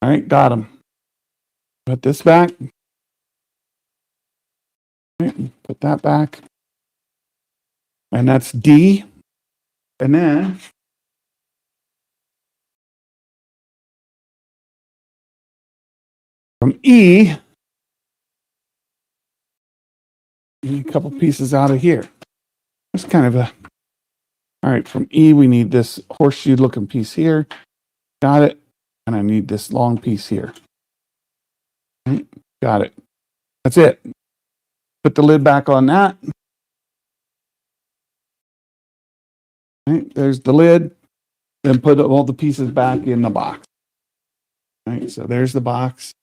All right, got them. Put this back. Right, put that back. And that's D. And then from E, a couple pieces out of here. It's kind of a all right, from E, we need this horseshoe looking piece here. Got it. And I need this long piece here. Right, got it. That's it. Put the lid back on that. Right, there's the lid. Then put all the pieces back in the box. Right, so there's the box.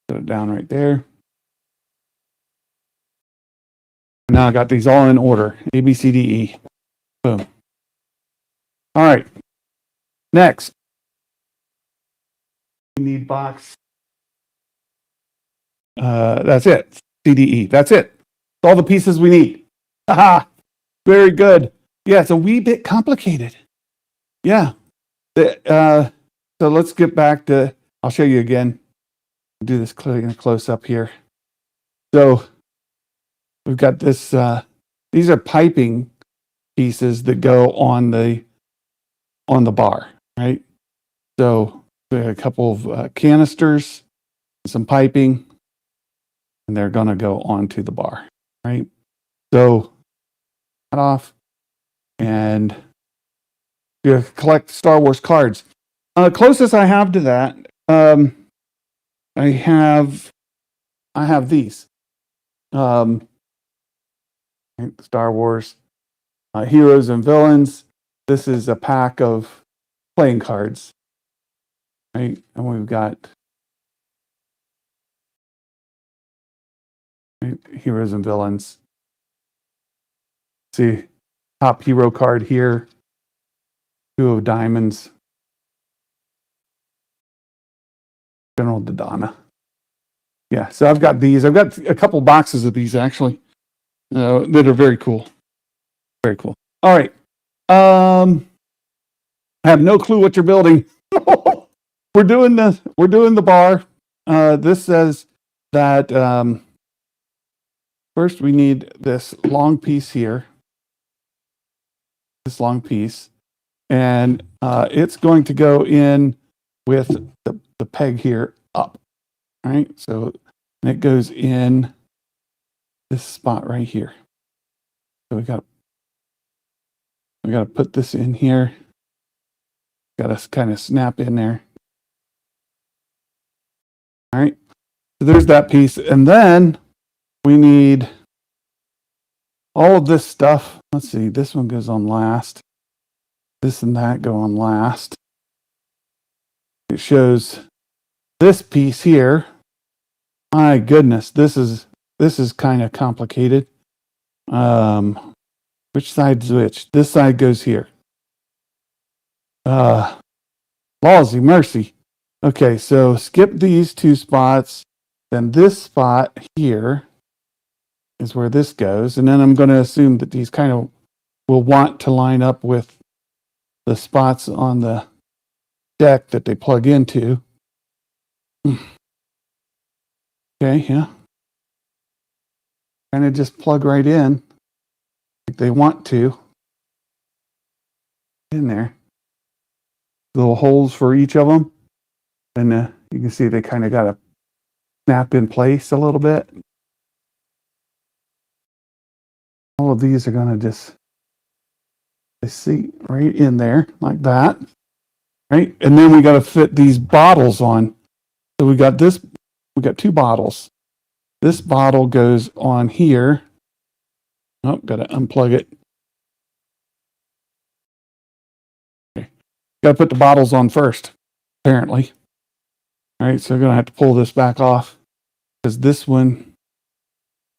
Put it down right there. Now I got these all in order. A, B, C, D, E. Boom. All right. Next. We need box. That's it. CDE. That's it. That's all the pieces we need. Aha. Very good. Yeah, it's a wee bit complicated. Yeah. So let's get back to, I'll show you again. I'll do this in a close up here. So we've got this, these are piping pieces that go on the bar, right? So we have a couple of canisters, some piping, and they're going to go onto the bar, right? So cut off, and you collect Star Wars cards. Closest I have to that, I have these Star Wars heroes and villains. This is a pack of playing cards. right? And we've got heroes and villains. See, top hero card here, 2 of diamonds, General Dodonna. Yeah, so I've got these. I've got a couple boxes of these actually that are very cool. Very cool. All right. I have no clue what you're building. We're doing the bar. This says that first we need this long piece here. This long piece. And it's going to go in with the peg here up. All right. So and it goes in this spot right here. So we got to put this in here. Got to kind of snap in there. All right. So there's that piece. And then we need all of this stuff. Let's see. This one goes on last. This and that go on last. It shows this piece here. My goodness, this is kind of complicated. Which side's which? This side goes here. Lawsy mercy. Okay, so skip these 2 spots. Then this spot here is where this goes. And then I'm going to assume that these kind of will want to line up with the spots on the deck that they plug into. Okay, yeah. Kind of just plug right in if they want to. In there. Little holes for each of them. And you can see they kind of got to snap in place a little bit. All of these are going to just seat right in there like that. Right? And then we got to fit these bottles on. So we got 2 bottles. This bottle goes on here. Oh, got to unplug it. Okay. Got to put the bottles on first, apparently. All right, so we're going to have to pull this back off because this one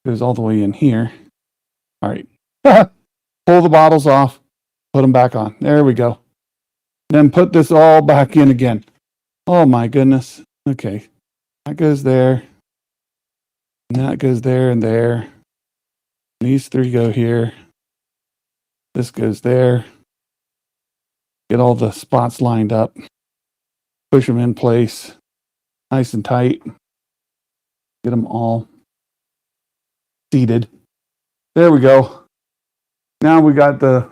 goes all the way in here. All right. Pull the bottles off, put them back on. There we go. Then put this all back in again. Oh my goodness. Okay. That goes there. And that goes there and there. These 3 go here. This goes there. Get all the spots lined up. Push them in place. Nice and tight. Get them all seated. There we go. Now we got the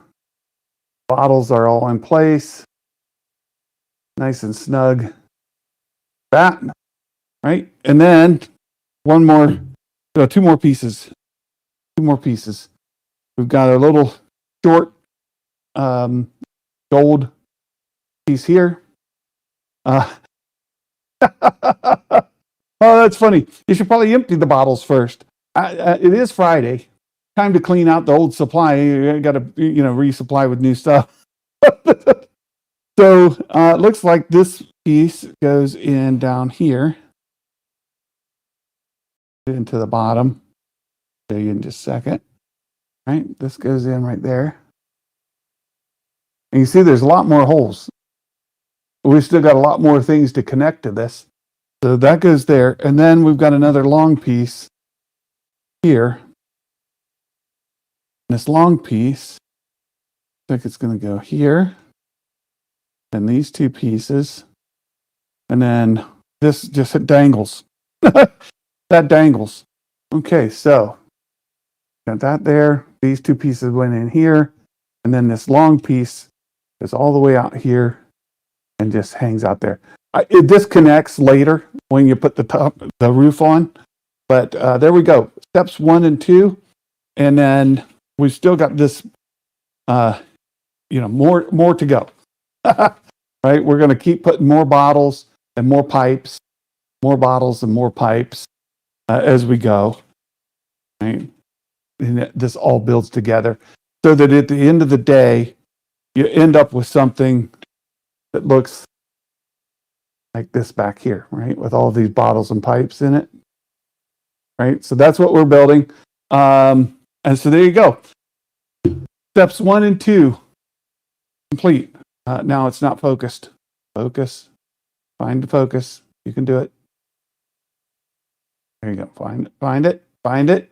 bottles are all in place. Nice and snug. That, right? And then 2 more pieces. 2 more pieces. We've got a little short gold piece here. Oh, that's funny. You should probably empty the bottles first. It is Friday. Time to clean out the old supply. You got to, resupply with new stuff. So it looks like this piece goes in down here into the bottom. Show you in just a second. Right, this goes in right there. And you see there's a lot more holes. We've still got a lot more things to connect to this. So that goes there. And then we've got another long piece here. This long piece, I think it's going to go here. And these 2 pieces. And then this just dangles. That dangles. Okay, so got that there. These 2 pieces went in here. And then this long piece goes all the way out here and just hangs out there. It disconnects later when you put the roof on. But there we go. Steps 1 and 2. And then we've still got this, more to go. Right? We're going to keep putting more bottles and more pipes, more bottles and more pipes as we go. Right? And this all builds together so that at the end of the day, you end up with something that looks like this back here, right? With all these bottles and pipes in it, right? So that's what we're building. And so there you go. Steps 1 and 2 complete. Now it's not focused. Focus. Find the focus. You can do it. There you go. Find it. Find it.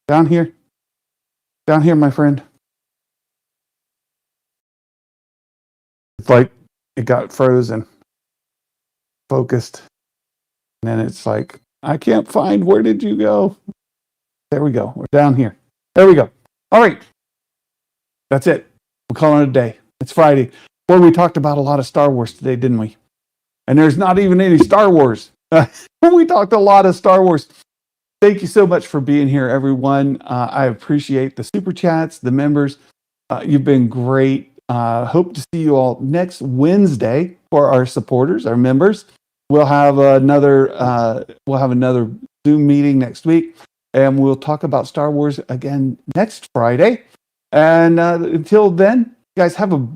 Down here. Down here, my friend. It's like it got frozen. Focused. And then it's like, I can't find, where did you go? There we go. We're down here. There we go. All right. That's it. We're calling it a day. It's Friday. Boy, we talked about a lot of Star Wars today, didn't we? And there's not even any Star Wars. We talked a lot of Star Wars. Thank you so much for being here, everyone. I appreciate the super chats, the members. You've been great. Hope to see you all next Wednesday for our supporters, our members. We'll have another Zoom meeting next week, and we'll talk about Star Wars again next Friday. And until then, you guys have a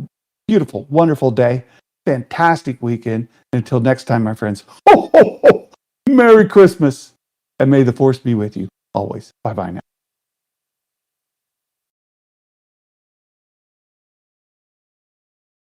beautiful, wonderful day, fantastic weekend. Until next time, my friends. Ho, ho, ho. Merry Christmas, and may the Force be with you always. Bye-bye now.